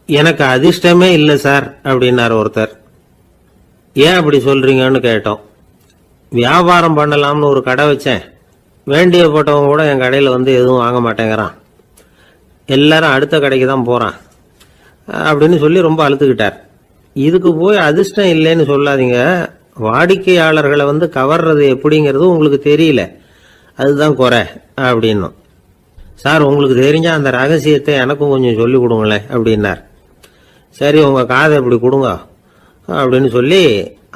எனக்கு அதிர்ஷ்டமே இல்லை சார் அப்படின்னார் ஒருத்தர். ஏன் அப்படி சொல்றீங்கன்னு கேட்டோம். வியாபாரம் பண்ணலாம்னு ஒரு கடை வச்சேன். வேண்டிய போட்டவங்க கூட என் கடையில் வந்து எதுவும் வாங்க மாட்டேங்கிறான். எல்லாரும் அடுத்த கடைக்கு தான் போறான் அப்படின்னு சொல்லி ரொம்ப அழுத்துக்கிட்டார். இதுக்கு போய் அதிர்ஷ்டம் இல்லைன்னு சொல்லாதீங்க. வாடிக்கையாளர்களை வந்து கவர்றது எப்படிங்கிறது உங்களுக்கு தெரியல, அதுதான் குறை அப்படின்னும். சார், உங்களுக்கு தெரிஞ்ச அந்த ரகசியத்தை எனக்கும் கொஞ்சம் சொல்லி கொடுங்களேன் அப்படின்னார். சரி, உங்க காதை இப்படி கொடுங்க அப்படின்னு சொல்லி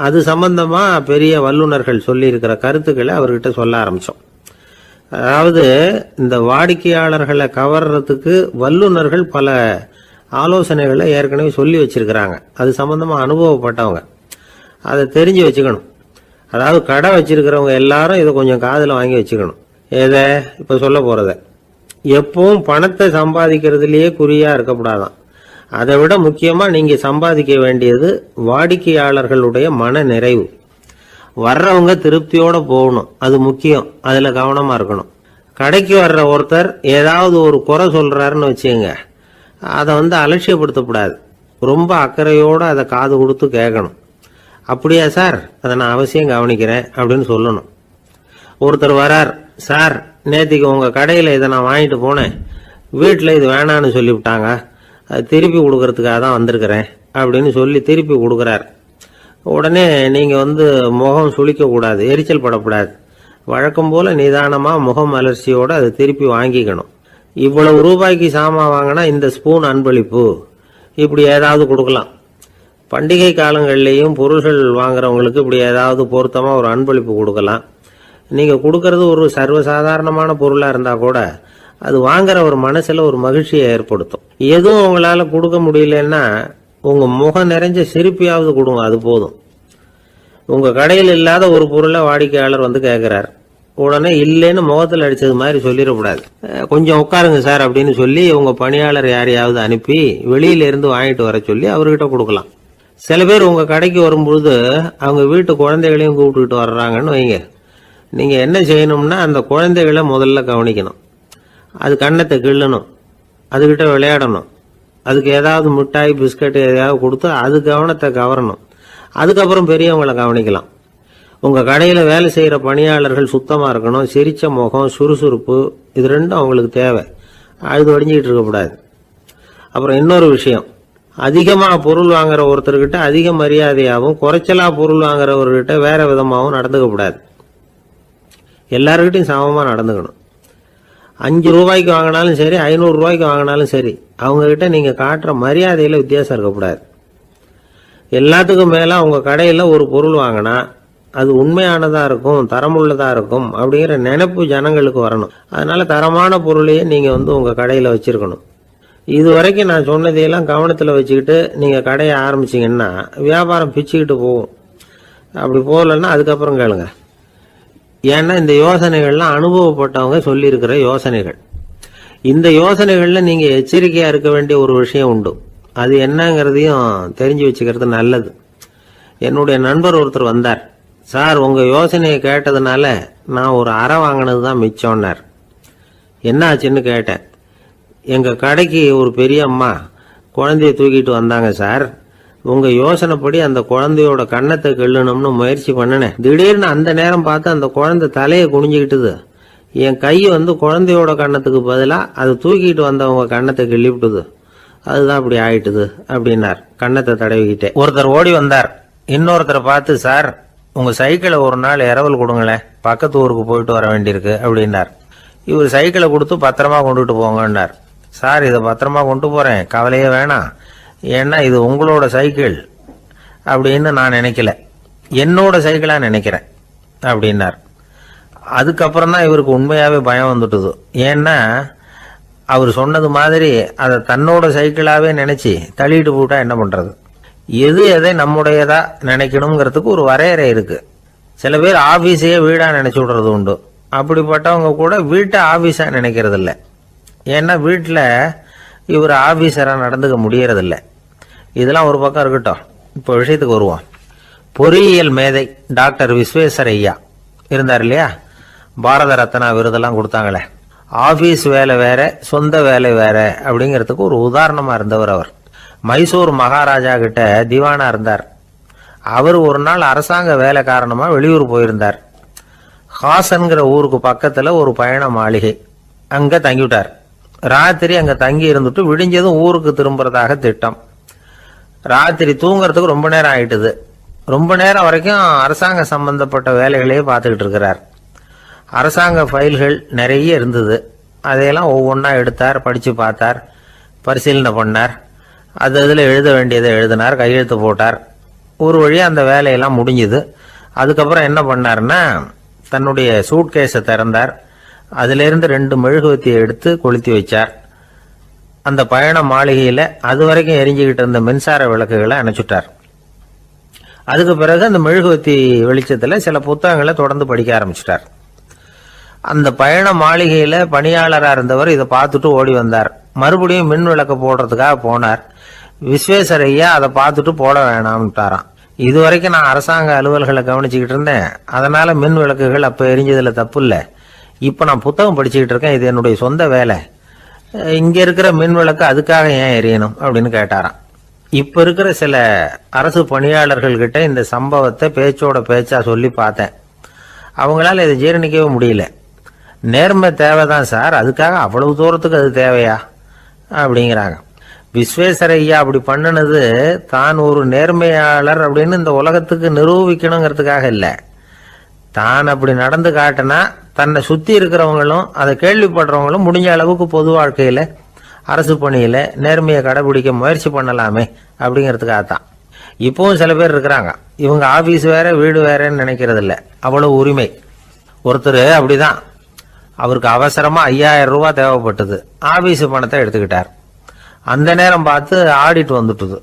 அது சம்பந்தமா பெரிய வல்லுநர்கள் சொல்லி இருக்கிற கருத்துக்களை அவர்கிட்ட சொல்ல ஆரம்பிச்சோம். அதாவது இந்த வாடிக்கையாளர்களை கவர்றதுக்கு வல்லுநர்கள் பல ஆலோசனைகளை ஏற்கனவே சொல்லி வச்சிருக்கிறாங்க. அது சம்பந்தமா அனுபவப்பட்டவங்க, அதை தெரிஞ்சு வச்சுக்கணும். அதாவது கடை வச்சிருக்கிறவங்க எல்லாரும் இதை கொஞ்சம் காதில் வாங்கி வச்சுக்கணும். எதை இப்ப சொல்ல போறத. எப்பவும் பணத்தை சம்பாதிக்கிறதுலயே குறியா இருக்கக்கூடாதான். அதை விட முக்கியமா நீங்க சம்பாதிக்க வேண்டியது வாடிக்கையாளர்களுடைய மன நிறைவு. வர்றவங்க திருப்தியோட போகணும், அது முக்கியம். அதுல கவனமா இருக்கணும். கடைக்கு வர்ற ஒருத்தர் ஏதாவது ஒரு குறை சொல்றாருன்னு வச்சுங்க, அதை வந்து அலட்சியப்படுத்தக்கூடாது. ரொம்ப அக்கறையோட அதை காது கொடுத்து கேட்கணும். அப்படியா சார், அதை நான் அவசியம் கவனிக்கிறேன் அப்படின்னு சொல்லணும். ஒருத்தர் வரார், சார் நேற்றுக்கு உங்க கடையில் இதை நான் வாங்கிட்டு போனேன், வீட்டில் இது வேணான்னு சொல்லிவிட்டாங்க, அது திருப்பி கொடுக்கறதுக்காக தான் வந்திருக்கிறேன் அப்படின்னு சொல்லி திருப்பி கொடுக்குறார். உடனே நீங்கள் வந்து முகம் சுளிக்கக்கூடாது, எரிச்சல் படக்கூடாது. வழக்கம் போல நிதானமாக முகம் அலர்ச்சியோடு அதை திருப்பி வாங்கிக்கணும். இவ்வளவு ரூபாய்க்கு சாமான் வாங்கினா இந்த ஸ்பூன் அன்பளிப்பு, இப்படி ஏதாவது கொடுக்கலாம். பண்டிகை காலங்கள்லேயும் பொருள்கள் வாங்குறவங்களுக்கு இப்படி ஏதாவது பொருத்தமாக ஒரு அன்பளிப்பு கொடுக்கலாம். நீங்கள் கொடுக்கறது ஒரு சர்வசாதாரணமான பொருளாக இருந்தால் கூட அது வாங்குற ஒரு மனசில் ஒரு மகிழ்ச்சியை ஏற்படுத்தும். எதுவும் உங்களால் கொடுக்க முடியலன்னா உங்கள் முகம் நிறைஞ்ச சிரிப்பியாவது கொடுங்க, அது போதும். உங்கள் கடையில் இல்லாத ஒரு பொருளை வாடிக்கையாளர் வந்து கேட்குறார், உடனே இல்லைன்னு முகத்தில் அடித்தது மாதிரி சொல்லிடக்கூடாது. கொஞ்சம் உட்காருங்க சார் அப்படின்னு சொல்லி உங்கள் பணியாளர் யாரையாவது அனுப்பி வெளியிலேருந்து வாங்கிட்டு வர சொல்லி அவர்கிட்ட கொடுக்கலாம். சில பேர் உங்கள் கடைக்கு வரும்பொழுது அவங்க வீட்டு குழந்தைகளையும் கூப்பிட்டுக்கிட்டு வர்றாங்கன்னு வைங்க. நீங்கள் என்ன செய்யணும்னா அந்த குழந்தைகளை முதல்ல கவனிக்கணும். அது கண்ணத்தை கிள்ளணும், அதுகிட்ட விளையாடணும், அதுக்கு ஏதாவது மிட்டாய் பிஸ்கட் எதையாவது கொடுத்து அது கவனத்தை கவரணும். அதுக்கப்புறம் பெரியவங்களை கவனிக்கலாம். உங்கள் கடையில் வேலை செய்கிற பணியாளர்கள் சுத்தமாக இருக்கணும். சிரிச்ச முகம், சுறுசுறுப்பு, இது ரெண்டும் அவங்களுக்கு தேவை. அழுது வடிஞ்சிக்கிட்டு இருக்கக்கூடாது. அப்புறம் இன்னொரு விஷயம், அதிகமாக பொருள் வாங்குற ஒருத்தர்கிட்ட அதிக மரியாதையாகவும் குறைச்சலாக பொருள் வாங்குறவர்கிட்ட வேற விதமாகவும் நடந்துக்கக்கூடாது. எல்லாருக்கிட்டையும் சமமாக நடந்துக்கணும். 5 ரூபாய்க்கு வாங்கினாலும் சரி, 500 ரூபாய்க்கு வாங்கினாலும் சரி, அவங்ககிட்ட நீங்கள் காட்டுற மரியாதையில் வித்தியாசம் இருக்கக்கூடாது. எல்லாத்துக்கும் மேலே அவங்க கடையில் ஒரு பொருள் வாங்கினா அது உண்மையானதாக இருக்கும், தரமுள்ளதாக இருக்கும் அப்படிங்கிற நினைப்பு ஜனங்களுக்கு வரணும். அதனால தரமான பொருளையே நீங்கள் வந்து உங்கள் கடையில் வச்சிருக்கணும். இது வரைக்கும் நான் சொன்னதையெல்லாம் கவனத்தில் வச்சுக்கிட்டு நீங்கள் கடையை ஆரம்பிச்சிங்கன்னா வியாபாரம் பிச்சுக்கிட்டு போகும். அப்படி போகலன்னா அதுக்கப்புறம் கேளுங்க. ஏன்னா இந்த யோசனைகள்லாம் அனுபவப்பட்டவங்க சொல்லியிருக்கிற யோசனைகள். இந்த யோசனைகளில் நீங்கள் எச்சரிக்கையாக இருக்க வேண்டிய ஒரு விஷயம் உண்டு. அது என்னங்கிறதையும் தெரிஞ்சு வச்சுக்கிறது நல்லது. என்னுடைய நண்பர் ஒருத்தர் வந்தார். சார், உங்கள் யோசனையை கேட்டதுனால நான் ஒரு அறை வாங்கினது தான் மிச்சம்னார். என்ன ஆச்சுன்னு கேட்டேன். எங்கள் கடைக்கு ஒரு பெரிய அம்மா குழந்தைய தூக்கிட்டு வந்தாங்க சார். உங்கள் யோசனைப்படி அந்த குழந்தையோட கண்ணத்தை கிள்ளணும்னு முயற்சி பண்ணினேன். திடீர்னு அந்த நேரம் பார்த்து அந்த குழந்தை தலையை குனிஞ்சிக்கிட்டுது. என் கை வந்து குழந்தையோட கண்ணத்துக்கு பதிலாக அதை தூக்கிட்டு வந்தவங்க கண்ணத்தை கிள்ளிவிட்டுது. அதுதான் அப்படி ஆயிட்டுது அப்படின்னார் கண்ணத்தை தடவிக்கிட்டே. ஒருத்தர் ஓடி வந்தார். இன்னொருத்தரை பார்த்து, சார் உங்கள் சைக்கிளை ஒரு நாள் இரவல் கொடுங்களேன், பக்கத்து ஊருக்கு போயிட்டு வர வேண்டியிருக்கு அப்படின்னார். இவர் சைக்கிளை கொடுத்து பத்திரமா கொண்டுட்டு போங்கன்னார். சார், இதை பத்திரமா கொண்டு போகிறேன், கவலையே வேணாம், ஏன்னா இது உங்களோட சைக்கிள் அப்படின்னு நான் நினைக்கல, என்னோட சைக்கிளாக நினைக்கிறேன் அப்படின்னார். அதுக்கப்புறம் தான் இவருக்கு உண்மையாகவே பயம் வந்துட்டுது. ஏன்னா அவர் சொன்னது மாதிரி அதை தன்னோட சைக்கிளாகவே நினச்சி தள்ளிட்டு போட்டா என்ன பண்ணுறது? எது எதை நம்முடையதா நினைக்கணுங்கிறதுக்கு ஒரு வரையறை இருக்குது. சில பேர் ஆஃபீஸையே வீடாக நினச்சி விடுறது உண்டு. அப்படிப்பட்டவங்க கூட வீட்டை ஆஃபீஸாக நினைக்கிறது இல்லை. ஏன்னா வீட்டில் இவர் ஆஃபீஸராக நடந்துக்க முடியறதில்ல. இதெல்லாம் ஒரு பக்கம் இருக்கட்டும். இப்போ விஷயத்துக்கு வருவோம். பொறியியல் மேதை டாக்டர் விஸ்வேஸ்வரய்யா இருந்தார் இல்லையா, பாரத ரத்னா விருதெல்லாம் கொடுத்தாங்களே. ஆஃபீஸ் வேலை வேற, சொந்த வேலை வேற அப்படிங்கிறதுக்கு ஒரு உதாரணமாக இருந்தவர் அவர். மைசூர் மகாராஜா கிட்ட திவானா இருந்தார். அவர் ஒரு நாள் அரசாங்க வேலை காரணமா வெளியூர் போயிருந்தார். ஹாசன்கிற ஊருக்கு பக்கத்துல ஒரு பயண மாளிகை, அங்க தங்கிவிட்டார். ராத்திரி அங்க தங்கி இருந்துட்டு விடிஞ்சதும் ஊருக்கு திரும்புறதாக திட்டம். ராத்திரி தூங்குறதுக்கு ரொம்ப நேரம் ஆயிட்டுது. ரொம்ப நேரம் வரைக்கும் அரசாங்க சம்பந்தப்பட்ட வேலைகளையே பார்த்துக்கிட்டு இருக்கிறார். அரசாங்க ஃபைல்கள் நிறைய இருந்தது. அதையெல்லாம் ஒவ்வொன்றா எடுத்தார், படிச்சு பார்த்தார், பரிசீலனை பண்ணார். அதில் எழுத வேண்டியதை எழுதினார், கையெழுத்து போட்டார். ஒரு வழியாக அந்த வேலையெல்லாம் முடிஞ்சுது. அதுக்கப்புறம் என்ன பண்ணார்னா, தன்னுடைய சூட்கேஸை திறந்தார். அதிலிருந்து 2 மெழுகுவத்தியை எடுத்து கொளுத்தி வச்சார். அந்த பயண மாளிகையில் அது வரைக்கும் எரிஞ்சுக்கிட்டு இருந்த மின்சார விளக்குகளை அணைச்சுட்டார். அதுக்கு பிறகு அந்த மெழுகுவத்தி வெளிச்சத்தில் சில புத்தகங்களை தொடர்ந்து படிக்க ஆரம்பிச்சிட்டார். அந்த பயண மாளிகையில் பணியாளராக இருந்தவர் இதை பார்த்துட்டு ஓடி வந்தார். மறுபடியும் மின் விளக்கு போடுறதுக்காக போனார். விஸ்வேஸ்வரையா அதை பார்த்துட்டு போட வேணாம்ட்டாராம். இதுவரைக்கும் நான் அரசாங்க அலுவல்களை கவனிச்சுக்கிட்டு இருந்தேன், அதனால மின் விளக்குகள் அப்போ எரிஞ்சதுல தப்பு இல்லை. இப்போ நான் புத்தகம் படிச்சுக்கிட்டு இருக்கேன், இது என்னுடைய சொந்த வேலை. இங்கே இருக்கிற மின் விளக்கு அதுக்காக ஏன் எரியணும் அப்படின்னு கேட்டாராம். இப்போ இருக்கிற சில அரசு பணியாளர்கள் கிட்ட இந்த சம்பவத்தை பேச்சோட பேச்சா சொல்லி பார்த்தேன். அவங்களால இதை ஜீரணிக்கவே முடியல. நேர்மை தேவைதான் சார், அதுக்காக அவ்வளவு தூரத்துக்கு அது தேவையா அப்படிங்கிறாங்க. விஸ்வேஸ்வரையா அப்படி பண்ணினது தான் ஒரு நேர்மையாளர் அப்படின்னு இந்த உலகத்துக்கு நிரூபிக்கணுங்கிறதுக்காக இல்லை. தான் அப்படி நடந்து காட்டினா தன்னை சுற்றி இருக்கிறவங்களும் அதை கேள்விப்படுறவங்களும் முடிஞ்ச அளவுக்கு பொது வாழ்க்கையில் அரசு பணியில் நேர்மையை கடைபிடிக்க முயற்சி பண்ணலாமே அப்படிங்கிறதுக்காகத்தான். இப்போவும் சில பேர் இருக்கிறாங்க, இவங்க ஆஃபீஸ் வேற வீடு வேறன்னு நினைக்கிறது இல்லை, அவ்வளோ உரிமை. ஒருத்தர் அப்படிதான், அவருக்கு அவசரமா 5000 ரூபாய் தேவைப்பட்டது. ஆபீஸ் பணத்தை எடுத்துக்கிட்டார். அந்த நேரம் பார்த்து ஆடிட் வந்துட்டுது.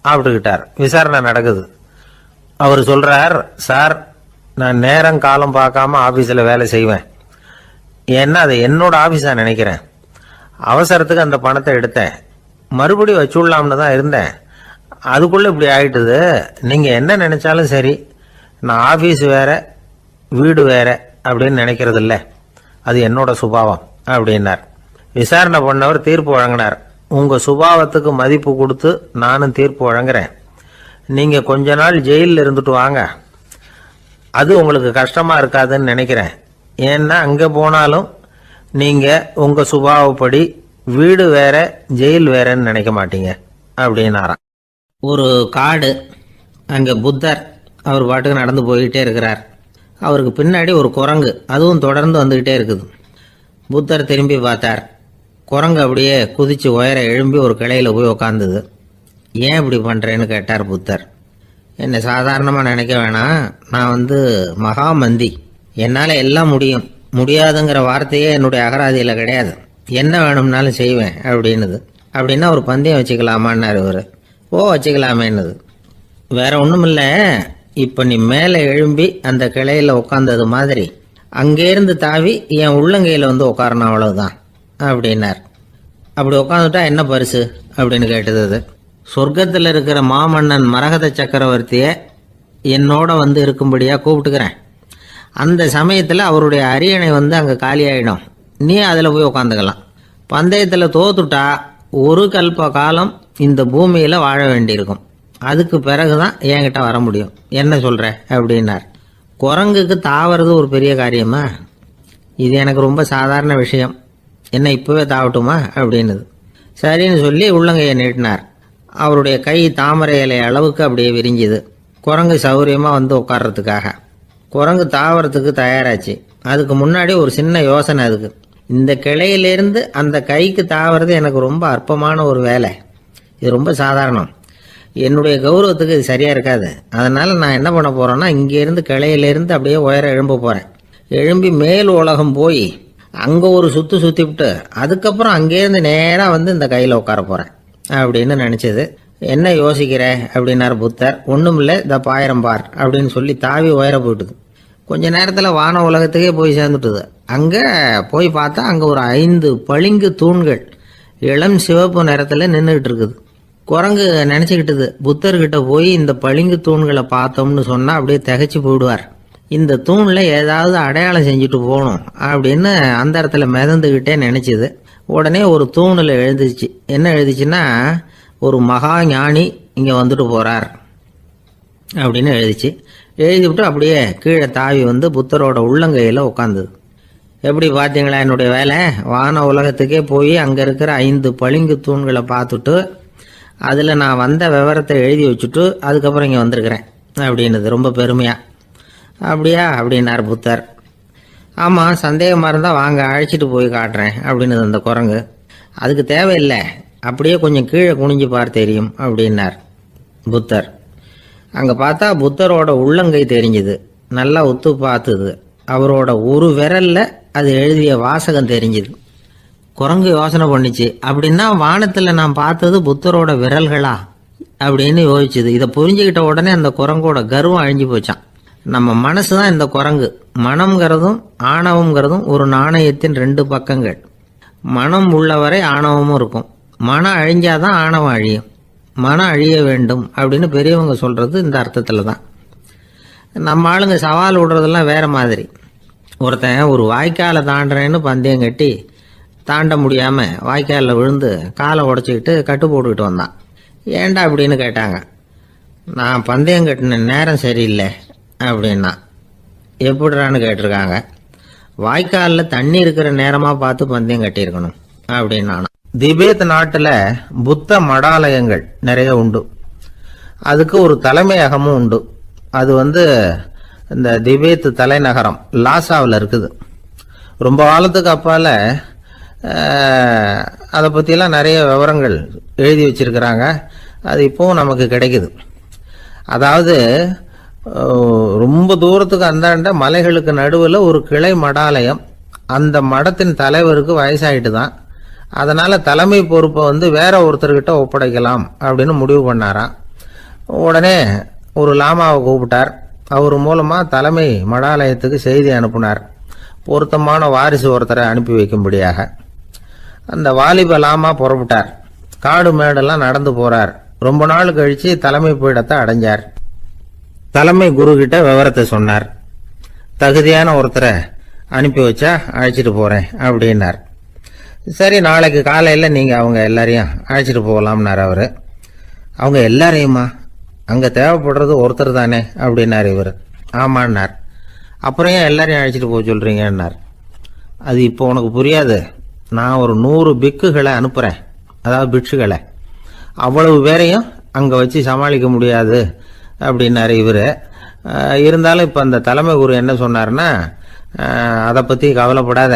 ஆப்பிட்டுக்கிட்டார். விசாரணை நடக்குது. அவர் சொல்றார், சார் நான் நேரம் காலம் பார்க்காம ஆபீஸில் வேலை செய்வேன், ஏன்னா அதை என்னோட ஆபீஸா நினைக்கிறேன். அவசரத்துக்கு அந்த பணத்தை எடுத்தேன், மறுபடியும் வச்சுடலாம்னு தான் இருந்தேன், அதுக்குள்ள இப்படி ஆயிட்டுது. நீங்க என்ன நினைச்சாலும் சரி, நான் ஆபீஸ் வேற வீடு வேற அப்படின்னு நினைக்கிறது இல்லை, அது என்னோட சுபாவம் அப்படின்னார். விசாரணை பண்ணவர் தீர்ப்பு வழங்கினார். உங்க சுபாவத்துக்கு மதிப்பு கொடுத்து நானும் தீர்ப்பு வழங்குறேன். நீங்க கொஞ்ச நாள் ஜெயிலில் இருந்துட்டு வாங்க, அது உங்களுக்கு கஷ்டமா இருக்காதுன்னு நினைக்கிறேன். ஏன்னா அங்க போனாலும் நீங்க உங்க சுபாவப்படி வீடு வேற ஜெயில் வேறன்னு நினைக்க மாட்டீங்க அப்படின்னாராம். ஒரு காடு, அங்க புத்தர் அவர் பாட்டுக்கு நடந்து போய்கிட்டே இருக்கிறார். அவருக்கு பின்னாடி ஒரு குரங்கு, அதுவும் தொடர்ந்து வந்துகிட்டே இருக்குது. புத்தர் திரும்பி பார்த்தார். குரங்கு அப்படியே குதிச்சு உயர எழும்பி ஒரு கிளையில போய் உக்காந்துது. ஏன் இப்படி பண்றேன்னு கேட்டார் புத்தர். என்னை சாதாரணமாக நினைக்க வேணாம், நான் மகாமந்தி, என்னால் எல்லாம் முடியும், முடியாதுங்கிற வார்த்தையே என்னுடைய அகராதியில் கிடையாது, என்ன வேணும்னாலும் செய்வேன் அப்படின்னுது. அப்படின்னா ஒரு பந்தயம் வச்சுக்கலாமான்னாரு இவர். ஓ வச்சுக்கலாமேன்னுது. வேற ஒன்றும் இல்லை, இப்போ நீ மேலே எழும்பி அந்த கிளையில் உட்காந்தது மாதிரி அங்கேருந்து தாவி என் உள்ளங்கையில் உட்காரணும், அவ்வளவுதான் அப்படின்னார். அப்படி உட்காந்துட்டா என்ன பரிசு அப்படின்னு கேட்டது அது. சொர்க்கத்தில் இருக்கிற மாமன்னன் மரகத சக்கரவர்த்தியை என்னோட இருக்கும்படியாக கூப்பிட்டுக்கிறேன். அந்த சமயத்தில் அவருடைய அரியணை அங்கே காலியாயிடும், நீ அதில் போய் உட்காந்துக்கலாம். பந்தயத்தில் தோத்துட்டா ஒரு கல்ப காலம் இந்த பூமியில் வாழ வேண்டியிருக்கும், அதுக்கு பிறகுதான் என்கிட்ட வர முடியும், என்ன சொல்ற அப்படின்னார். குரங்குக்கு தாவறது ஒரு பெரிய காரியமா? இது எனக்கு ரொம்ப சாதாரண விஷயம், என்ன இப்பவே தாவட்டுமா அப்படின்னுது. சரின்னு சொல்லி உள்ளங்கையை நீட்டினார். அவருடைய கை தாமரை இலை அளவுக்கு அப்படியே விரிஞ்சுது. குரங்கு சௌரியமா உட்கார்றதுக்காக. குரங்கு தாவறதுக்கு தயாராச்சு. அதுக்கு முன்னாடி ஒரு சின்ன யோசனை. அதுக்கு இந்த கிளையிலிருந்து அந்த கைக்கு தாவறது எனக்கு ரொம்ப அற்பமான ஒரு வேலை, இது ரொம்ப சாதாரணம், என்னுடைய கௌரவத்துக்கு இது சரியா இருக்காது. அதனால நான் என்ன பண்ண போறேன்னா, இங்கேருந்து கிளையிலிருந்து அப்படியே உயர எழும்ப போறேன். எழும்பி மேல் உலகம் போய் அங்கே ஒரு சுற்றி விட்டு அதுக்கப்புறம் அங்கேருந்து நேராக இந்த கையில் உட்கார போகிறேன் அப்படின்னு நினச்சது. என்ன யோசிக்கிற அப்படின்னார் புத்தர். ஒன்றும் இல்லை, இந்த பாயிரம் பார் அப்படின்னு சொல்லி தாவி உயர போயிட்டுது. கொஞ்ச நேரத்தில் வான உலகத்துக்கே போய் சேர்ந்துட்டுது. அங்கே போய் பார்த்தா அங்கே ஒரு 5 பளிங்கு தூண்கள் இளம் சிவப்பு நிறத்தில் நின்றுக்கிட்டு இருக்குது. குரங்கு நினச்சிக்கிட்டுது, புத்தர்கிட்ட போய் இந்த பளிங்கு தூண்களை பார்த்தோம்னு சொன்னால் அப்படியே திகைச்சு போயிடுவார், இந்த தூணில் ஏதாவது அடையாளம் செஞ்சுட்டு போகணும் அப்படின்னு அந்த இடத்துல மிதந்துக்கிட்டே நினச்சிது. உடனே ஒரு தூணில் எழுதிச்சு. என்ன எழுதிச்சுன்னா, ஒரு மகா ஞானி இங்கே வந்துட்டு போகிறார் அப்படின்னு எழுதிச்சு. எழுதிவிட்டு அப்படியே கீழே தாவி வந்து புத்தரோட உள்ளங்கையில் உட்காந்துது. எப்படி பார்த்தீங்களா என்னுடைய வேலை? வான உலகத்துக்கே போய் அங்கே இருக்கிற 5 பளிங்கு தூண்களை பார்த்துட்டு அதில் நான் வந்த விவரத்தை எழுதி வச்சுட்டு அதுக்கப்புறம் இங்கே வந்திருக்கிறேன் அப்படின்னுது ரொம்ப பெருமையாக. அப்படியா அப்படின்னார் புத்தர். ஆமாம், சந்தேகமாக இருந்தால் வாங்க அழைச்சிட்டு போய் காட்டுறேன் அப்படின்னுது அந்த குரங்கு. அதுக்கு தேவையில்லை, அப்படியே கொஞ்சம் கீழே குனிஞ்சு பார் தெரியும் அப்படின்னார் புத்தர். அங்கே பார்த்தா புத்தரோட உள்ளங்கை தெரிஞ்சுது. நல்லா ஒத்து பார்த்துது. அவரோட ஒரு விரலில் அது எழுதிய வாசகம் தெரிஞ்சுது. குரங்கு யோசனை பண்ணிச்சு, அப்படின்னா வானத்தில் நான் பார்த்தது புத்தரோட விரல்களா அப்படின்னு யோசிச்சுது. இதை புரிஞ்சுக்கிட்ட உடனே அந்த குரங்கோட கர்வம் அழிஞ்சு போச்சான். நம்ம மனசு தான் இந்த குரங்கு. மனம்ங்கிறதும் ஆணவம்ங்கிறதும் ஒரு நாணயத்தின் 2 பக்கங்கள். மனம் உள்ளவரை ஆணவமும் இருக்கும். மனம் அழிஞ்சாதான் ஆணவம் அழியும். மனம் அழிய வேண்டும் அப்படின்னு பெரியவங்க சொல்கிறது இந்த அர்த்தத்தில் தான். நம்ம ஆளுங்க சவால் விடுறதெல்லாம் வேறு மாதிரி. ஒருத்தன் ஒரு வாய்க்காலை தாண்டுறேன்னு பந்தயம் கட்டி தாண்ட முடியாமல் வாய்க்காலில் விழுந்து காலை உடச்சிக்கிட்டு கட்டு போட்டுக்கிட்டு வந்தான். ஏன்டா அப்படின்னு கேட்டாங்க. நான் பந்தயம் கட்டின நேரம் சரியில்லை அப்படின்னா. எப்படிறான்னு கேட்டிருக்காங்க. வாய்க்காலில் தண்ணி இருக்கிற நேரமாக பார்த்து பந்தயம் கட்டியிருக்கணும் அப்படின்னா. திபேத் நாட்டில் புத்த மடாலயங்கள் நிறைய உண்டு. அதுக்கு ஒரு தலைமையகமும் உண்டு. அது இந்த திபேத் தலைநகரம் லாசாவில் இருக்குது. ரொம்ப காலத்துக்கு அப்பால் அதை பற்றியெல்லாம் நிறைய விவரங்கள் எழுதி வச்சிருக்கிறாங்க. அது இப்போவும் நமக்கு கிடைக்குது. அதாவது ரொம்ப தூரத்துக்கு அந்தாண்ட மலைகளுக்கு நடுவில் ஒரு கிளை மடாலயம். அந்த மடத்தின் தலைவருக்கு வயசாயிட்டு தான். அதனால் தலைமை பொறுப்பை வேற ஒருத்தர்கிட்ட ஒப்படைக்கலாம் அப்படின்னு முடிவு பண்ணாராம். உடனே ஒரு லாமாவை கூப்பிட்டார். அவர் மூலமாக தலைமை மடாலயத்துக்கு செய்தி அனுப்புனார், பொருத்தமான வாரிசு ஒருத்தரை அனுப்பி வைக்கும்படியாக. அந்த வாலிப லாமா புறப்பட்டார். காடு மேடெல்லாம் நடந்து போறார். ரொம்ப நாள் கழிச்சு தலைமை பீடத்தை அடைஞ்சார். தலைமை குரு கிட்ட விவரத்தை சொன்னார். தகுதியான ஒருத்தரை அனுப்பி வச்சா அழைச்சிட்டு போறேன் அப்படின்னார். சரி, நாளைக்கு காலையில் நீங்கள் அவங்க எல்லாரையும் அழைச்சிட்டு போகலாம்னார் அவர். அவங்க எல்லாரையுமா? அங்கே தேவைப்படுறது ஒருத்தர் தானே அப்படின்னார் இவர். ஆமான்னார். அப்புறம் ஏன் எல்லாரையும் அழைச்சிட்டு போக சொல்கிறீங்கன்னார். அது இப்போ உனக்கு புரியாது. நான் ஒரு 100 பிக்குகளை அனுப்புகிறேன், அதாவது பிட்சுகளை. அவ்வளவு பேரையும் அங்கே வச்சு சமாளிக்க முடியாது அப்படின்னாரு இவர். இருந்தாலும் இப்போ அந்த தலைமை குரு என்ன சொன்னார்னா, அதை பற்றி கவலைப்படாத,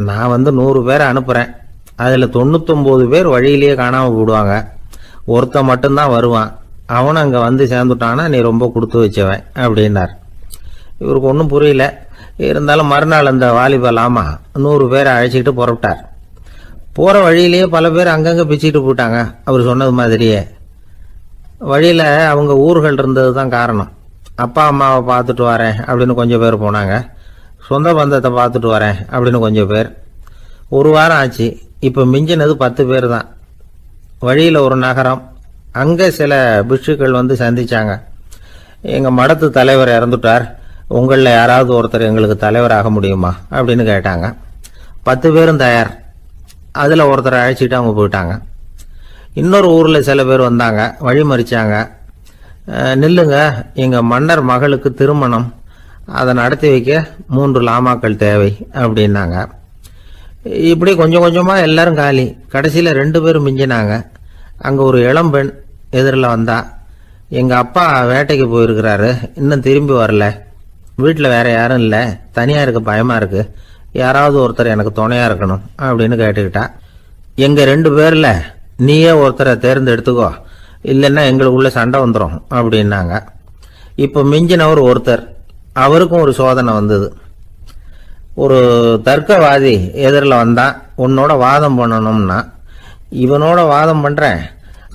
நான் 100 பேரை அனுப்புகிறேன். அதில் 99 பேர் வழியிலேயே காணாமல் போடுவாங்க. ஒருத்தன் மட்டும்தான் வருவான். அவனும் அங்கே சேர்ந்துட்டானா நீ ரொம்ப கொடுத்து வச்சவன் அப்படின்னார். இவருக்கு ஒன்றும் புரியல. இருந்தாலும் மறுநாள் அந்த வாலிபலாமா 100 பேரை அழைச்சிக்கிட்டு புறப்பட்டார். போகிற வழியிலேயே பல பேர் அங்கங்கே பிச்சுக்கிட்டு போயிட்டாங்க. அவர் சொன்னது மாதிரியே. வழியில் அவங்க ஊர்கள் இருந்தது தான் காரணம். அப்பா அம்மாவை பார்த்துட்டு வரேன் அப்படின்னு கொஞ்சம் பேர் போனாங்க. சொந்த பந்தத்தை பார்த்துட்டு வரேன் அப்படின்னு கொஞ்சம் பேர். ஒரு வாரம் ஆச்சு. இப்போ மிஞ்சினது 10 பேர் தான். வழியில் ஒரு நகரம். அங்கே சில பிட்சுக்கள் சந்திச்சாங்க. எங்கள் மடத்து தலைவர் இறந்துட்டார், உங்களில் யாராவது ஒருத்தர் எங்களுக்கு தலைவராக முடியுமா அப்படின்னு கேட்டாங்க. 10 பேரும் தயார். அதில் ஒருத்தரை அழைச்சிட்டு அவங்க போயிட்டாங்க. இன்னொரு ஊரில் சில பேர் வந்தாங்க, வழி மறிச்சாங்க. நில்லுங்க, எங்கள் மன்னர் மகளுக்கு திருமணம், அதை நடத்தி வைக்க 3 லாமாக்கள் தேவை அப்படின்னாங்க. இப்படி கொஞ்சம் கொஞ்சமாக எல்லாரும் காலி. கடைசியில் 2 பேரும் மிஞ்சினாங்க. அங்கே ஒரு இளம்பெண் எதிரில் வந்தா. எங்கள் அப்பா வேட்டைக்கு போயிருக்கிறாரு, இன்னும் திரும்பி வரல. வீட்டில் வேற யாரும் இல்லை, தனியாக இருக்க பயமாக இருக்கு, யாராவது ஒருத்தர் எனக்கு துணையாக இருக்கணும் அப்படின்னு கேட்டுக்கிட்டா. எங்கள் 2 பேரில் நீயே ஒருத்தரை தேர்ந்தெடுத்துக்கோ, இல்லைன்னா எங்களுக்குள்ள சண்டை வந்துடும் அப்படின்னாங்க. இப்போ மிஞ்சினவர் ஒருத்தர். அவருக்கும் ஒரு சோதனை வந்தது. ஒரு தர்க்கவாதி எதிரில் வந்தான். உன்னோட வாதம் பண்ணணும்னா. இவனோட வாதம் பண்ணுறேன்,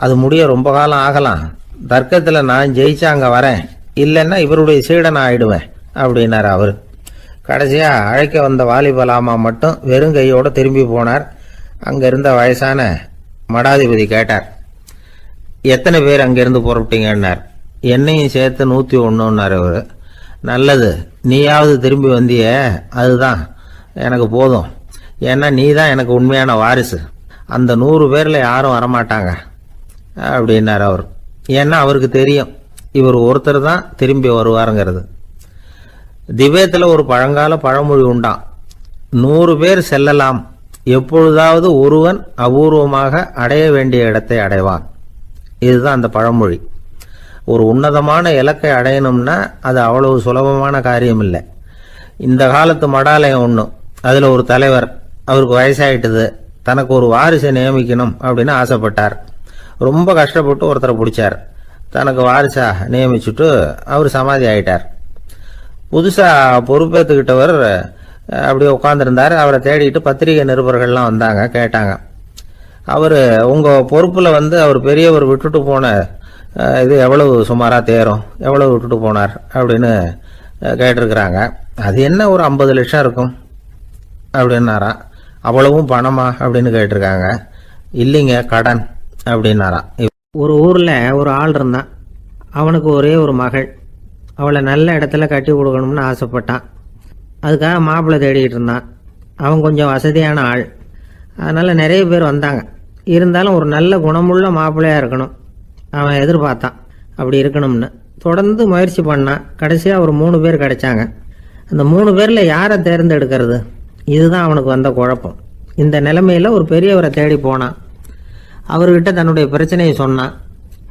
அது முடிய ரொம்ப காலம் ஆகலாம். தர்க்கத்தில் நான் ஜெயிச்சா அங்கே வரேன், இல்லைன்னா இவருடைய சீடனை ஆயிடுவேன் அப்படின்னார் அவர். கடைசியாக அழைக்க வந்த வாலிபலாமா மட்டும் வெறும் கையோடு திரும்பி போனார். அங்கே இருந்த வயசான மடாதிபதி கேட்டார், எத்தனை பேர் அங்கேருந்து புறப்பட்டீங்கன்னார். என்னையும் சேர்த்து 101ன்னார் அவர். நல்லது, நீயாவது திரும்பி வந்திய, அதுதான் எனக்கு போதும். ஏன்னா நீ தான் எனக்கு உண்மையான வாரிசு. அந்த 100 பேரில் யாரும் வரமாட்டாங்க அப்படின்னார் அவர். ஏன்னா அவருக்கு தெரியும் இவர் ஒருத்தர் தான் திரும்பி வருவாருங்கிறது. திபேத்தில் ஒரு பழங்கால பழமொழி உண்டாம், 100 பேர் செல்லலாம், எப்பொழுதாவது ஒருவன் அபூர்வமாக அடைய வேண்டிய இடத்தை அடைவான். இதுதான் அந்த பழமொழி. ஒரு உன்னதமான இலக்கை அடையணும்னா அது அவ்வளவு சுலபமான காரியம் இல்லை. இந்த காலத்து மடாலயம் ஒன்று, அதில் ஒரு தலைவர், அவருக்கு வயசாயிட்டுது, தனக்கு ஒரு வாரிசை நியமிக்கணும் அப்படின்னு ஆசைப்பட்டார். ரொம்ப கஷ்டப்பட்டு ஒருத்தரை பிடிச்சார், தனக்கு வாரிசா நியமிச்சுட்டு அவர் சமாதி ஆயிட்டார். புதுசாக பொறுப்பேற்றுக்கிட்டவர் அப்படியே உட்காந்துருந்தார். அவரை தேடிட்டு பத்திரிகை நிருபர்கள்லாம் வந்தாங்க, கேட்டாங்க. அவர் உங்கள் பொறுப்பில் அவர் பெரியவர் விட்டுட்டு போன இது எவ்வளவு சுமாராக தேரும், எவ்வளவு விட்டுட்டு போனார் அப்படின்னு கேட்டிருக்கிறாங்க. அது என்ன ஒரு 50 லட்சம் இருக்கும் அப்படின்னாராம். அவ்வளவும் பணமா அப்படின்னு கேட்டிருக்காங்க. இல்லைங்க, கடன் அப்படின்னாராம். ஒரு ஊரில் ஒரு ஆள் இருந்தான். அவனுக்கு ஒரே ஒரு மகள். அவளை நல்ல இடத்துல கட்டி கொடுக்கணும்னு ஆசைப்பட்டான். அதுக்காக மாப்பிள்ளை தேடிக்கிட்டு இருந்தான். அவன் கொஞ்சம் வசதியான ஆள், அதனால் நிறைய பேர் வந்தாங்க. இருந்தாலும் ஒரு நல்ல குணமுள்ள மாப்பிள்ளையாக இருக்கணும் அவன் எதிர்பார்த்தான். அப்படி இருக்கணும்னு தொடர்ந்து முயற்சி பண்ணான். கடைசியாக ஒரு 3 பேர் கிடைச்சாங்க. அந்த 3 பேரில் யாரை தேர்ந்தெடுக்கிறது, இதுதான் அவனுக்கு வந்த குழப்பம். இந்த நிலைமையில் ஒரு பெரியவரை தேடி போனான். அவர்கிட்ட தன்னுடைய பிரச்சனையை சொன்னான்.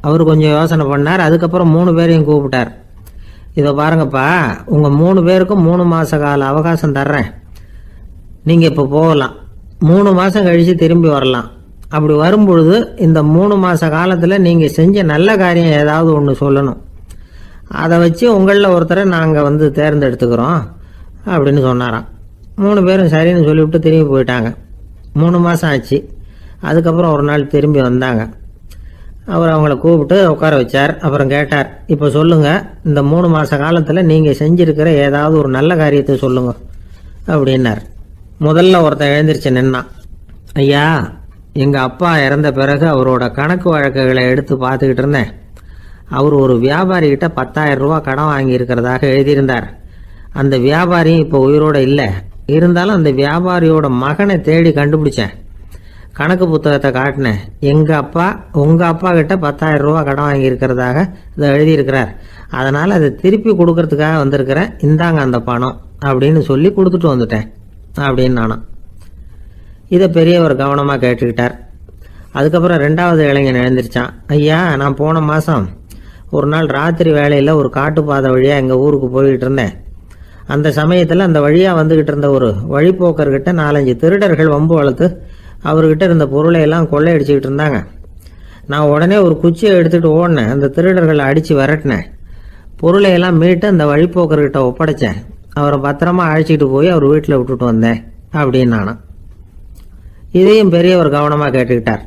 அவர் கொஞ்சம் யோசனை பண்ணார். அதுக்கப்புறம் 3 பேரையும் கூப்பிட்டார். இதை பாருங்கப்பா, உங்கள் 3 பேருக்கும் 3 மாத கால அவகாசம் தர்றேன். நீங்கள் இப்போ போகலாம், 3 மாதம் கழித்து திரும்பி வரலாம். அப்படி வரும்பொழுது இந்த 3 மாத காலத்தில் நீங்கள் செஞ்ச நல்ல காரியம் ஏதாவது ஒன்று சொல்லணும். அதை வச்சு உங்களில் ஒருத்தரை நாங்கள் தேர்ந்தெடுத்துக்கிறோம் அப்படின்னு சொன்னாராம். 3 பேரும் சரின்னு சொல்லிவிட்டு திரும்பி போயிட்டாங்க. 3 மாதம் ஆச்சு. அதுக்கப்புறம் ஒரு நாள் திரும்பி வந்தாங்க. அவர் அவங்கள கூப்பிட்டு உட்கார வச்சார். அப்புறம் கேட்டார், இப்போ சொல்லுங்கள், இந்த 3 மாத காலத்தில் நீங்கள் செஞ்சுருக்கிற ஏதாவது ஒரு நல்ல காரியத்தை சொல்லுங்க அப்படின்னார். முதல்ல ஒருத்தன் எழுந்திரிச்சு நின்னான். ஐயா, எங்கள் அப்பா இறந்த பிறகு அவரோட கணக்கு வழக்குகளை எடுத்து பார்த்துக்கிட்டு இருந்தேன். அவர் ஒரு வியாபாரிகிட்ட 10,000 ரூபா கடன் வாங்கியிருக்கிறதாக எழுதியிருந்தார். அந்த வியாபாரியும் இப்போ உயிரோடு இல்லை. இருந்தாலும் அந்த வியாபாரியோட மகனை தேடி கண்டுபிடிச்சேன். கணக்கு புத்தகத்தை காட்டினேன். எங்கள் அப்பா உங்கள் அப்பா கிட்ட 10,000 ரூபா கடன் வாங்கியிருக்கிறதாக இதை எழுதியிருக்கிறார். அதனால் அதை திருப்பி கொடுக்கறதுக்காக வந்திருக்கிறேன், இந்தாங்க அந்த பணம் அப்படின்னு சொல்லி கொடுத்துட்டு வந்துட்டேன் அப்படின்னு நானும். இதை பெரியவர் கவனமாக கேட்டுக்கிட்டார். அதுக்கப்புறம் 2வது இளைஞன் எழுந்திரிச்சான். ஐயா, நான் போன மாதம் ஒரு நாள் ராத்திரி வேளையில் ஒரு காட்டுப்பாதை வழியாக எங்கள் ஊருக்கு போய்கிட்டு இருந்தேன். அந்த சமயத்தில் அந்த வழியாக வந்துக்கிட்டு இருந்த ஒரு வழிப்போக்கர்கிட்ட 4-5 திருடர்கள் வம்பு வளர்த்து அவர்கிட்ட இருந்த பொருளை எல்லாம் கொள்ளையடிச்சிக்கிட்டு இருந்தாங்க. நான் உடனே ஒரு குச்சியை எடுத்துகிட்டு ஓடினேன். அந்த திருடர்களை அடித்து விரட்டினேன். பொருளை எல்லாம் மீட்டு அந்த வழிப்போக்கர்கிட்ட ஒப்படைச்சேன். அவரை பத்திரமா அழைச்சிட்டு போய் அவர் வீட்டில் விட்டுட்டு வந்தேன் அப்படின்னு நானும். இதையும் பெரியவர் கவனமாக கேட்டுக்கிட்டார்.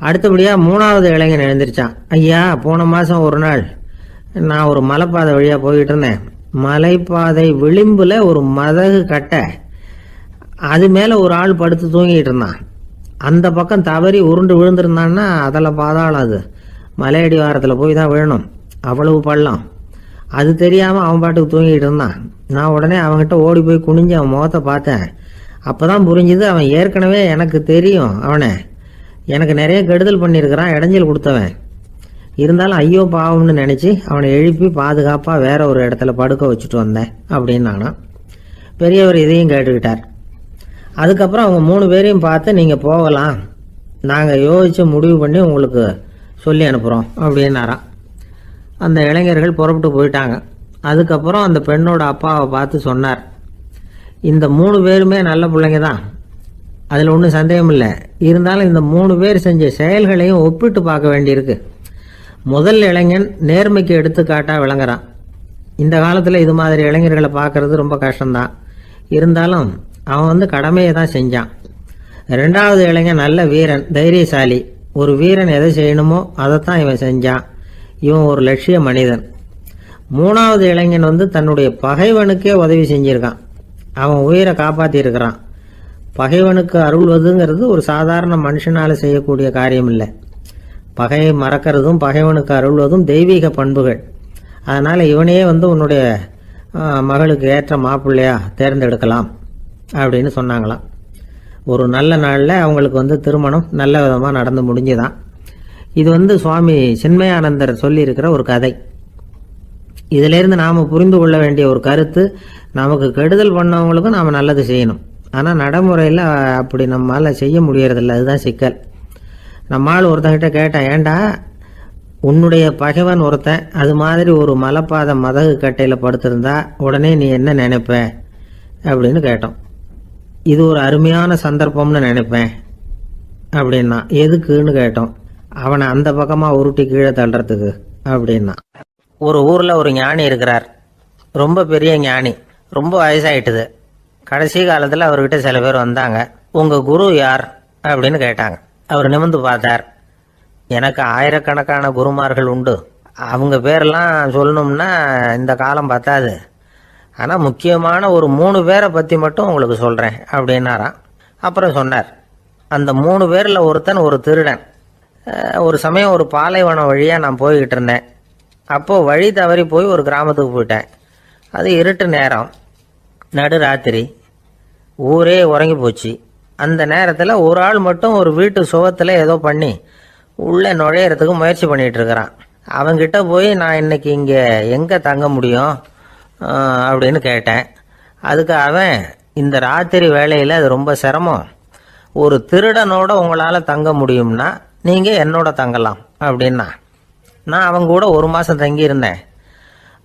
அடுத்தபடியாக 3வது இளைஞன் எழுந்திரிச்சான். ஐயா, போன மாதம் ஒரு நாள் நான் ஒரு மலைப்பாதை வழியாக போய்கிட்டு இருந்தேன். மலைப்பாதை விளிம்பில் ஒரு மதகு கட்டை, அது மேலே ஒரு ஆள் படுத்து தூங்கிட்டு இருந்தான். அந்த பக்கம் தவறி உருண்டு விழுந்திருந்தான்னா அதில் பாதாளம். அது மலையடி வாரத்தில் போய் தான் விழணும், அவ்வளவு பள்ளம். அது தெரியாமல் அவன் பாட்டுக்கு தூங்கிட்டு இருந்தான். நான் உடனே அவன்கிட்ட ஓடி போய் குனிஞ்சு அவன் முகத்தை பார்த்தேன். அப்போ தான் புரிஞ்சுது, அவன் ஏற்கனவே எனக்கு தெரியும். அவனை எனக்கு நிறைய கெடுதல் பண்ணியிருக்கிறான், இடைஞ்சல் கொடுத்தவன். இருந்தாலும் ஐயோ பாவம்னு நினச்சி அவனை எழுப்பி பாதுகாப்பாக வேற ஒரு இடத்துல படுக்க வச்சுட்டு வந்தேன் அப்படின்னு நானும். பெரியவர் இதையும் கேட்டுக்கிட்டார். அதுக்கப்புறம் அவங்க 3 பேரையும் பார்த்து, நீங்கள் போகலாம், நாங்கள் யோசித்து முடிவு பண்ணி உங்களுக்கு சொல்லி அனுப்புகிறோம் அப்படின்னாராம். அந்த இளைஞர்கள் புறப்பட்டு போயிட்டாங்க. அதுக்கப்புறம் அந்த பெண்ணோட அப்பாவை பார்த்து சொன்னார், இந்த 3 பேருமே நல்ல பிள்ளைங்க தான், அதில் ஒன்றும் சந்தேகம் இல்லை. இருந்தாலும் இந்த 3 பேர் செஞ்ச செயல்களையும் ஒப்பிட்டு பார்க்க வேண்டியிருக்கு. முதல் இளைஞன் நேர்மைக்கு எடுத்துக்காட்டாக விளங்குறான். இந்த காலத்தில் இது மாதிரி இளைஞர்களை பார்க்கறது ரொம்ப கஷ்டம்தான். இருந்தாலும் அவன் கடமையை தான் செஞ்சான். 2வது இளைஞன் நல்ல வீரன், தைரியசாலி. ஒரு வீரன் எதை செய்யணுமோ அதைத்தான் இவன் செஞ்சான். இவன் ஒரு லட்சிய மனிதன். 3வது இளைஞன் தன்னுடைய பகைவனுக்கே உதவி செஞ்சிருக்கான். அவன் உயிரை காப்பாற்றி இருக்கிறான். பகைவனுக்கு அருள்வதுங்கிறது ஒரு சாதாரண மனுஷனால் செய்யக்கூடிய காரியம் இல்லை. பகையை மறக்கிறதும் பகைவனுக்கு அருள்வதும் தெய்வீக பண்புகள். அதனால் இவனையே உன்னுடைய மகளுக்கு ஏற்ற மாப்பிள்ளையா தேர்ந்தெடுக்கலாம் அப்படின்னு சொன்னாங்களாம். ஒரு நல்ல நாளில் அவங்களுக்கு திருமணம் நல்ல விதமாக நடந்து முடிஞ்சுதான். இது சுவாமி சின்மயானந்தர் சொல்லியிருக்கிற ஒரு கதை. இதிலிருந்து நாம் புரிந்து கொள்ள வேண்டிய ஒரு கருத்து, நமக்கு கெடுதல் பண்ணவங்களுக்கும் நாம் நல்லது செய்யணும். ஆனால் நடைமுறையில் அப்படி நம்மளால் செய்ய முடியறதில்ல. அதுதான் சிக்கல். நம்மால் ஒருத்தங்கிட்ட கேட்டேன், ஏண்டா உன்னுடைய பகைவன் ஒருத்தன் அது மாதிரி ஒரு மலைப்பாத மதகு கட்டையில் படுத்திருந்தா உடனே நீ என்ன நினைப்ப அப்படின்னு கேட்டோம். இது ஒரு அருமையான சந்தர்ப்பம்னு நினைப்பேன் அப்படின்னா. எதுக்குன்னு கேட்டோம். அவனை அந்த பக்கமாக உருட்டி கீழே தள்ளுறதுக்கு அப்படின்னா. ஒரு ஊரில் ஒரு ஞானி இருக்கிறார். ரொம்ப பெரிய ஞானி, ரொம்ப வயசாயிட்டுது. கடைசி காலத்தில் அவர்கிட்ட சில பேர் வந்தாங்க. உங்கள் குரு யார் அப்படின்னு கேட்டாங்க. அவர் நிமிர்ந்து பார்த்தார். எனக்கு ஆயிரக்கணக்கான குருமார்கள் உண்டு, அவங்க பேரெல்லாம் சொல்லணும்னா இந்த காலம் பத்தாது. ஆனால் முக்கியமான ஒரு 3 பேரை பற்றி மட்டும் உங்களுக்கு சொல்கிறேன் அப்படின்னாராம். அப்புறம் சொன்னார், அந்த 3 பேரில் ஒருத்தன் ஒரு திருடன். ஒரு சமயம் ஒரு பாலைவனம் வழியாக நான் போய்கிட்டு இருந்தேன். அப்போது வழி தவறி போய் ஒரு கிராமத்துக்கு போயிட்டேன். அது இருட்டு நேரம், நடு ராத்திரி, ஊரே உறங்கி போச்சு. அந்த நேரத்தில் ஒரு ஆள் மட்டும் ஒரு வீட்டு சுகத்தில் ஏதோ பண்ணி உள்ளே நுழையிறதுக்கு முயற்சி பண்ணிகிட்டு இருக்கிறான். அவங்கிட்ட போய் நான் இன்னைக்கு இங்கே எங்கே தங்க முடியும் அப்படின்னு கேட்டேன். அதுக்கு அவன், இந்த ராத்திரி வேளையில் அது ரொம்ப சிரமம், ஒரு திருடனோட உங்களால் தங்க முடியும்னா நீங்கள் என்னோட தங்கலாம் அப்படின்னா. நான் அவங்க கூட 1 மாதம் தங்கியிருந்தேன்.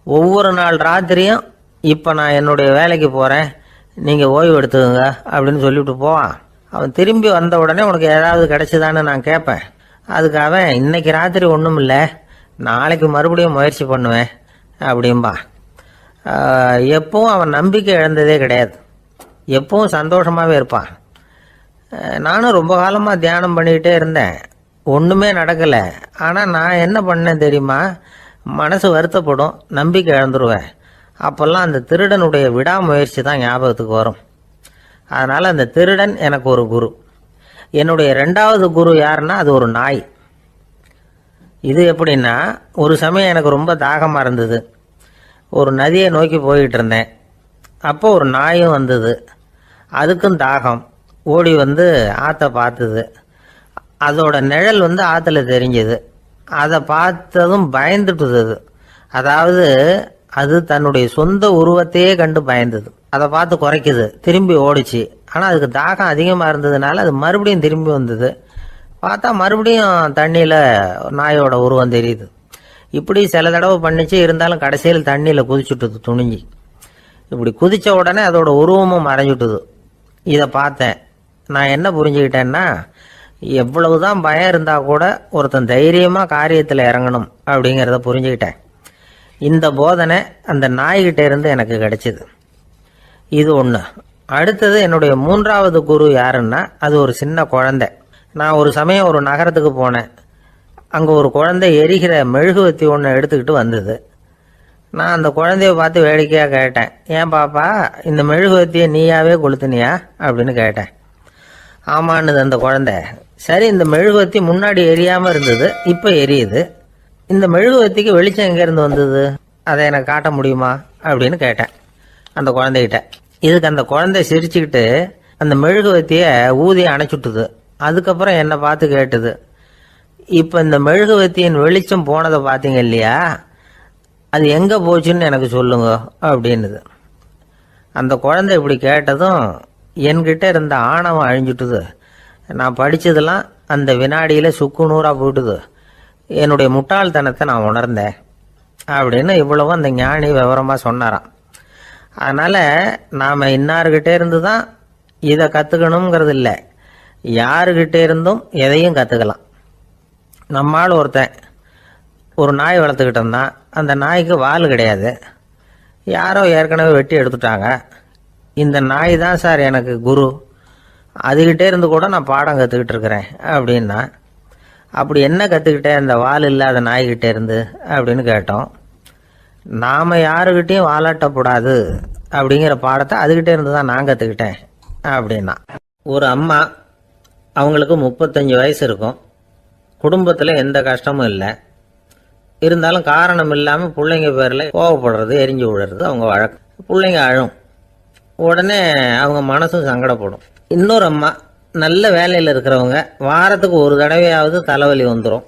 ஒவ்வொரு நாள் ராத்திரியும் இப்போ நான் என்னுடைய வேலைக்கு போகிறேன், நீங்கள் ஓய்வு எடுத்துக்கோங்க அப்படின்னு சொல்லிவிட்டு போவான். அவன் திரும்பி வந்த உடனே உனக்கு ஏதாவது கிடைச்சிதான்னு நான் கேட்பேன். அதுக்கு அவன், இன்னைக்கு ராத்திரி ஒன்றும் இல்லை, நாளைக்கு மறுபடியும் முயற்சி பண்ணுவேன் அப்படின்பா. எப்பவும் அவன் நம்பிக்கை இழந்ததே கிடையாது, எப்பவும் சந்தோஷமாகவே இருப்பான். நானும் ரொம்ப காலமாக தியானம் பண்ணிக்கிட்டே இருந்தேன், ஒன்றுமே நடக்கலை. ஆனால் நான் என்ன பண்ணேன் தெரியுமா, மனசு வருத்தப்படும், நம்பிக்கை இழந்துருவேன். அப்போல்லாம் அந்த திருடனுடைய விடாமுயற்சி தான் ஞாபகத்துக்கு வரும். அதனால் அந்த திருடன் எனக்கு ஒரு குரு. என்னுடைய 2வது குரு யாருன்னா அது ஒரு நாய். இது எப்படின்னா, ஒரு சமயம் எனக்கு ரொம்ப தாகமாக இருந்தது. ஒரு நதியை நோக்கி போய்கிட்டு இருந்தேன். அப்போ ஒரு நாயும் வந்தது. அதுக்கும் தாகம். ஓடி வந்து ஆற்றை பார்த்தது. அதோட நிழல் ஆற்றுல தெரிஞ்சது. அதை பார்த்ததும் பயந்துட்டுது. அதாவது அது தன்னுடைய சொந்த உருவத்தையே கண்டு பயந்தது. அதை பார்த்து குறைக்குது, திரும்பி ஓடிச்சு. ஆனால் அதுக்கு தாகம் அதிகமாக இருந்ததுனால அது மறுபடியும் திரும்பி வந்தது. பார்த்தா மறுபடியும் தண்ணியில் நாயோட உருவம் தெரியுது. இப்படி சில தடவை பண்ணிச்சு. இருந்தாலும் கடைசியில் தண்ணியில் குதிச்சுட்டுது துணிஞ்சி. இப்படி குதித்த உடனே அதோட உருவமும் மறைஞ்சுட்டுது. இதை பார்த்தேன். நான் என்ன புரிஞ்சுக்கிட்டேன்னா, எவ்வளவுதான் பயம் இருந்தால் கூட ஒருத்தன் தைரியமாக காரியத்தில் இறங்கணும் அப்படிங்கிறத புரிஞ்சுக்கிட்டேன். இந்த போதனை அந்த நாய்கிட்ட இருந்து எனக்கு கிடைச்சிது. இது ஒன்று. அடுத்தது என்னுடைய 3வது குரு யாருன்னா அது ஒரு சின்ன குழந்தை. நான் ஒரு சமயம் ஒரு நகரத்துக்கு போனேன். அங்கே ஒரு குழந்தை எரிகிற மெழுகுவத்தி ஒன்று எடுத்துக்கிட்டு வந்தது. நான் அந்த குழந்தைய பார்த்து வேடிக்கையாக கேட்டேன், ஏன் பாப்பா இந்த மெழுகுவத்தியை நீயாவே கொளுத்துனியா அப்படின்னு கேட்டேன். ஆமான்னுது அந்த குழந்தை. சரி, இந்த மெழுகுவத்தி முன்னாடி எரியாமல் இருந்தது, இப்போ எரியுது. இந்த மெழுகுவத்திக்கு வெளிச்சம் எங்கேருந்து வந்தது, அதை எனக்கு காட்ட முடியுமா அப்படின்னு கேட்டேன் அந்த குழந்தைகிட்ட. இதுக்கு அந்த குழந்தை சிரிச்சுக்கிட்டு அந்த மெழுகுவத்தியை ஊதி அணைச்சுட்டுது. அதுக்கப்புறம் என்னை பார்த்து கேட்டுது, இப்போ இந்த மெழுகுவத்தியின் வெளிச்சம் போனதை பார்த்தீங்க இல்லையா, அது எங்கே போச்சுன்னு எனக்கு சொல்லுங்க அப்படின்னுது. அந்த குழந்தை இப்படி கேட்டதும் என்கிட்ட இருந்த ஆணவம் அழிஞ்சுட்டுது. நான் படித்ததெல்லாம் அந்த வினாடியில் சுக்கு நூறாக போயிட்டுது. என்னுடைய முட்டாள்தனத்தை நான் உணர்ந்தேன் அப்படின்னு இவ்வளவும் அந்த ஞானி விவரமாக சொன்னாராம். அதனால் நாம் இன்னார்கிட்டே இருந்து தான் இதை கற்றுக்கணுங்கிறது இல்லை, யாருக்கிட்டே இருந்தும் எதையும் கற்றுக்கலாம். நம்மால் ஒருத்தன் ஒரு நாய் வளர்த்துக்கிட்டு இருந்தான். அந்த நாய்க்கு வால் கிடையாது. யாரோ ஏற்கனவே வெட்டி எடுத்துட்டாங்க. இந்த நாய் தான் சார் எனக்கு குரு, அதுகிட்டே இருந்து கூட நான் பாடம் கற்றுக்கிட்டு இருக்கிறேன் அப்படின்னா. அப்படி என்ன கற்றுக்கிட்டேன் அந்த வால் இல்லாத நாய்கிட்டே இருந்து அப்படின்னு கேட்டோம். நாம் யாருக்கிட்டையும் வாலாட்டக்கூடாது அப்படிங்கிற பாடத்தை அதுகிட்டே இருந்து தான் நான் கற்றுக்கிட்டேன் அப்படின்னா. ஒரு அம்மா, அவங்களுக்கு 35 வயசு இருக்கும். குடும்பத்தில் எந்த கஷ்டமும் இல்லை. இருந்தாலும் காரணம் இல்லாமல் பிள்ளைங்க பேரில் கோவப்படுறது, எரிஞ்சு விடுறது அவங்க வழக்கம். பிள்ளைங்க அழும். உடனே அவங்க மனசும் சங்கடப்படும். இன்னொரு அம்மா, நல்ல வேலையில் இருக்கிறவங்க, வாரத்துக்கு ஒரு தடவையாவது தலைவலி வந்துடும்.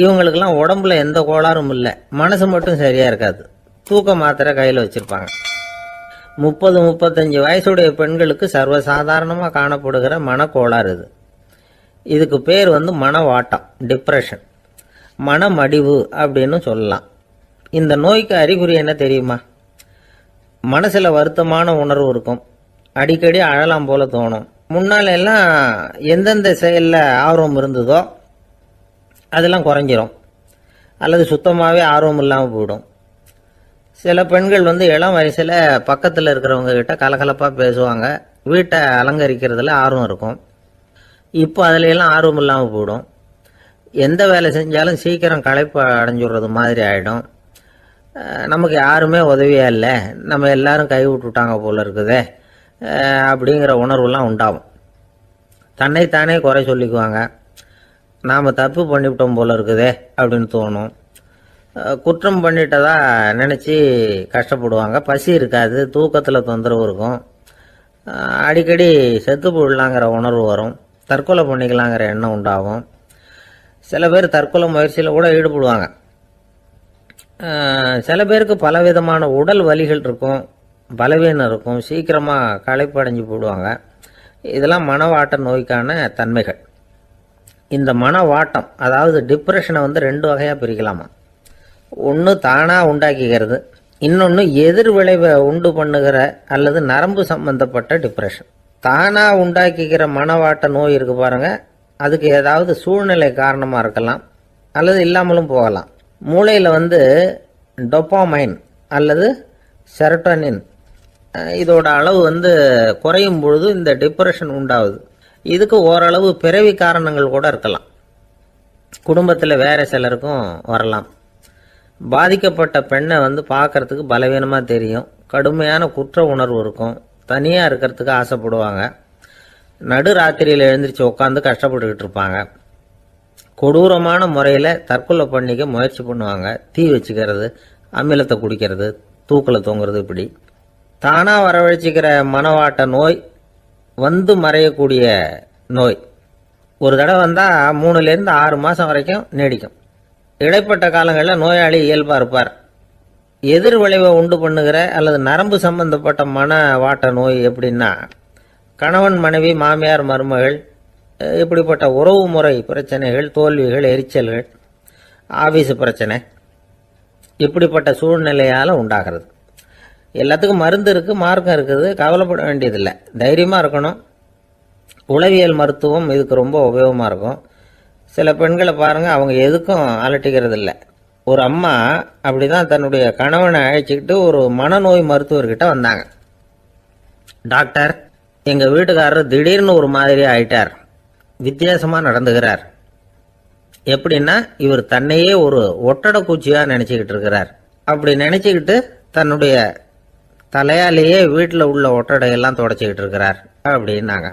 இவங்களுக்கெல்லாம் உடம்புல எந்த கோளாறும் இல்லை, மனசு மட்டும் சரியா இருக்காது. தூக்க மாத்திரை கையில் வச்சிருப்பாங்க. 30-35 வயசுடைய பெண்களுக்கு சர்வசாதாரணமாக காணப்படுகிற மனக்கோளாறு இது. இதுக்கு பேர் மனவாட்டம், டிப்ரெஷன், மனமடிவு அப்படின்னு சொல்லலாம். இந்த நோய்க்கு அறிகுறி என்ன தெரியுமா? மனசில் வருத்தமான உணர்வு இருக்கும், அடிக்கடி அழலாம் போல தோணும். முன்னால எல்லாம் எந்தெந்த செயலில் ஆர்வம் இருந்ததோ அதெல்லாம் குறைஞ்சிரும், அல்லது சுத்தமாகவே ஆர்வம் இல்லாமல் போயிடும். சில பெண்கள் இளம் வயசில் பக்கத்தில் இருக்கிறவங்க கிட்ட கலகலப்பாக பேசுவாங்க, வீட்டை அலங்கரிக்கிறதுல ஆர்வம் இருக்கும். இப்போ அதில் எல்லாம் ஆர்வம் இல்லாமல் போயிடும். எந்த வேலை செஞ்சாலும் சீக்கிரம் களைப்பு அடைஞ்சுடுறது மாதிரி ஆகிடும். நமக்கு யாருமே உதவியாக இல்லை, நம்ம எல்லாரும் கை விட்டுட்டாங்க போல இருக்குதே அப்படிங்கிற உணர்வுலாம் உண்டாகும். தன்னைத்தானே குறை சொல்லிக்குவாங்க, நாம் தப்பு பண்ணிவிட்டோம் போல இருக்குதே அப்படின்னு தோணும். குற்றம் பண்ணிட்டதா நினச்சி கஷ்டப்படுவாங்க. பசி இருக்காது, தூக்கத்தில் தொந்தரவு இருக்கும், அடிக்கடி செத்து போடலாங்கிற உணர்வு வரும், தற்கொலை பண்ணிக்கலாங்கிற எண்ணம் உண்டாகும். சில பேர் தற்கொலை முயற்சியில் கூட ஈடுபடுவாங்க. சில பேருக்கு பலவிதமான உடல் வலிகள் இருக்கும், பலவீனம் இருக்கும், சீக்கிரமாக களைப்படைஞ்சு போடுவாங்க. இதெல்லாம் மனவாட்ட நோய்க்கான தன்மைகள். இந்த மனவாட்டம், அதாவது டிப்ரெஷனை 2 வகையாக பிரிக்கலாமா. ஒன்று தானாக உண்டாக்கிக்கிறது, இன்னொன்று எதிர் விளைவை உண்டு பண்ணுகிற அல்லது நரம்பு சம்பந்தப்பட்ட டிப்ரெஷன். தானாக உண்டாக்கிக்கிற மனவாட்ட நோய் இருக்கு பாருங்க, அதுக்கு ஏதாவது சூழ்நிலை காரணமாக இருக்கலாம் அல்லது இல்லாமலும் போகலாம். மூளையில் டொப்பாமைன் அல்லது செரட்டோனின் இதோட அளவு குறையும் பொழுது இந்த டிப்ரெஷன் உண்டாகுது. இதுக்கு ஓரளவு பிறவி காரணங்கள் கூட இருக்கலாம், குடும்பத்தில் வேற சிலருக்கும் வரலாம். பாதிக்கப்பட்ட பெண்ணை பார்க்கறதுக்கு பலவீனமாக தெரியும், கடுமையான குற்ற உணர்வு இருக்கும், தனியாக இருக்கிறதுக்கு ஆசைப்படுவாங்க, நடு ராத்திரியில் எழுந்திரிச்சு உட்காந்து கஷ்டப்பட்டுக்கிட்டு இருப்பாங்க, கொடூரமான முறையில் தற்கொலை பண்ணிக்க முயற்சி பண்ணுவாங்க, தீ வச்சுக்கிறது, அமிலத்தை குடிக்கிறது, தூக்கில் தொங்குறது. இப்படி தானாக வரவழைச்சிக்கிற மனவாட்ட நோய் மறையக்கூடிய நோய். ஒரு தடவை வந்தால் 3லேருந்து 6 மாதம் வரைக்கும் நீடிக்கும். இடைப்பட்ட காலங்களில் நோயாளி இயல்பாக இருப்பார். எதிர் விளைவை உண்டு பண்ணுகிற அல்லது நரம்பு சம்பந்தப்பட்ட மனவாட்ட நோய் எப்படின்னா, கணவன் மனைவி, மாமியார் மருமகள், இப்படிப்பட்ட உறவு முறை பிரச்சனைகள், தோல்விகள், எரிச்சல்கள், ஆபீஸ் பிரச்சனை, இப்படிப்பட்ட சூழ்நிலையால் உண்டாகிறது. எல்லாத்துக்கும் மருந்து இருக்குது, மார்க்கம் இருக்குது, கவலைப்பட வேண்டியதில்லை, தைரியமாக இருக்கணும். உளவியல் மருத்துவம் இதுக்கு ரொம்ப உபயோகமாக இருக்கும். சில பெண்களை பாருங்கள், அவங்க எதுக்கும் அலட்டிக்கிறது இல்லை. ஒரு அம்மா அப்படிதான் தன்னுடைய கணவனை அழைச்சிக்கிட்டு ஒரு மனநோய் மருத்துவர்கிட்ட வந்தாங்க. டாக்டர், எங்கள் வீட்டுக்காரர் திடீர்னு ஒரு மாதிரி ஆயிட்டார், வித்தியாசமாக நடந்துகிறார். எப்படின்னா, இவர் தன்னையே ஒரு ஒட்டடை பூச்சியாக நினச்சிக்கிட்டு இருக்கிறார். அப்படி நினச்சிக்கிட்டு தன்னுடைய தலையாலேயே வீட்டில் உள்ள ஒட்டடையெல்லாம் தொடச்சிக்கிட்டு இருக்கிறார் அப்படின்னாங்க.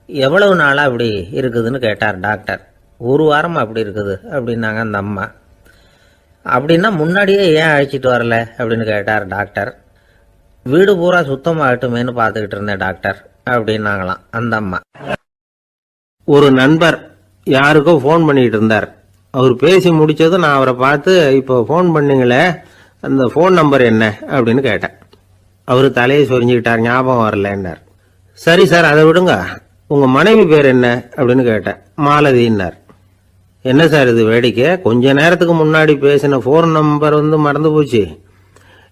எவ்வளவு நாளாக அப்படி இருக்குதுன்னு கேட்டார் டாக்டர். 1 வாரமாக அப்படி இருக்குது அப்படின்னாங்க அந்த அம்மா. அப்படின்னா முன்னாடியே ஏன் அழைச்சிட்டு வரல அப்படின்னு கேட்டார் டாக்டர். வீடு பூரா சுத்தமாகட்டுமேனு பார்த்துக்கிட்டு இருந்தேன் டாக்டர் அப்படின்னாங்களாம் அந்த அம்மா. ஒரு நண்பர் யாருக்கோ ஃபோன் பண்ணிட்டு இருந்தார். அவர் பேசி முடிச்சதும் நான் அவரை பார்த்து, இப்போ ஃபோன் பண்ணீங்களே, அந்த ஃபோன் நம்பர் என்ன அப்படின்னு கேட்டேன். அவர் தலையை சொரிஞ்சுக்கிட்டார், ஞாபகம் வரலன்னார். சரி சார், அதை விடுங்க, உங்க மனைவி பேர் என்ன அப்படின்னு கேட்டேன். மாலதின்னார். என்ன சார் இது வேடிக்கை, கொஞ்ச நேரத்துக்கு முன்னாடி பேசின ஃபோன் நம்பர் மறந்து போச்சு,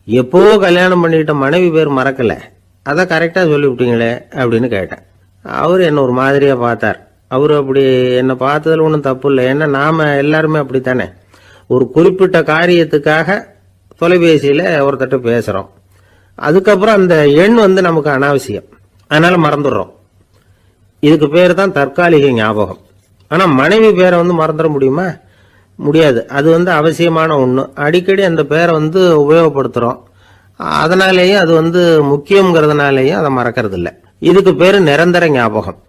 எப்போவோ கல்யாணம் பண்ணிக்கிட்ட மனைவி பேர் மறக்கல, அதை கரெக்டாக சொல்லிவிட்டீங்களே அப்படின்னு கேட்டேன். அவர் என்ன ஒரு மாதிரியாக பார்த்தார். அவர் அப்படி என்னை பார்த்ததில் ஒன்றும் தப்பு இல்லை, ஏன்னா நாம் எல்லாருமே அப்படித்தானே, ஒரு குறிப்பிட்ட காரியத்துக்காக தொலைபேசியில் ஒருத்தட்ட பேசுகிறோம், அதுக்கப்புறம் அந்த எண் நமக்கு அனாவசியம், அதனால மறந்துடுறோம். இதுக்கு பேர் தான் தற்காலிக ஞாபகம். ஆனால் மனைவி பேரை மறந்துட முடியுமா? முடியாது. அது அவசியமான ஒன்று. அடிக்கடி அந்த பேரை உபயோகப்படுத்துகிறோம், அதனாலேயும் அது முக்கியங்கிறதுனாலேயும் அதை மறக்கிறது இல்லை. இதுக்கு பேர் நிரந்தர ஞாபகம்.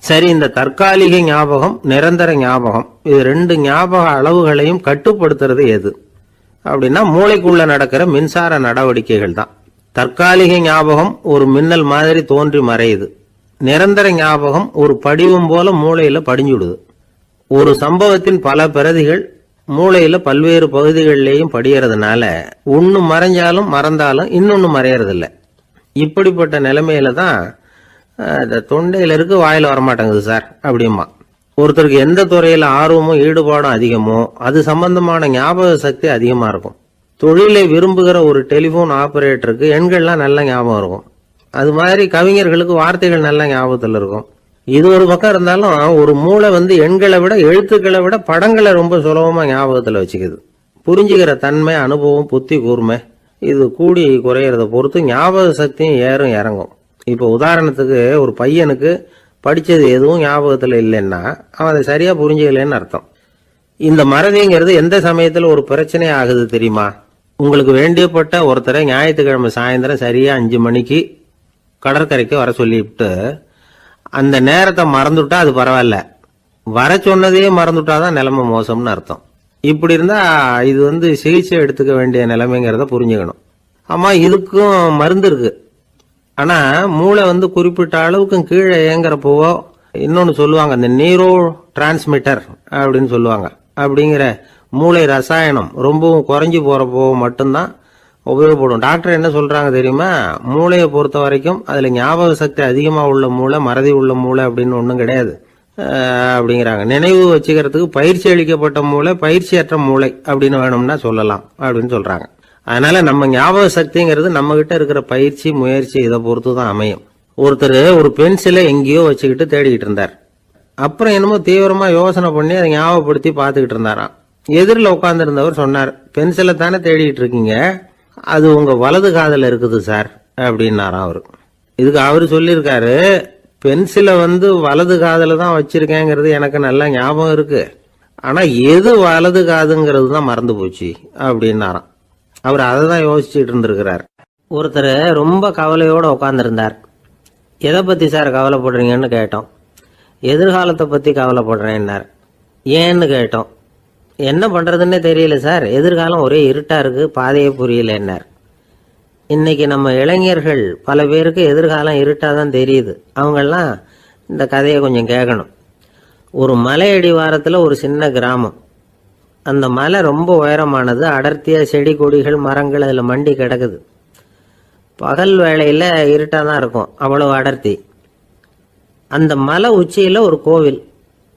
சரி, இந்த தற்காலிக ஞாபகம், நிரந்தர ஞாபகம், இது 2 ஞாபக அளவுகளையும் கட்டுப்படுத்துறது எது அப்படின்னா, மூளைக்குள்ள நடக்கிற மின்சார நடவடிக்கைகள் தான். தற்காலிக ஞாபகம் ஒரு மின்னல் மாதிரி தோன்றி மறையுது. நிரந்தர ஞாபகம் ஒரு படிவம் போல மூளையில படிஞ்சுடுது. ஒரு சம்பவத்தின் பல பிரதிகள் மூளையில பல்வேறு பகுதிகளிலேயும் படியறதுனால ஒன்னு மறைஞ்சாலும் மறந்தாலும் இன்னொன்னு மறையறதில்ல. இப்படிப்பட்ட நிலைமையில தான் தொண்டையில இருக்கு, வாயில வரமாட்டேங்குது சார் அப்படிமா. ஒருத்தருக்கு எந்த துறையில ஆர்வமும் ஈடுபாடும் அதிகமோ அது சம்பந்தமான ஞாபக சக்தி அதிகமா இருக்கும். தொழிலை விரும்புகிற ஒரு டெலிபோன் ஆபரேட்டருக்கு எண்கள்லாம் நல்ல ஞாபகம் இருக்கும். அது மாதிரி கவிஞர்களுக்கு வார்த்தைகள் நல்ல ஞாபகத்தில் இருக்கும். இது ஒரு பக்கம் இருந்தாலும் ஒரு மூளை எண்களை விட எழுத்துக்களை விட படங்களை ரொம்ப சுலபமா ஞாபகத்துல வச்சுக்குது. புரிஞ்சுக்கிற தன்மை, அனுபவம், புத்தி கூர்மை இது கூடி குறையறத பொறுத்து ஞாபக சக்தியும் ஏறும் இறங்கும். இப்போ உதாரணத்துக்கு ஒரு பையனுக்கு படிச்சது எதுவும் ஞாபகத்துல இல்லைன்னா அவன் அதை சரியா புரிஞ்சுக்கலன்னு அர்த்தம். இந்த மறதிங்கிறது எந்த சமயத்துல ஒரு பிரச்சனை ஆகுது தெரியுமா? உங்களுக்கு வேண்டியப்பட்ட ஒருத்தரை ஞாயிற்றுக்கிழமை சாயந்தரம் சரியா 5 மணிக்கு கடற்கரைக்கு வர சொல்லிவிட்டு அந்த நேரத்தை மறந்துட்டா அது பரவாயில்ல, வர சொன்னதையே மறந்துட்டாதான் நிலைமை மோசம்னு அர்த்தம். இப்படி இருந்தா இது சிகிச்சை எடுத்துக்க வேண்டிய நிலைமைங்கிறத புரிஞ்சுக்கணும். ஆமா, இதுக்கும் மருந்து இருக்கு. ஆனா மூளை குறிப்பிட்ட அளவுக்கு கீழே இயங்குறப்போ இன்னொன்னு சொல்லுவாங்க, இந்த நியூரோ டிரான்ஸ்மிட்டர் அப்படின்னு சொல்லுவாங்க. அப்படிங்கிற மூளை ரசாயனம் ரொம்பவும் குறைஞ்சி போறப்போ மட்டும்தான் உபயோகப்படும். டாக்டர் என்ன சொல்றாங்க தெரியுமா? மூளையை பொறுத்த வரைக்கும் அதுல ஞாபக சக்தி அதிகமா உள்ள மூளை, மறதி உள்ள மூளை அப்படின்னு ஒன்றும் கிடையாது அப்படிங்கிறாங்க. நினைவு வச்சுக்கிறதுக்கு பயிற்சி அளிக்கப்பட்ட மூளை, பயிற்சியற்ற மூளை அப்படின்னு வேணும்னா சொல்லலாம் அப்படின்னு சொல்றாங்க. அதனால நம்ம ஞாபக சக்திங்கிறது நம்ம கிட்ட இருக்கிற பயிற்சி, முயற்சி இதை பொறுத்து தான் அமையும். ஒருத்தர் ஒரு பென்சிலை எங்கேயோ வச்சுக்கிட்டு தேடிக்கிட்டு இருந்தார். அப்புறம் என்னமோ தீவிரமா யோசனை பண்ணி அதை ஞாபகப்படுத்தி பார்த்துக்கிட்டு இருந்தாராம். எதிரில் உட்கார்ந்து இருந்தவர் சொன்னார், பென்சிலை தானே தேடிட்டு இருக்கீங்க, அது உங்க வலது காதுல இருக்குது சார் அப்படின்னாராம் அவரு. இதுக்கு அவரு சொல்லியிருக்காரு, பென்சிலை வலது காதுல தான் வச்சிருக்கேங்கிறது எனக்கு நல்லா ஞாபகம் இருக்கு, ஆனா எது வலது காதுங்கிறது தான் மறந்து போச்சு அப்படின்னாராம். அவர் அதை தான் யோசிச்சுட்டு இருந்திருக்கிறார். ஒருத்தர் ரொம்ப கவலையோட உட்கார்ந்துருந்தார். எதை பத்தி சார் கவலைப்படுறீங்கன்னு கேட்டோம். எதிர்காலத்தை பத்தி கவலைப்படுறேன்னார். ஏன்னு கேட்டோம். என்ன பண்றதுன்னே தெரியல சார், எதிர்காலம் ஒரே இருட்டா இருக்கு, பாதையே புரியலன்னார். இன்னைக்கு நம்ம இளைஞர்கள் பல பேருக்கு எதிர்காலம் இருட்டா தான் தெரியுது. அவங்கெல்லாம் இந்த கதையை கொஞ்சம் கேட்கணும். ஒரு மலை அடிவாரத்தில் ஒரு சின்ன கிராமம். அந்த மலை ரொம்ப உயரமானது. அடர்த்தியா செடி கொடிகள் மரங்கள் அதில் மண்டி கிடக்குது. பகல் வேளையில் இருட்டாக தான் இருக்கும், அவ்வளவு அடர்த்தி. அந்த மலை உச்சியில் ஒரு கோவில்.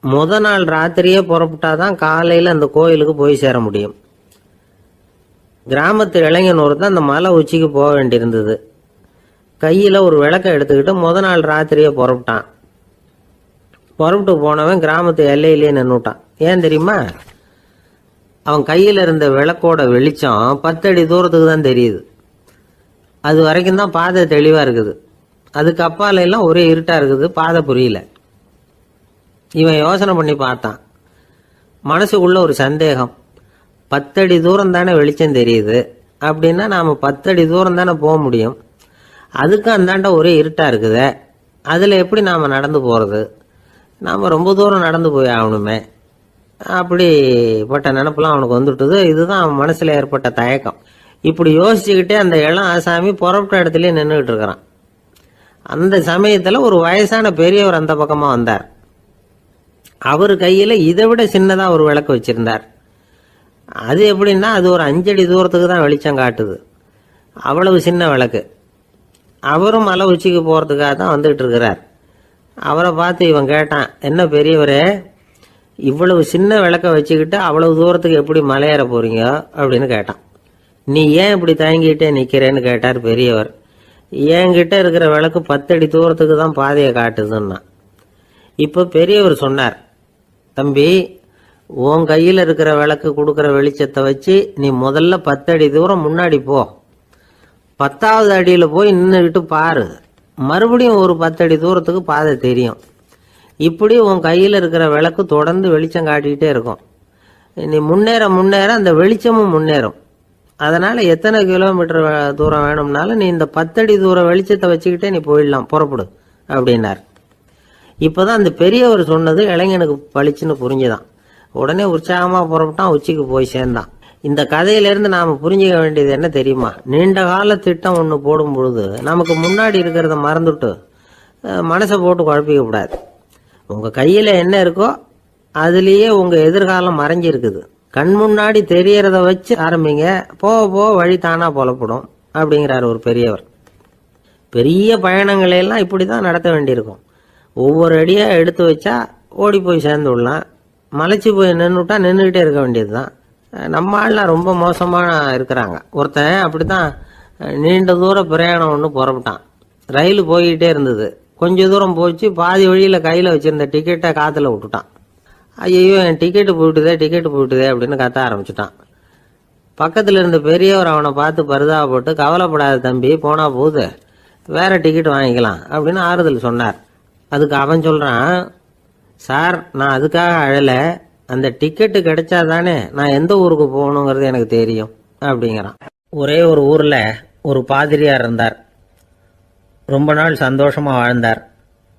முத நாள் ராத்திரியே புறப்பட்டாதான் காலையில் அந்த கோயிலுக்கு போய் சேர முடியும். கிராமத்து இளைஞன் ஒருத்தன் அந்த மலை உச்சிக்கு போக வேண்டியிருந்தது. கையில் ஒரு விளக்கை எடுத்துக்கிட்டு முத நாள் ராத்திரியே புறப்பட்டான். புறப்பட்டு போனவன் கிராமத்து எல்லையிலேயே நின்றுட்டான். ஏன் தெரியுமா? அவன் கையில் இருந்த விளக்கோட வெளிச்சம் 10 அடி தூரத்துக்கு தான் தெரியுது. அது வரைக்கும் தான் பாதை தெளிவாக இருக்குது. அதுக்கு அப்பால எல்லாம் ஒரே இருட்டாக இருக்குது, பாதை புரியல. இவன் யோசனை பண்ணி பார்த்தான். மனசுக்குள்ள ஒரு சந்தேகம். 10 அடி தூரம் தானே வெளிச்சம் தெரியுது, அப்படின்னா நாம் 10 அடி தூரம் தானே போக முடியும். அதுக்கு அந்தாண்ட ஒரே இருட்டாக இருக்குதே, அதில் எப்படி நாம் நடந்து போகிறது? நாம் ரொம்ப தூரம் நடந்து போய் ஆகணுமே. அப்படிப்பட்ட நினப்பெல்லாம் அவனுக்கு வந்துட்டுது. இதுதான் அவன் மனசில் ஏற்பட்ட தயக்கம். இப்படி யோசிச்சுக்கிட்டே அந்த இளம் ஆசாமி புறப்பட்ட இடத்துலயே நின்றுகிட்டு இருக்கிறான். அந்த சமயத்தில் ஒரு வயசான பெரியவர் அந்த பக்கமாக வந்தார். அவர் கையில் இதை விட சின்னதாக ஒரு விளக்கு வச்சிருந்தார். அது எப்படின்னா அது ஒரு 5 அடி தூரத்துக்கு தான் வெளிச்சம் காட்டுது. அவ்வளவு சின்ன விளக்கு. அவரும் மலை உச்சிக்கு போகிறதுக்காக தான் வந்துகிட்டு இருக்கிறார். அவரை பார்த்து இவன் கேட்டான், என்ன பெரியவரே, இவ்வளவு சின்ன விளக்க வச்சுக்கிட்டு அவ்வளவு தூரத்துக்கு எப்படி மலையேற போறீங்க அப்படின்னு கேட்டான். நீ ஏன் இப்படி தயங்கிட்டே நிக்கிறேன்னு கேட்டார் பெரியவர். என்கிட்ட இருக்கிற விளக்கு 10 அடி தூரத்துக்கு தான் பாதையை காட்டுதுன்னா. இப்ப பெரியவர் சொன்னார், தம்பி, உன் கையில் இருக்கிற விளக்கு கொடுக்குற வெளிச்சத்தை வச்சு நீ முதல்ல 10 அடி தூரம் முன்னாடி போ. 10வது அடியில் போய் நின்றுக்கிட்டு பாரு, மறுபடியும் ஒரு 10 அடி தூரத்துக்கு பாதை தெரியும். இப்படி உன் கையில் இருக்கிற விளக்கு தொடர்ந்து வெளிச்சம் காட்டிக்கிட்டே இருக்கும். நீ முன்னேற முன்னேற அந்த வெளிச்சமும் முன்னேறும். அதனால எத்தனை கிலோமீட்டர் தூரம் வேணும்னாலும் நீ இந்த 10 அடி தூரம் வெளிச்சத்தை வச்சுக்கிட்டே நீ போயிடலாம், புறப்படு அப்படின்னார். இப்போதான் அந்த பெரியவர் சொன்னது இளைஞனுக்கு பளிச்சுன்னு புரிஞ்சுதான். உடனே உற்சாகமா புறப்பட்டான், உச்சிக்கு போய் சேர்ந்தான். இந்த கதையிலிருந்து நாம புரிஞ்சுக்க வேண்டியது என்ன தெரியுமா? நீண்ட கால திட்டம் ஒன்று போடும் பொழுது நமக்கு முன்னாடி இருக்கிறத மறந்துட்டு மனசை போட்டு குழப்பிக்க கூடாது. உங்க கையில என்ன இருக்கோ அதுலேயே உங்க எதிர்காலம் மறைஞ்சி இருக்குது. கண் முன்னாடி தெரியறத வச்சு ஆரம்பிங்க, போக போக வழி தானா புலப்படும் அப்படிங்கிறார் ஒரு பெரியவர். பெரிய பயணங்களை எல்லாம் இப்படிதான் நடத்த வேண்டியிருக்கும். ஒவ்வொரு அடியா எடுத்து வச்சா ஓடி போய் சேர்ந்து விடலாம். மலைச்சு போய் நின்றுட்டா நின்றுகிட்டே இருக்க வேண்டியதுதான். நம்ம ஆள்லாம் ரொம்ப மோசமா இருக்கிறாங்க. ஒருத்தன் அப்படித்தான் நீண்ட தூர பிரயாணம் ஒன்று புறப்பட்டான். ரயில் போய்கிட்டே இருந்தது. கொஞ்ச தூரம் போச்சு, பாதி வழியில கையில வச்சிருந்த டிக்கெட்டை காத்துல விட்டுட்டான். ஐயோ, என் டிக்கெட்டு போயிட்டுதே அப்படின்னு கத்த ஆரம்பிச்சுட்டான். பக்கத்துல இருந்த பெரியவர் அவனை பார்த்து பரிதாபப்பட்டு, கவலைப்படாத தம்பி, போனா போகுது, வேற டிக்கெட் வாங்கிக்கலாம் அப்படின்னு ஆறுதல் சொன்னார். அதுக்கு அவன் சொல்றான், சார், நான் அதுக்காக அழல, அந்த டிக்கெட்டு கிடைச்சாதானே நான் எந்த ஊருக்கு போகணுங்கிறது எனக்கு தெரியும் அப்படிங்கிறான். ஒரே ஒரு ஊர்ல ஒரு பாதிரியார் இருந்தார். ரொம்ப நாள் சந்தோஷமா வாழ்ந்தார்.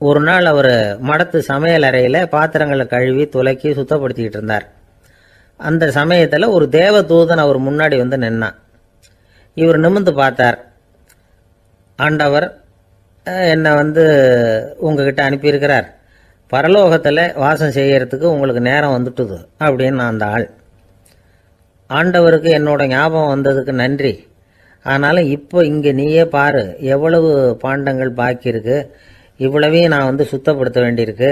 ஒரு நாள் அவர் மடத்து சமையல் அறையில பாத்திரங்களை கழுவி துலக்கி சுத்தப்படுத்திக்கிட்டு இருந்தார். அந்த சமயத்துல ஒரு தேவ தூதன் அவர் முன்னாடி வந்து நின்னான். இவர் நிமிர்ந்து பார்த்தார். ஆண்டவர் என்னை உங்ககிட்ட அனுப்பியிருக்கிறார், பரலோகத்துல வாசம் செய்யறதுக்கு உங்களுக்கு நேரம் வந்துட்டுது அப்படின்னு அந்த ஆள். ஆண்டவருக்கு என்னோட ஞாபகம் வந்ததுக்கு நன்றி. ஆனாலும் இப்போ இங்க நீயே பாரு, எவ்வளவு பாண்டங்கள் பாக்கி இருக்கு, இவ்வளவையும் நான் சுத்தப்படுத்த வேண்டியிருக்கு.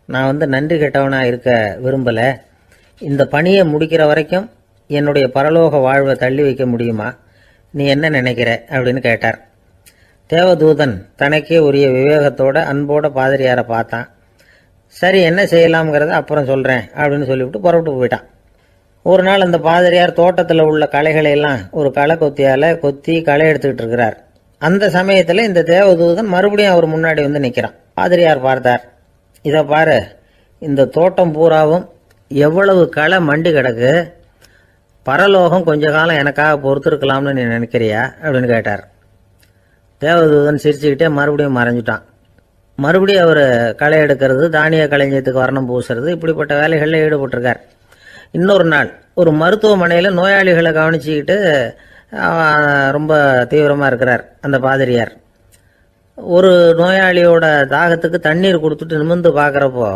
நான் நன்றி கெட்டவனா இருக்க விரும்பல. இந்த பணியை முடிக்கிற வரைக்கும் என்னுடைய பரலோக வாழ்வை தள்ளி வைக்க முடியுமா? நீ என்ன நினைக்கிற அப்படின்னு கேட்டார். தேவதூதன் தனக்கே உரிய விவேகத்தோட அன்போட பாதிரியாரை பார்த்தான். சரி, என்ன செய்யலாம்ங்கிறத அப்புறம் சொல்றேன் அப்படின்னு சொல்லிவிட்டு புறப்பட்டு போயிட்டான். ஒரு நாள் அந்த பாதிரியார் தோட்டத்தில் உள்ள களைகளை எல்லாம் ஒரு களை கொத்தியால கொத்தி களை எடுத்துக்கிட்டு இருக்கிறார். அந்த சமயத்துல இந்த தேவதூதன் மறுபடியும் அவர் முன்னாடி நிக்கிறான். பாதிரியார் பார்த்தார். இதை பாரு, இந்த தோட்டம் பூராவும் எவ்வளவு களை மண்டி கிடக்கு, பரலோகம் கொஞ்ச காலம் எனக்காக பொறுத்திருக்கலாம்னு நீ நினைக்கிறியா அப்படின்னு கேட்டார். தேவதூதன் சிரிச்சுக்கிட்டே மறுபடியும் மறைஞ்சிட்டான். மறுபடியும் அவர் களை எடுக்கிறது, தானிய களஞ்சியத்துக்கு வர்ணம் பூசுறது, இப்படிப்பட்ட வேலைகளில் ஈடுபட்டிருக்கார். இன்னொரு நாள் ஒரு மருத்துவமனையில் நோயாளிகளை கவனிச்சுக்கிட்டு ரொம்ப தீவிரமாக இருக்கிறார் அந்த பாதிரியார். ஒரு நோயாளியோட தாகத்துக்கு தண்ணீர் கொடுத்துட்டு நிமிர்ந்து பார்க்குறப்போ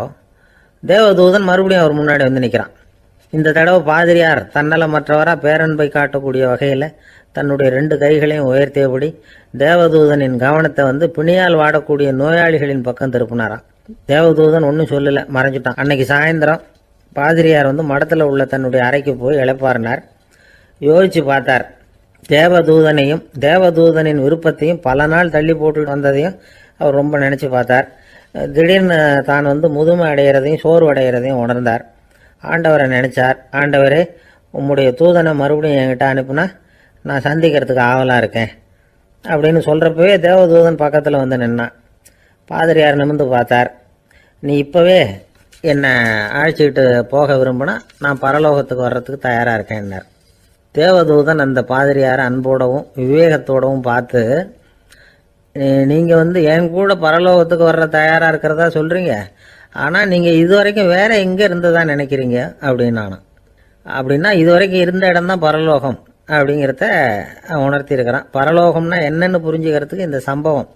தேவதூதன் மறுபடியும் அவர் முன்னாடி நிற்கிறான். இந்த தடவை பாதிரியார் தன்னலமற்றவராக பேரன்பை காட்டக்கூடிய வகையில் தன்னுடைய 2 கைகளையும் உயர்த்தியபடி தேவதூதனின் கவனத்தை பிணியால் வாடக்கூடிய நோயாளிகளின் பக்கம் திருப்பினாராம். தேவதூதன் ஒன்றும் சொல்லலை, மறைஞ்சிட்டான். அன்னைக்கு சாயந்தரம் பாதிரியார் மடத்தில் உள்ள தன்னுடைய அறைக்கு போய் இளைப்பாறினார். யோசிச்சு பார்த்தார். தேவதூதனையும் தேவதூதனின் விருப்பத்தையும் பல நாள் தள்ளி போட்டு வந்ததையும் அவர் ரொம்ப நினைச்சு பார்த்தார். திடீர்னு தான் முதுமை அடைகிறதையும் சோர்வு அடைகிறதையும் உணர்ந்தார். ஆண்டவரை நினைச்சார். ஆண்டவரே, உம்முடைய தூதனை மறுபடியும் என்கிட்ட அனுப்புனா நான் சந்திக்கிறதுக்கு ஆவலாக இருக்கேன் அப்படின்னு சொல்கிறப்பவே தேவதூதன் பக்கத்தில் நின்னான். பாதிரியார் நிமிர்ந்து பார்த்தார். நீ இப்போவே என்னை அழைச்சிக்கிட்டு போக விரும்பினா நான் பரலோகத்துக்கு வர்றதுக்கு தயாராக இருக்கேன்னார். தேவதூதன் அந்த பாதிரியாரை அன்போடவும் விவேகத்தோடவும் பார்த்து, நீங்கள் என் கூட பரலோகத்துக்கு வர்ற தயாராக இருக்கிறதா சொல்கிறீங்க, ஆனால் நீங்கள் இது வரைக்கும் வேற எங்கே இருந்ததா நினைக்கிறீங்க அப்படின்னு நானும். அப்படின்னா இது வரைக்கும் இருந்த இடம் தான் பரலோகம் அப்படிங்கிறத உணர்த்தி இருக்கிறான். பரலோகம்னா என்னன்னு புரிஞ்சுக்கிறதுக்கு இந்த சம்பவம்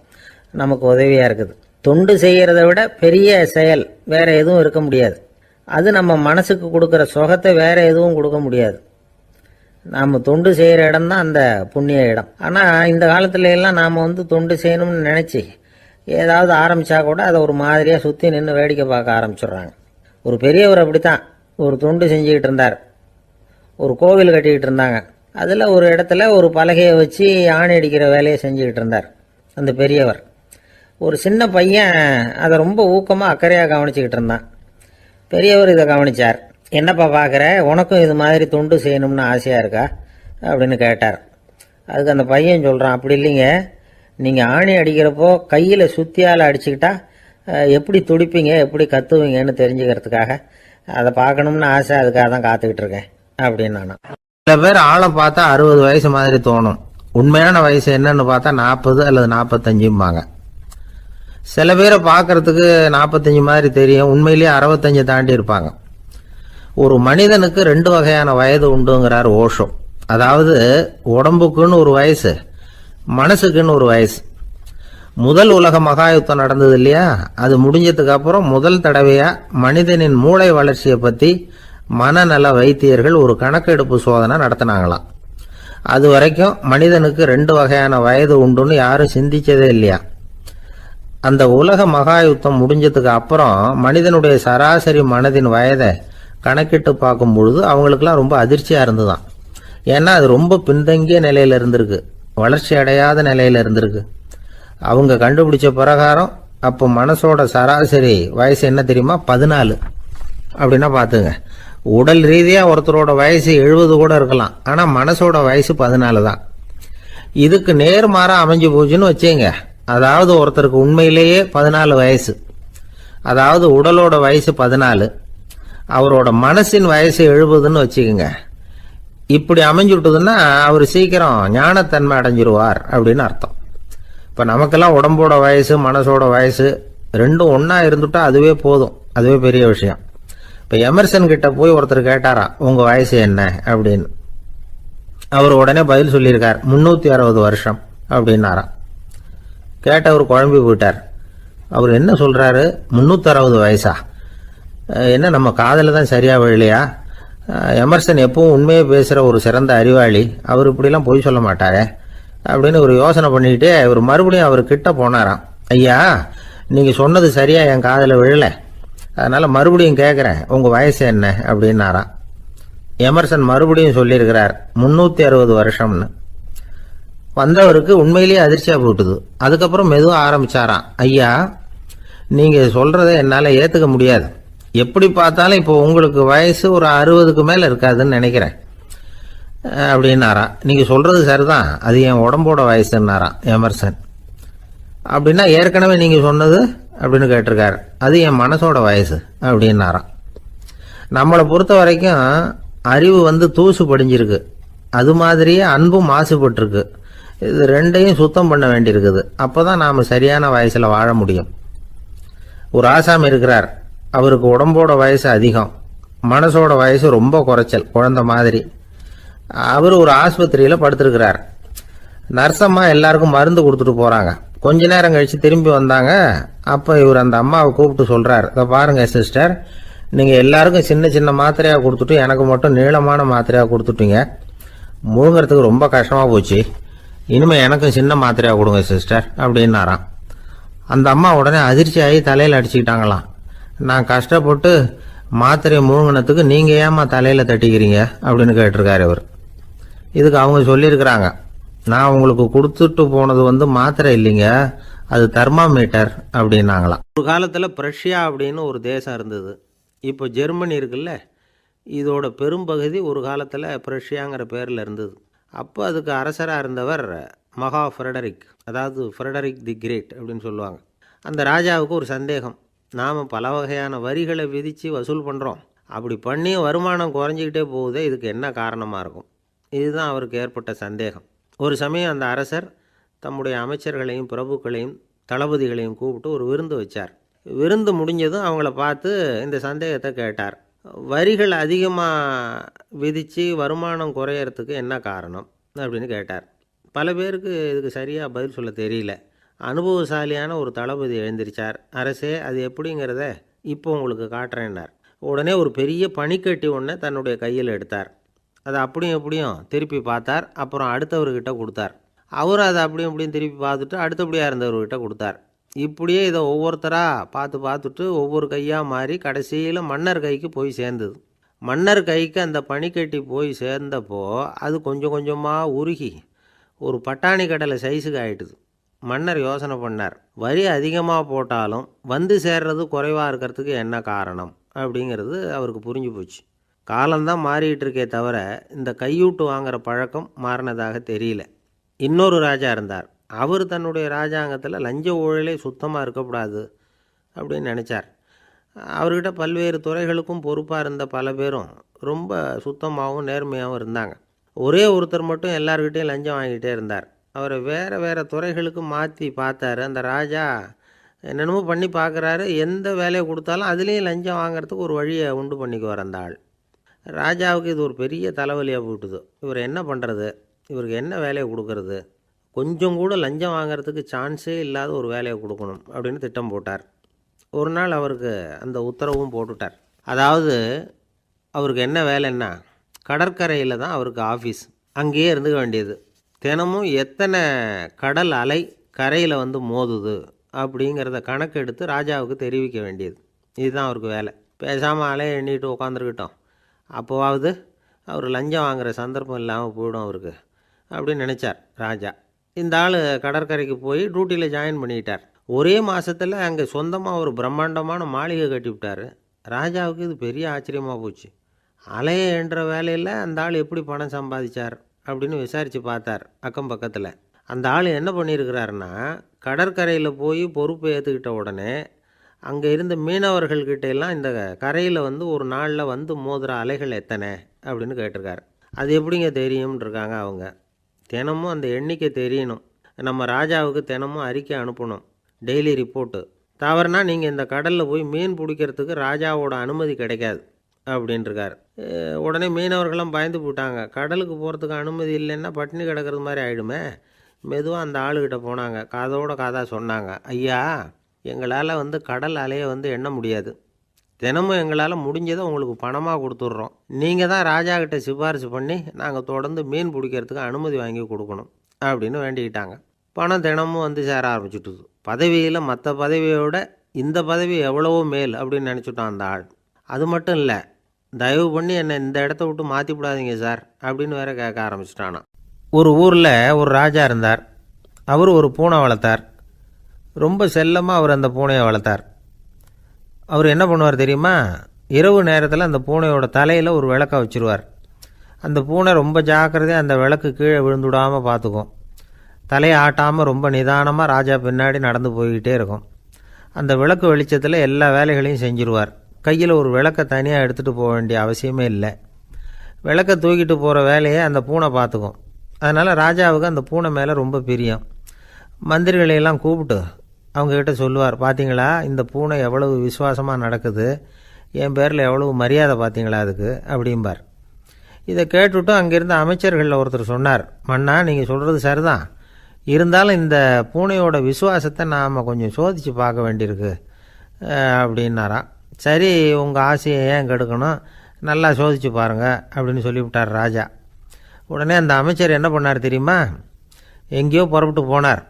நமக்கு உதவியாக இருக்குது. தொண்டு செய்கிறத விட பெரிய செயல் வேற எதுவும் இருக்க முடியாது. அது நம்ம மனசுக்கு கொடுக்குற சுகத்தை வேற எதுவும் கொடுக்க முடியாது. நாம் தொண்டு செய்கிற இடம் தான் அந்த புண்ணிய இடம். ஆனால் இந்த காலத்துல எல்லாம் நாம் தொண்டு செய்யணும்னு நினச்சி ஏதாவது ஆரம்பித்தா கூட அதை ஒரு மாதிரியாக சுற்றி நின்று வேடிக்கை பார்க்க ஆரம்பிச்சிடுறாங்க. ஒரு பெரியவர் அப்படித்தான் ஒரு தொண்டு செஞ்சுக்கிட்டு இருந்தார். ஒரு கோவில் கட்டிக்கிட்டு இருந்தாங்க. அதில் ஒரு இடத்துல ஒரு பலகையை வச்சு ஆணி அடிக்கிற வேலையை செஞ்சுக்கிட்டு இருந்தார் அந்த பெரியவர். ஒரு சின்ன பையன் அதை ரொம்ப ஊக்கமாக அக்கறையாக கவனிச்சுக்கிட்டு இருந்தான். பெரியவர் இதை கவனிச்சார். என்னப்பா பார்க்குற, உனக்கும் இது மாதிரி தொண்டு செய்யணும்னு ஆசையாக இருக்கா அப்படின்னு கேட்டார். அதுக்கு அந்த பையன் சொல்கிறான், அப்படி இல்லைங்க, நீங்கள் ஆணி அடிக்கிறப்போ கையில் சுத்தியால் அடிச்சுக்கிட்டா எப்படி துடிப்பீங்க, எப்படி கத்துவீங்கன்னு தெரிஞ்சுக்கிறதுக்காக அதை பார்க்கணும்னு ஆசை, அதுக்காக தான் காத்துக்கிட்டு இருக்கேன் அப்படின்னு நான். சில பேர் ஆளை பார்த்தா 60 வயசு மாதிரி தோணும். உண்மையான வயசு என்னன்னு பார்த்தா 40 அல்லது 45பாங்க. சில பேரை பார்க்கறதுக்கு 45 மாதிரி தெரியும், உண்மையிலேயே 65 தாண்டி இருப்பாங்க. ஒரு மனிதனுக்கு 2 வகையான வயது உண்டுங்கிறார் ஓஷோ. அதாவது உடம்புக்குன்னு ஒரு வயசு, மனசுக்குன்னு ஒரு வயசு. முதல் உலக மகாயுத்தம் நடந்தது இல்லையா, அது முடிஞ்சதுக்கு அப்புறம் முதல் தடவையா மனிதனின் மூளை வளர்ச்சியை பத்தி மனநல வைத்தியர்கள் ஒரு கணக்கெடுப்பு சோதனை நடத்தினாங்களாம். அது வரைக்கும் மனிதனுக்கு 2 வகையான வயது உண்டுன்னு யாரும் சிந்திச்சதே இல்லையா. அந்த உலக மகா யுத்தம் முடிஞ்சதுக்கு அப்புறம் மனிதனுடைய சராசரி மனதின் வயதை கணக்கிட்டு பார்க்கும் பொழுது அவங்களுக்குலாம் ரொம்ப அதிர்ச்சியாக இருந்துதான். ஏன்னா அது ரொம்ப பின்தங்கிய நிலையில் இருந்திருக்கு, வளர்ச்சி அடையாத நிலையில் இருந்திருக்கு. அவங்க கண்டுபிடிச்ச பிரகாரம் அப்போ மனசோட சராசரி வயசு என்ன தெரியுமா? 14. அப்படின்னா பார்த்துங்க, உடல் ரீதியாக ஒருத்தரோட வயசு 70 கூட இருக்கலாம், ஆனால் மனசோட வயசு 14 தான். இதுக்கு நேர்மாறாக அமைஞ்சு போச்சுன்னு வச்சுங்க. அதாவது ஒருத்தருக்கு உண்மையிலேயே 14 வயசு, அதாவது உடலோட வயசு 14, அவரோட மனசின் வயசு 70ன்னு வச்சுக்கோங்க. இப்படி அமைஞ்சுட்டுதுன்னா அவர் சீக்கிரம் ஞானத்தன்மை அடைஞ்சிருவார் அப்படின்னு அர்த்தம். இப்போ நமக்கெல்லாம் உடம்போட வயசு மனசோட வயசு ரெண்டும் ஒன்றா இருந்துட்டா அதுவே போதும், அதுவே பெரிய விஷயம். இப்போ எமர்சன் கிட்ட போய் ஒருத்தர் கேட்டாராம், உங்கள் வயசு என்ன அப்படின்னு. அவர் உடனே பதில் சொல்லியிருக்கார், 360 வருஷம் அப்படின்னாராம். கேட்டவர் குழம்பி போயிட்டார். அவர் என்ன சொல்கிறாரு, 360 வயசா? என்ன நம்ம காதில் தான் சரியாக விழலையா? எமர்சன் எப்பவும் உண்மையை பேசுகிற ஒரு சிறந்த அறிவாளி, அவர் இப்படிலாம் பொய் சொல்ல மாட்டாரே அப்படின்னு ஒரு யோசனை பண்ணிக்கிட்டே இவர் மறுபடியும் அவர் கிட்ட போனாராம். ஐயா, நீங்கள் சொன்னது சரியாக என் காதில் விழலை, அதனால் மறுபடியும் கேட்குறேன், உங்கள் வயசு என்ன அப்படின்னாராம். எமர்சன் மறுபடியும் சொல்லியிருக்கிறார், 360 வருஷம்னு. வந்தவருக்கு உண்மையிலேயே அதிர்ச்சியாக போட்டுது. அதுக்கப்புறம் மெதுவாக ஆரம்பிச்சாராம், ஐயா நீங்கள் சொல்கிறத என்னால் ஏற்றுக்க முடியாது. எப்படி பார்த்தாலும் இப்போ உங்களுக்கு வயசு ஒரு 60க்கு மேலே இருக்காதுன்னு நினைக்கிறேன் அப்படின்னாராம். நீங்கள் சொல்கிறது சரிதான், அது என் உடம்போட வயசுன்னாராம் எமர்சன். அப்படின்னா ஏற்கனவே நீங்கள் சொன்னது அப்படின்னு கேட்டிருக்காரு, அது என் மனசோட வயசு அப்படின்னாராம். நம்மளை பொறுத்த வரைக்கும் அறிவு தூசு படிஞ்சிருக்கு, அது மாதிரியே அன்பும் மாசுபட்டிருக்கு. இது ரெண்டையும் சுத்தம் பண்ண வேண்டியிருக்குது. அப்போ தான் நாம் சரியான வயசில் வாழ முடியும். ஒரு ஆசாமி இருக்கிறார், அவருக்கு உடம்போட வயசு அதிகம், மனசோட வயசு ரொம்ப குறைச்சல், குழந்தை மாதிரி. அவர் ஒரு ஆஸ்பத்திரியில் படுத்திருக்கிறார். நர்சம்மா எல்லாருக்கும் மருந்து கொடுத்துட்டு போகிறாங்க. கொஞ்ச நேரம் கழித்து திரும்பி வந்தாங்க. அப்போ இவர் அந்த அம்மாவை கூப்பிட்டு சொல்கிறார், இதை பாருங்கள் சிஸ்டர், நீங்கள் எல்லாருக்கும் சின்ன சின்ன மாத்திரையாக கொடுத்துட்டு எனக்கு மட்டும் நீளமான மாத்திரையாக கொடுத்துட்டீங்க. முழுங்கிறதுக்கு ரொம்ப கஷ்டமாக போச்சு. இனிமேல் எனக்கும் சின்ன மாத்திரையாக கொடுங்க சிஸ்டர் அப்படின்னாராம். அந்த அம்மா உடனே அதிர்ச்சி ஆகி தலையில் அடிச்சுக்கிட்டாங்களாம். நான் கஷ்டப்பட்டு மாத்திரையை முழுங்கினத்துக்கு நீங்கள் ஏமா தலையில் தட்டிக்கிறீங்க அப்படின்னு கேட்டிருக்காரு இவர். இதுக்கு அவங்க சொல்லியிருக்கிறாங்க, நான் உங்களுக்கு கொடுத்துட்டு போனது மாத்திரை இல்லைங்க, அது தெர்மாமீட்டர் அப்படின்னாங்களாம். ஒரு காலத்தில் பிரஷ்யா அப்படின்னு ஒரு தேசம் இருந்தது. இப்போ ஜெர்மனி இருக்குல்ல, இதோட பெரும்பகுதி ஒரு காலத்தில் பிரஷ்யாங்கிற பேரில் இருந்தது. அப்போ அதுக்கு அரசராக இருந்தவர் மகா ஃப்ரெடரிக், அதாவது ஃப்ரெடரிக் தி கிரேட் அப்படின்னு சொல்லுவாங்க. அந்த ராஜாவுக்கு ஒரு சந்தேகம், நாம் பல வகையான வரிகளை விதித்து வசூல் பண்ணுறோம், அப்படி பண்ணி வருமானம் குறைஞ்சிக்கிட்டே போகுதே, இதுக்கு என்ன காரணமாக இருக்கும்? இதுதான் அவருக்கு ஏற்பட்ட சந்தேகம். ஒரு சமயம் அந்த அரசர் தம்முடைய அமைச்சர்களையும் பிரபுக்களையும் தளபதிகளையும் கூப்பிட்டு ஒரு விருந்து வச்சார். விருந்து முடிஞ்சதும் அவங்கள பார்த்து இந்த சந்தேகத்தை கேட்டார். வரிகள் அதிகமாக விதித்து வருமானம் குறையறதுக்கு என்ன காரணம் அப்படின்னு கேட்டார். பல பேருக்கு இதுக்கு சரியாக பதில் சொல்ல தெரியல. அனுபவசாலியான ஒரு தளபதி எழுந்திருச்சார். அரசே, அது எப்படிங்கிறத இப்போ உங்களுக்கு காட்டுறேன்னார். உடனே ஒரு பெரிய பனிக்கட்டி ஒன்றை தன்னுடைய கையில் எடுத்தார். அதை அப்படியும் எப்படியும் திருப்பி பார்த்தார். அப்புறம் அடுத்தவர்கிட்ட கொடுத்தார். அவர் அதை அப்படியும் இப்படியும் திருப்பி பார்த்துட்டு அடுத்தபடியாக இருந்தவர்கிட்ட கொடுத்தார். இப்படியே இதை ஒவ்வொருத்தராக பார்த்துட்டு ஒவ்வொரு கையாக மாறி கடைசியில் மன்னர் கைக்கு போய் சேர்ந்தது. மன்னர் கைக்கு அந்த பனிக்கட்டி போய் சேர்ந்தப்போ அது கொஞ்சம் கொஞ்சமாக உருகி ஒரு பட்டாணி கடலை சைஸுக்கு ஆகிட்டுது. மன்னர் யோசனை பண்ணார், வரி அதிகமாக போட்டாலும் சேர்றது குறைவாக இருக்கிறதுக்கு என்ன காரணம் அப்படிங்கிறது அவருக்கு புரிஞ்சு போச்சு. காலம்தான் மாறிட்டு இருக்கே தவிர இந்த கையூட்டு வாங்குகிற பழக்கம் மாறினதாக தெரியல. இன்னொரு ராஜா இருந்தார். அவர் தன்னுடைய ராஜாங்கத்தில் லஞ்ச ஊழலே சுத்தமாக இருக்கக்கூடாது அப்படின்னு நினச்சார். அவர்கிட்ட பல்வேறு துறைகளுக்கும் பொறுப்பாக இருந்த பல பேரும் ரொம்ப சுத்தமாகவும் நேர்மையாகவும் இருந்தாங்க. ஒரே ஒருத்தர் மட்டும் எல்லார்கிட்டையும் லஞ்சம் வாங்கிட்டே இருந்தார். அவரை வேறு வேறு துறைகளுக்கு மாற்றி பார்த்தாரு. அந்த ராஜா என்னென்னமோ பண்ணி பார்க்குறாரு. எந்த வேலையை கொடுத்தாலும் அதுலேயும் லஞ்சம் வாங்கிறதுக்கு ஒரு வழியை உண்டு பண்ணிக்குவார் அந்த ஆள். ராஜாவுக்கு இது ஒரு பெரிய தலைவலியாக போட்டுது. இவர் என்ன பண்ணுறது, இவருக்கு என்ன வேலையை கொடுக்கறது, கொஞ்சம் கூட லஞ்சம் வாங்கிறதுக்கு சான்ஸே இல்லாத ஒரு வேலையை கொடுக்கணும் அப்படின்னு திட்டம் போட்டார். ஒரு நாள் அவருக்கு அந்த உத்தரவும் போட்டுட்டார். அதாவது அவருக்கு என்ன வேலைன்னா கடற்கரையில் தான் அவருக்கு ஆஃபீஸ். அங்கேயே இருந்துக்க வேண்டியது. தினமும் எத்தனை கடல் அலை கரையில் வந்து மோதுது அப்படிங்கிறத கணக்கெடுத்து ராஜாவுக்கு தெரிவிக்க வேண்டியது. இதுதான் அவருக்கு வேலை. பேசாமல் அலையை எண்ணிட்டு உட்காந்துருக்கட்டும், அப்போவாவது அவர் லஞ்சம் வாங்குகிற சந்தர்ப்பம் இல்லாமல் போயிடும் அவருக்கு அப்படின்னு நினச்சார் ராஜா. இந்த ஆள் கடற்கரைக்கு போய் டியூட்டியில் ஜாயின் பண்ணிக்கிட்டார். ஒரே மாதத்தில் அங்கே சொந்தமாக ஒரு பிரம்மாண்டமான மாளிகை கட்டிவிட்டார். ராஜாவுக்கு இது பெரிய ஆச்சரியமாக போச்சு. அலையை என்ற வேலையில் அந்த ஆள் எப்படி பணம் சம்பாதிச்சார் அப்படின்னு விசாரித்து பார்த்தார் அக்கம் பக்கத்தில். அந்த ஆள் என்ன பண்ணியிருக்கிறாருன்னா, கடற்கரையில் போய் பொறுப்பை ஏற்றுக்கிட்ட உடனே அங்கே இருந்த மீனவர்கள்கிட்ட எல்லாம் இந்த கரையில் வந்து ஒரு நாளில் வந்து மோதுகிற அலைகள் எத்தனை அப்படின்னு கேட்டிருக்காரு. அது எப்படிங்க தெரியும்னு இருக்காங்க அவங்க. தினமும் அந்த எண்ணிக்கை தெரியணும். நம்ம ராஜாவுக்கு தினமும் அறிக்கை அனுப்பணும், டெய்லி ரிப்போர்ட்டு. தவறுனா நீங்கள் இந்த கடலில் போய் மீன் பிடிக்கிறதுக்கு ராஜாவோட அனுமதி கிடைக்காது அப்படின்ட்டுருக்காரு. உடனே மீனவர்கள்லாம் பயந்து போட்டாங்க. கடலுக்கு போகிறதுக்கு அனுமதி இல்லைன்னா பட்டினி கிடக்கிறது மாதிரி ஆகிடுமே. மெதுவாக அந்த ஆளுகிட்ட போனாங்க, காதோட காதாக சொன்னாங்க, ஐயா, எங்களால் வந்து கடல் அலையை வந்து எண்ண முடியாது. தினமும் எங்களால் முடிஞ்சதை உங்களுக்கு பணமாக கொடுத்துட்றோம். நீங்கள் தான் ராஜா கிட்ட சிபாரிசு பண்ணி நாங்கள் தொடர்ந்து மீன் பிடிக்கிறதுக்கு அனுமதி வாங்கி கொடுக்கணும் அப்படின்னு வேண்டிக்கிட்டாங்க. பணம் தினமும் வந்து சேர ஆரம்பிச்சுட்டுது. பதவியில் மற்ற பதவியோட இந்த பதவி எவ்வளவோ மேல் அப்படின்னு நினச்சிட்டான் அந்த ஆள். அது மட்டும் இல்லை, தயவு பண்ணி என்னை இந்த இடத்த விட்டு மாற்றி விடாதீங்க சார் அப்படின்னு வேற கேட்க ஆரம்பிச்சிட்டானா. ஒரு ஊரில் ஒரு ராஜா இருந்தார். அவர் ஒரு பூனை வளர்த்தார். ரொம்ப செல்லமாக அவர் அந்த பூனையை வளர்த்தார். அவர் என்ன பண்ணுவார் தெரியுமா? இரவு நேரத்தில் அந்த பூனையோட தலையில் ஒரு விளக்கை வச்சுருவார். அந்த பூனை ரொம்ப ஜாக்கிரதையாக அந்த விளக்கு கீழே விழுந்துடாமல் பார்த்துக்கும். தலையை ஆட்டாமல் ரொம்ப நிதானமாக ராஜா பின்னாடி நடந்து போய்கிட்டே இருக்கும். அந்த விளக்கு வெளிச்சத்தில் எல்லா வேலைகளையும் செஞ்சுருவார். கையில் ஒரு விளக்கை தனியாக எடுத்துகிட்டு போக வேண்டிய அவசியமே இல்லை. விளக்கை தூக்கிட்டு போகிற வேலையை அந்த பூனை பார்த்துக்கும். அதனால் ராஜாவுக்கு அந்த பூனை மேலே ரொம்ப பிரியம். மந்திரிகளையெல்லாம் கூப்பிட்டு அவங்கக்கிட்ட சொல்லுவார், பார்த்தீங்களா இந்த பூனை எவ்வளவு விசுவாசமாக நடக்குது, என் பேரில் எவ்வளவு மரியாதை பார்த்தீங்களா அதுக்கு அப்படிம்பார். இதை கேட்டுவிட்டு அங்கேருந்து அமைச்சர்களில் ஒருத்தர் சொன்னார், மன்னா நீங்கள் சொல்கிறது சரிதான், இருந்தாலும் இந்த பூனையோட விசுவாசத்தை நாம் கொஞ்சம் சோதித்து பார்க்க வேண்டியிருக்கு அப்படின்னாராம். சரி, உங்கள் ஆசையை ஏன் கெடுக்கணும், நல்லா சோதித்து பாருங்கள் அப்படின்னு சொல்லிவிட்டார் ராஜா. உடனே அந்த அமைச்சர் என்ன பண்ணார் தெரியுமா? எங்கேயோ புறப்பட்டு போனார்.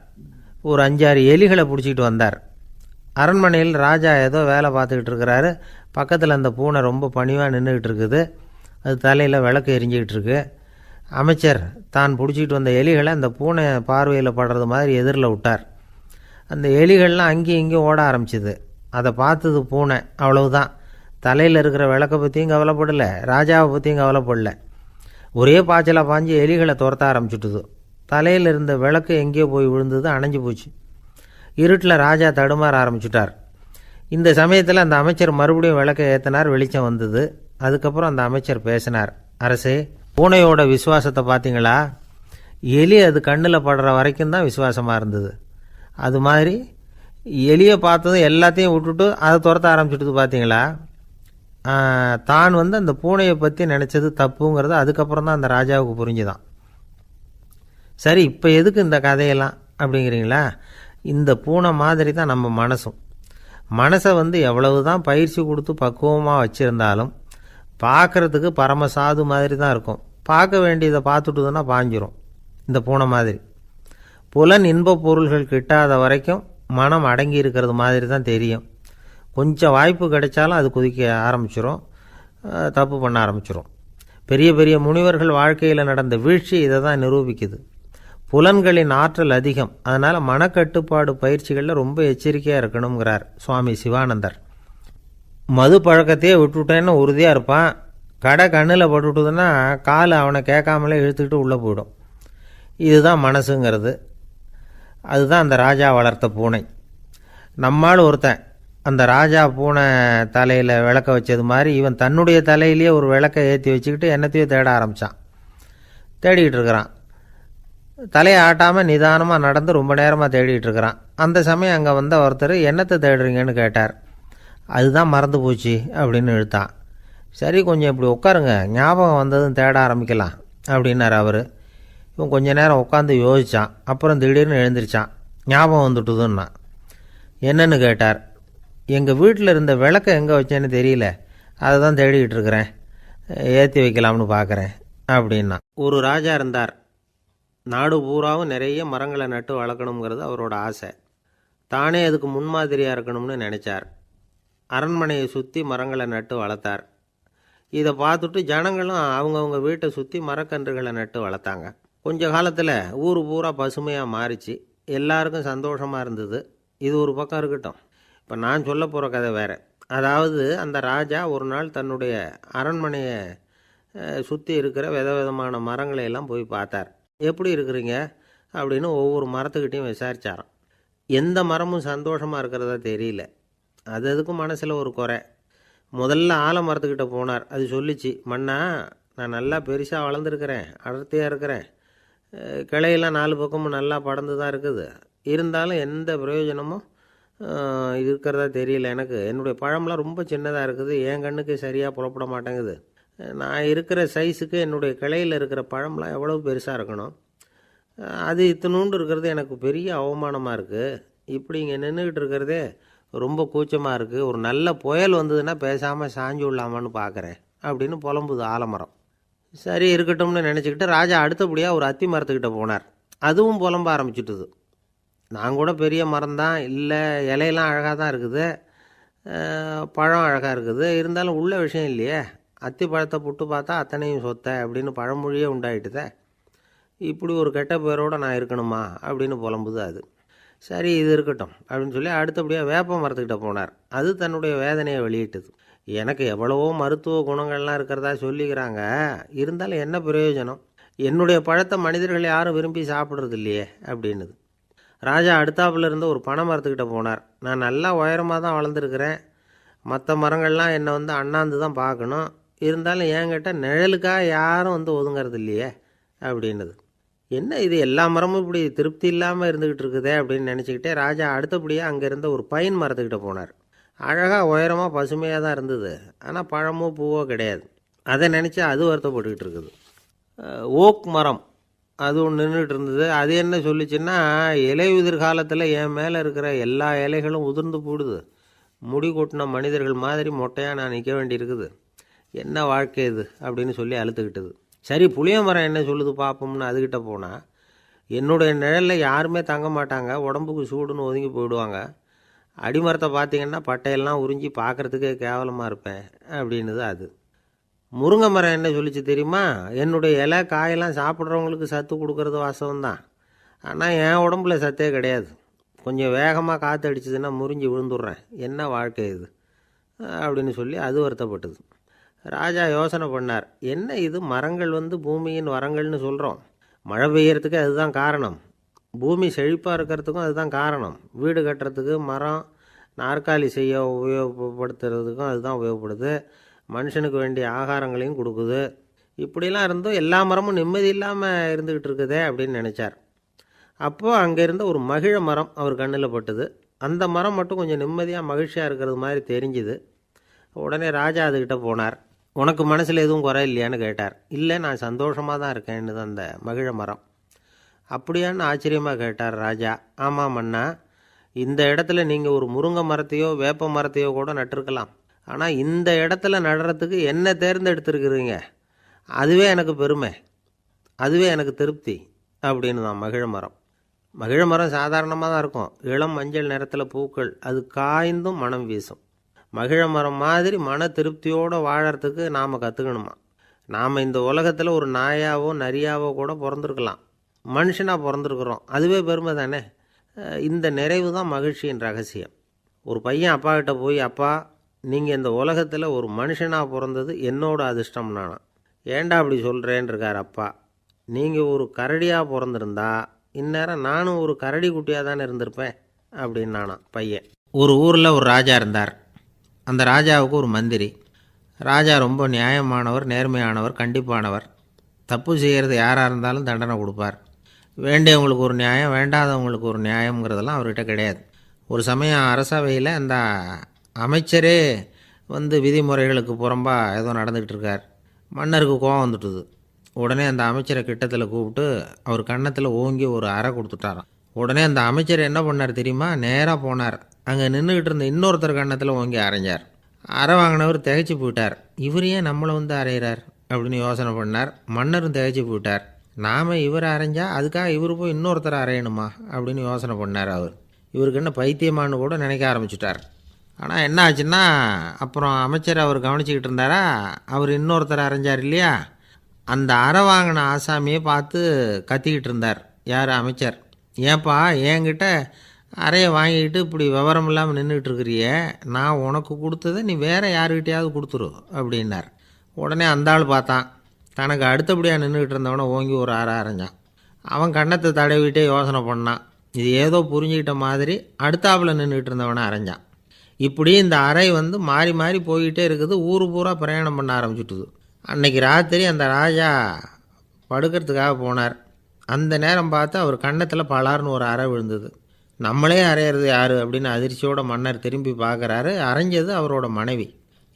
ஒரு 5-6 எலிகளை பிடிச்சிக்கிட்டு வந்தார். அரண்மனையில் ராஜா ஏதோ வேலை பார்த்துக்கிட்டு இருக்கிறாரு. பக்கத்தில் அந்த பூனை ரொம்ப பணிவாக நின்றுக்கிட்டு இருக்குது. அது தலையில் விளக்கு எரிஞ்சிக்கிட்டு இருக்கு. அமைச்சர் தான் பிடிச்சிக்கிட்டு வந்த எலிகளை அந்த பூனை பார்வையில் படுறது மாதிரி எதிரில் விட்டார். அந்த எலிகள்லாம் அங்கேயும் இங்கேயும் ஓட ஆரம்பிச்சிது. அதை பார்த்தது பூனை, அவ்வளவுதான். தலையில் இருக்கிற விளக்கை பற்றியும் கவலைப்படலை, ராஜாவை பற்றியும் கவலைப்படலை. ஒரே பாய்ச்சலாக பாஞ்சு எலிகளை துரத்த ஆரம்பிச்சுட்டுது. தலையில் இருந்த விளக்கு எங்கேயோ போய் விழுந்தது, அணைஞ்சு போச்சு. இருட்டில் ராஜா தடுமாற ஆரம்பிச்சுட்டார். இந்த சமயத்தில் அந்த அமைச்சர் மறுபடியும் விளக்கை ஏற்றினார். வெளிச்சம் வந்தது. அதுக்கப்புறம் அந்த அமைச்சர் பேசினார், அரசே, பூனையோட விசுவாசத்தை பார்த்தீங்களா? எலி அது கண்ணில் படுற வரைக்கும் தான் விசுவாசமாக இருந்தது. அது மாதிரி எலியை பார்த்ததும் எல்லாத்தையும் விட்டுட்டு அதை துரத்த ஆரம்பிச்சுட்டு பார்த்தீங்களா? தான் வந்து அந்த பூனையை பற்றி நினச்சது தப்புங்கிறது அதுக்கப்புறம் தான் அந்த ராஜாவுக்கு புரிஞ்சுதான். சரி, இப்போ எதுக்கு இந்த கதையெல்லாம் அப்படிங்கிறீங்களா? இந்த பூனை மாதிரி தான் நம்ம மனசும். மனசை வந்து எவ்வளவு தான் பயிற்சி கொடுத்து பக்குவமாக வச்சுருந்தாலும் பார்க்குறதுக்கு பரமசாது மாதிரி தான் இருக்கும். பார்க்க வேண்டியதை பார்த்துட்டுதுன்னா பாஞ்சிரும். இந்த பூனை மாதிரி புலன் இன்ப பொருள்கள் கிட்டாத வரைக்கும் மனம் அடங்கி இருக்கிறது மாதிரி தான் தெரியும். கொஞ்சம் வாய்ப்பு கிடைச்சாலும் அது குதிக்க ஆரம்பிச்சிடும், தப்பு பண்ண ஆரம்பிச்சிடும். பெரிய பெரிய முனிவர்கள் வாழ்க்கையில் நடந்த வீழ்ச்சி இதை தான் நிரூபிக்குது. புலன்களின் ஆற்றல் அதிகம். அதனால் மனக்கட்டுப்பாடு பயிற்சிகளில் ரொம்ப எச்சரிக்கையாக இருக்கணுங்கிறார் சுவாமி சிவானந்தர். மது பழக்கத்தையே விட்டுவிட்டேன்னு உறுதியாக இருப்பான். கடை கண்ணில் பட்டுவிட்டுதுன்னா கால் அவனை கேட்காமலே இழுத்துக்கிட்டு உள்ளே போயிடும். இதுதான் மனசுங்கிறது. அதுதான் அந்த ராஜா வளர்த்த பூனை. நம்மால் ஒருத்தன் அந்த ராஜா பூனை தலையில் விளக்க வச்சது மாதிரி இவன் தன்னுடைய தலையிலேயே ஒரு விளக்கை ஏற்றி வச்சுக்கிட்டு என்னத்தையோ தேட ஆரம்பித்தான். தேடிக்கிட்டு இருக்கிறான். தலையை ஆட்டாமல் நிதானமாக நடந்து ரொம்ப நேரமாக தேடிகிட்டு இருக்கிறான். அந்த சமயம் அங்கே வந்த ஒருத்தர், என்னத்தை தேடுறீங்கன்னு கேட்டார். அதுதான் மறந்து போச்சு அப்படின்னு இழுத்தான். சரி, கொஞ்சம் இப்படி உட்காருங்க, ஞாபகம் வந்ததும் தேட ஆரம்பிக்கலாம் அப்படின்னார் அவர். இவன் கொஞ்ச நேரம் உட்காந்து யோசித்தான். அப்புறம் திடீர்னு எழுந்திரிச்சான். ஞாபகம் வந்துட்டுதுன்னா. என்னன்னு கேட்டார். எங்கள் வீட்டில் இருந்த விளக்கை எங்கே வச்சேன்னு தெரியல, அதை தான் தேடிக்கிட்டு இருக்கிறேன். ஏற்றி வைக்கலாம்னு பார்க்குறேன் அப்படின்னா. ஒரு ராஜா இருந்தார். நாடு பூராவும் நிறைய மரங்களை நட்டு வளர்க்கணுங்கிறது அவரோட ஆசை. தானே அதுக்கு முன்மாதிரியாக இருக்கணும்னு நினச்சார். அரண்மனையை சுற்றி மரங்களை நட்டு வளர்த்தார். இதை பார்த்துட்டு ஜனங்களும் அவங்கவுங்க வீட்டை சுற்றி மரக்கன்றுகளை நட்டு வளர்த்தாங்க. கொஞ்ச காலத்தில் ஊர் பூரா பசுமையாக மாறிச்சு. எல்லாருக்கும் சந்தோஷமாக இருந்தது. இது ஒரு பக்கம் இருக்கட்டும். இப்போ நான் சொல்ல போகிற கதை வேறு. அதாவது அந்த ராஜா ஒரு நாள் தன்னுடைய அரண்மனையை சுற்றி இருக்கிற விதவிதமான மரங்களை எல்லாம் போய் பார்த்தார். எப்படி இருக்கிறீங்க அப்படின்னு ஒவ்வொரு மரத்துக்கிட்டையும் விசாரிச்சாராம். எந்த மரமும் சந்தோஷமாக இருக்கிறதா தெரியல. அதுக்கும் மனசில் ஒரு குறை. முதல்ல ஆலமரத்துக்கிட்ட போனார். அது சொல்லிச்சு, மண்ணா நான் நல்லா பெருசாக வளர்ந்துருக்கிறேன், அடர்த்தியாக இருக்கிறேன், கிளையெல்லாம் 4 பக்கமும் நல்லா படர்ந்து தான் இருக்குது, இருந்தாலும் எந்த பிரயோஜனமும் இருக்கிறதா தெரியல எனக்கு. என்னுடைய பழம்லாம் ரொம்ப சின்னதாக இருக்குது, என் கண்ணுக்கு சரியாக புறப்பட மாட்டேங்குது. நான் இருக்கிற சைஸுக்கு என்னுடைய கிளையில் இருக்கிற பழம்லாம் எவ்வளோ பெருசாக இருக்கணும், அது இத்தினூண்டு இருக்கிறது எனக்கு பெரிய அவமானமாக இருக்குது. இப்படி இங்கே நின்றுக்கிட்டு இருக்கிறதே ரொம்ப கூச்சமாக இருக்குது. ஒரு நல்ல புயல் வந்ததுன்னா பேசாமல் சாஞ்சு விடலாமான்னு பார்க்குறேன் அப்படின்னு புலம்புது ஆலமரம். சரி இருக்கட்டும்னு நினச்சிக்கிட்டு ராஜா அடுத்தபடியாக ஒரு அத்தி மரத்துக்கிட்ட போனார். அதுவும் புலம்ப ஆரம்பிச்சுட்டுது. நான் கூட பெரிய மரம் தான், இல்லை இலையெல்லாம் அழகாக தான் இருக்குது, பழம் அழகாக இருக்குது, இருந்தாலும் உள்ள விஷயம் இல்லையே, அத்தி பழத்தை புட்டு பார்த்தா அத்தனையும் சொத்தை அப்படின்னு பழமொழியே உண்டாயிட்டுதே. இப்படி ஒரு கெட்ட பேரோடு நான் இருக்கணுமா அப்படின்னு புலம்புது அது. சரி இது இருக்கட்டும் அப்படின்னு சொல்லி அடுத்தபடியாக வேப்ப மரத்துக்கிட்ட போனார். அது தன்னுடைய வேதனையை வெளியிட்டது. எனக்கு எவ்வளவோ மருத்துவ குணங்கள்லாம் இருக்கிறதா சொல்லிக்கிறாங்க, இருந்தாலும் என்ன பிரயோஜனம், என்னுடைய பழத்தை மனிதர்கள் யாரும் விரும்பி சாப்பிட்றது இல்லையே அப்படின்னுது. ராஜா அடுத்தாப்புல இருந்த ஒரு பனை மரத்துக்கிட்ட போனார். நான் நல்லா உயரமாக தான் வளர்ந்துருக்கிறேன், மற்ற மரங்கள்லாம் என்னை அண்ணாந்து தான் பார்க்கணும், இருந்தாலும் என்கிட்ட நிழலுக்காக யாரும் ஒதுங்கிறது இல்லையே அப்படின்னுது. என்ன இது எல்லா மரமும் இப்படி திருப்தி இல்லாமல் இருந்துக்கிட்டு இருக்குதே அப்படின்னு நினச்சிக்கிட்டே ராஜா அடுத்தபடியாக அங்கே இருந்த ஒரு பைன் மரத்துக்கிட்ட போனார். அழகாக உயரமாக பசுமையாக தான் இருந்தது, ஆனால் பழமோ பூவோ கிடையாது. அதை நினச்சி அது வருத்தப்பட்டுக்கிட்டு இருக்குது. ஓக் மரம் அது ஒன்று நின்றுட்டு இருந்தது. அது என்ன சொல்லிச்சுன்னா, இலை உதிர் காலத்தில் என் மேலே இருக்கிற எல்லா இலைகளும் உதிர்ந்து போடுது, முடி கொட்டின மனிதர்கள் மாதிரி மொட்டையாக நான் நிற்க வேண்டியிருக்குது, என்ன வாழ்க்கை இது அப்படின்னு சொல்லி அழுத்துக்கிட்டது. சரி புளிய மரம் என்ன சொல்லுது பார்ப்போம்னு அதுக்கிட்ட போனால், என்னுடைய நிழலில் யாருமே தங்க மாட்டாங்க, உடம்புக்கு சூடுன்னு ஒதுங்கி போயிடுவாங்க, அடிமரத்தை பார்த்தீங்கன்னா பட்டையெல்லாம் உறிஞ்சி பார்க்குறதுக்கே கேவலமாக இருப்பேன் அப்படின்னுது அது. முருங்கை மரம் என்ன சொல்லிச்சு தெரியுமா, என்னுடைய இலை காயெல்லாம் சாப்பிட்றவங்களுக்கு சத்து கொடுக்கறது வாசவந்தான், ஆனால் என் உடம்புல சத்தே கிடையாது, கொஞ்சம் வேகமாக காற்று அடிச்சதுன்னா முறிஞ்சி விழுந்துடுறேன், என்ன வாழ்க்கை இது அப்படின்னு சொல்லி அது வருத்தப்பட்டது. ராஜா யோசனை பண்ணார். என்ன இது மரங்கள் பூமியின் வரங்கள்னு சொல்கிறோம், மழை பெய்யறதுக்கு அதுதான் காரணம், பூமி செழிப்பாக இருக்கிறதுக்கும் அதுதான் காரணம், வீடு கட்டுறதுக்கு மரம், நாற்காலி செய்ய உபயோகப்படுத்துறதுக்கும் அதுதான் உபயோகப்படுது, மனுஷனுக்கு வேண்டிய ஆகாரங்களையும் கொடுக்குது, இப்படிலாம் இருந்தும் எல்லா மரமும் நிம்மதி இல்லாமல் இருந்துக்கிட்டு இருக்குதே அப்படின்னு நினச்சார். அப்போது அங்கே இருந்த ஒரு மகிழ மரம் அவர் கண்ணில் பட்டுது. அந்த மரம் மட்டும் கொஞ்சம் நிம்மதியாக மகிழ்ச்சியாக இருக்கிறது மாதிரி தெரிஞ்சுது. உடனே ராஜா அதுக்கிட்ட போனார். உனக்கு மனசில் எதுவும் குறை இல்லையான்னு கேட்டார். இல்லை நான் சந்தோஷமாக தான் இருக்கேன்னு அந்த மகிழ மரம். அப்படியான்னு ஆச்சரியமாக கேட்டார் ராஜா. ஆமாம் மன்னா, இந்த இடத்துல நீங்கள் ஒரு முருங்கை மரத்தையோ வேப்ப மரத்தையோ கூட நட்டிருக்கலாம், ஆனால் இந்த இடத்துல நடுறதுக்கு என்ன தேர்ந்தெடுத்துருக்குறீங்க, அதுவே எனக்கு பெருமை, அதுவே எனக்கு திருப்தி அப்படின்னு தான் மகிழ மரம். மகிழ மரம் சாதாரணமாக தான் இருக்கும், இளம் மஞ்சள் நிறத்தில் பூக்கள், அது காய்ந்தும் மனம் வீசும். மகிழ மரம் மாதிரி மன திருப்தியோடு வாழறதுக்கு நாம் கற்றுக்கணுமா. நாம் இந்த உலகத்தில் ஒரு நாயாவோ நரியாவோ கூட பிறந்திருக்கலாம், மனுஷனாக பிறந்திருக்கிறோம், அதுவே பெருமை தானே. இந்த நிறைவு தான் மகிழ்ச்சியின் ரகசியம். ஒரு பையன் அப்பா கிட்ட போய், அப்பா நீங்கள் இந்த உலகத்தில் ஒரு மனுஷனாக பிறந்தது என்னோட அதிர்ஷ்டம் நானா. ஏண்டா அப்படி சொல்கிறேன்னு இருக்கார் அப்பா. நீங்கள் ஒரு கரடியாக பிறந்திருந்தா இந்நேரம் நானும் ஒரு கரடி குட்டியாக தானே இருந்திருப்பேன் அப்படின்னு நானா பையன். ஒரு ஊரில் ஒரு ராஜா இருந்தார். அந்த ராஜாவுக்கு ஒரு மந்திரி. ராஜா ரொம்ப நியாயமானவர், நேர்மையானவர், கண்டிப்பானவர். தப்பு செய்கிறது யாராக இருந்தாலும் தண்டனை கொடுப்பார். வேண்டியவங்களுக்கு ஒரு நியாயம், வேண்டாதவங்களுக்கு ஒரு நியாயங்கிறதெல்லாம் அவர்கிட்ட கிடையாது. ஒரு சமயம் அரசவையில் அந்த அமைச்சரே விதிமுறைகளுக்கு புறம்பாக ஏதோ நடந்துக்கிட்டு இருக்கார். மன்னருக்கு கோபம் வந்துட்டுது. உடனே அந்த அமைச்சரை கிட்டத்தில் கூப்பிட்டு அவர் கன்னத்தில் ஓங்கி ஒரு அறை கொடுத்துட்டாராம். உடனே அந்த அமைச்சர் என்ன பண்ணார் தெரியுமா, நேராக போனார், அங்கே நின்றுக்கிட்டு இருந்த இன்னொருத்தர் கன்னத்தில் ஓங்கி அரைஞ்சார். அறை வாங்கினவர் திகைச்சு போயிட்டார். இவர் ஏன் நம்மளை வந்து அறையிறார் அப்படின்னு யோசனை பண்ணார். மன்னரும் திகைச்சு போயிட்டார். நாம் இவர் அரைஞ்சா அதுக்காக இவர் போய் இன்னொருத்தர் அரையணுமா அப்படின்னு யோசனை பண்ணார். இவருக்கு என்ன பைத்தியமானு கூட நினைக்க ஆரம்பிச்சிட்டார். ஆனால் என்ன ஆச்சுன்னா, அப்புறம் அமைச்சர் அவர் கவனிச்சிக்கிட்டு இருந்தாரா, அவர் இன்னொருத்தர் அரைஞ்சார் இல்லையா, அந்த அறை வாங்கின ஆசாமியை பார்த்து கத்திக்கிட்டு இருந்தார். யார்? அமைச்சர். ஏன்பா என்கிட்ட அறையை வாங்கிக்கிட்டு இப்படி விவரம் இல்லாமல் நின்றுட்டு இருக்கிறிய, நான் உனக்கு கொடுத்ததை நீ வேற யாருக்கிட்டையாவது கொடுத்துரு அப்படின்னார். உடனே அந்த ஆள் பார்த்தான், தனக்கு அடுத்தபடியாக நின்றுக்கிட்டு இருந்தவனை ஓங்கி ஒரு அறை அரைஞ்சான். அவன் கண்ணத்தை தடவிட்டே யோசனை பண்ணான். இது ஏதோ புரிஞ்சுக்கிட்ட மாதிரி அடுத்தாப்பில் நின்றுக்கிட்டு இருந்தவனை அரைஞ்சான். இப்படி இந்த அறை வந்து மாறி மாறி போய்கிட்டே இருக்குது. ஊர் பூரா பிரயாணம் பண்ண ஆரம்பிச்சுட்டுது. அன்னைக்கு ராத்திரி அந்த ராஜா படுக்கிறதுக்காக போனார். அந்த நேரம் பார்த்து அவர் கன்னத்தில் பலார்னு ஒரு அறை விழுந்தது. நம்மளே அரையிறது யார் அப்படின்னு அதிர்ச்சியோட மன்னர் திரும்பி பார்க்குறாரு. அரைஞ்சது அவரோட மனைவி.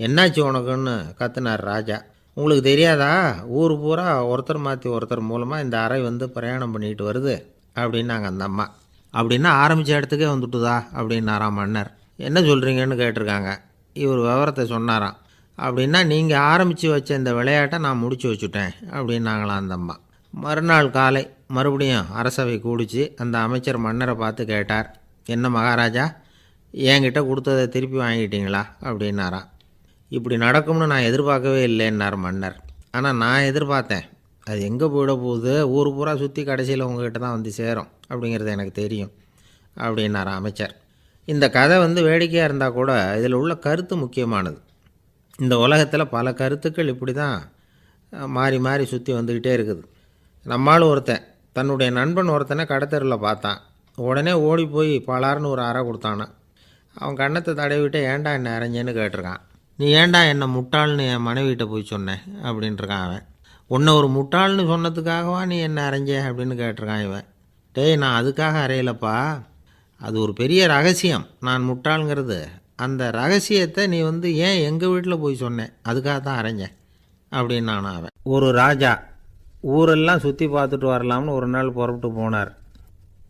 என்னாச்சு உனக்குன்னு கத்துனார் ராஜா. உங்களுக்கு தெரியாதா, ஊர் பூரா ஒருத்தர் மாற்றி ஒருத்தர் மூலமாக இந்த அறை வந்து பிரயாணம் பண்ணிட்டு வருது அப்படின்னாங்க அந்த அம்மா. அப்படின்னா ஆரம்பித்த இடத்துக்கே வந்துட்டுதா அப்படின்னாராம் மன்னர். என்ன சொல்கிறீங்கன்னு கேட்டிருக்காங்க. இவர் விவரத்தை சொன்னாராம். அப்படின்னா நீங்கள் ஆரம்பித்து வச்ச இந்த விளையாட்டை நான் முடிச்சு வச்சுட்டேன் அப்படின்னாங்களாம் அந்த அம்மா. மறுநாள் காலை மறுபடியும் அரசவை கூடிச்சு அந்த அமைச்சர் மன்னரை பார்த்து கேட்டார். என்ன மகாராஜா, என்கிட்ட கொடுத்ததை திருப்பி வாங்கிட்டீங்களா அப்படின்னாராம். இப்படி நடக்கும்னு நான் எதிர்பார்க்கவே இல்லைன்னார் மன்னர். ஆனால் நான் எதிர்பார்த்தேன். அது எங்கே போயிட போகுது, ஊர் பூரா சுற்றி கடைசியில் உங்ககிட்ட தான் வந்து சேரும் அப்படிங்கிறது எனக்கு தெரியும் அப்படின்னார் அமைச்சர். இந்த கதை வந்து வேடிக்கையாக இருந்தால் கூட இதில் உள்ள கருத்து முக்கியமானது. இந்த உலகத்தில் பல கருத்துக்கள் இப்படி தான் மாறி மாறி சுற்றி வந்துக்கிட்டே இருக்குது. நம்மால் ஒருத்தன் தன்னுடைய நண்பன் ஒருத்தனை கடத்தரில் பார்த்தான். உடனே ஓடி போய் பலார்னு ஒரு அறை கொடுத்தானான். அவன் கண்ணத்தை தடவிட்டு ஏன்டா என்ன அரைஞ்சேன்னு கேட்டிருக்கான். நீ ஏன்டா என்னை முட்டாள்னு என் மனைவிட்ட போய் சொன்னேன் அப்படின்ட்டுருக்கான் அவன். உன்னை ஒரு முட்டாள்னு சொன்னதுக்காகவா நீ என்ன அரைஞ்ச அப்படின்னு கேட்டிருக்கான் இவன். டேய், நான் அதுக்காக அறையலப்பா, அது ஒரு பெரிய ரகசியம். நான் முட்டாளுங்கிறது அந்த ரகசியத்தை நீ வந்து ஏன் எங்கள் வீட்டில் போய் சொன்னேன், அதுக்காக தான் அரைஞ்சேன் அப்படின்னு நான் அவன். ஒரு ராஜா ஊரெல்லாம் சுற்றி பார்த்துட்டு வரலாம்னு ஒரு நாள் புறப்பட்டு போனார்.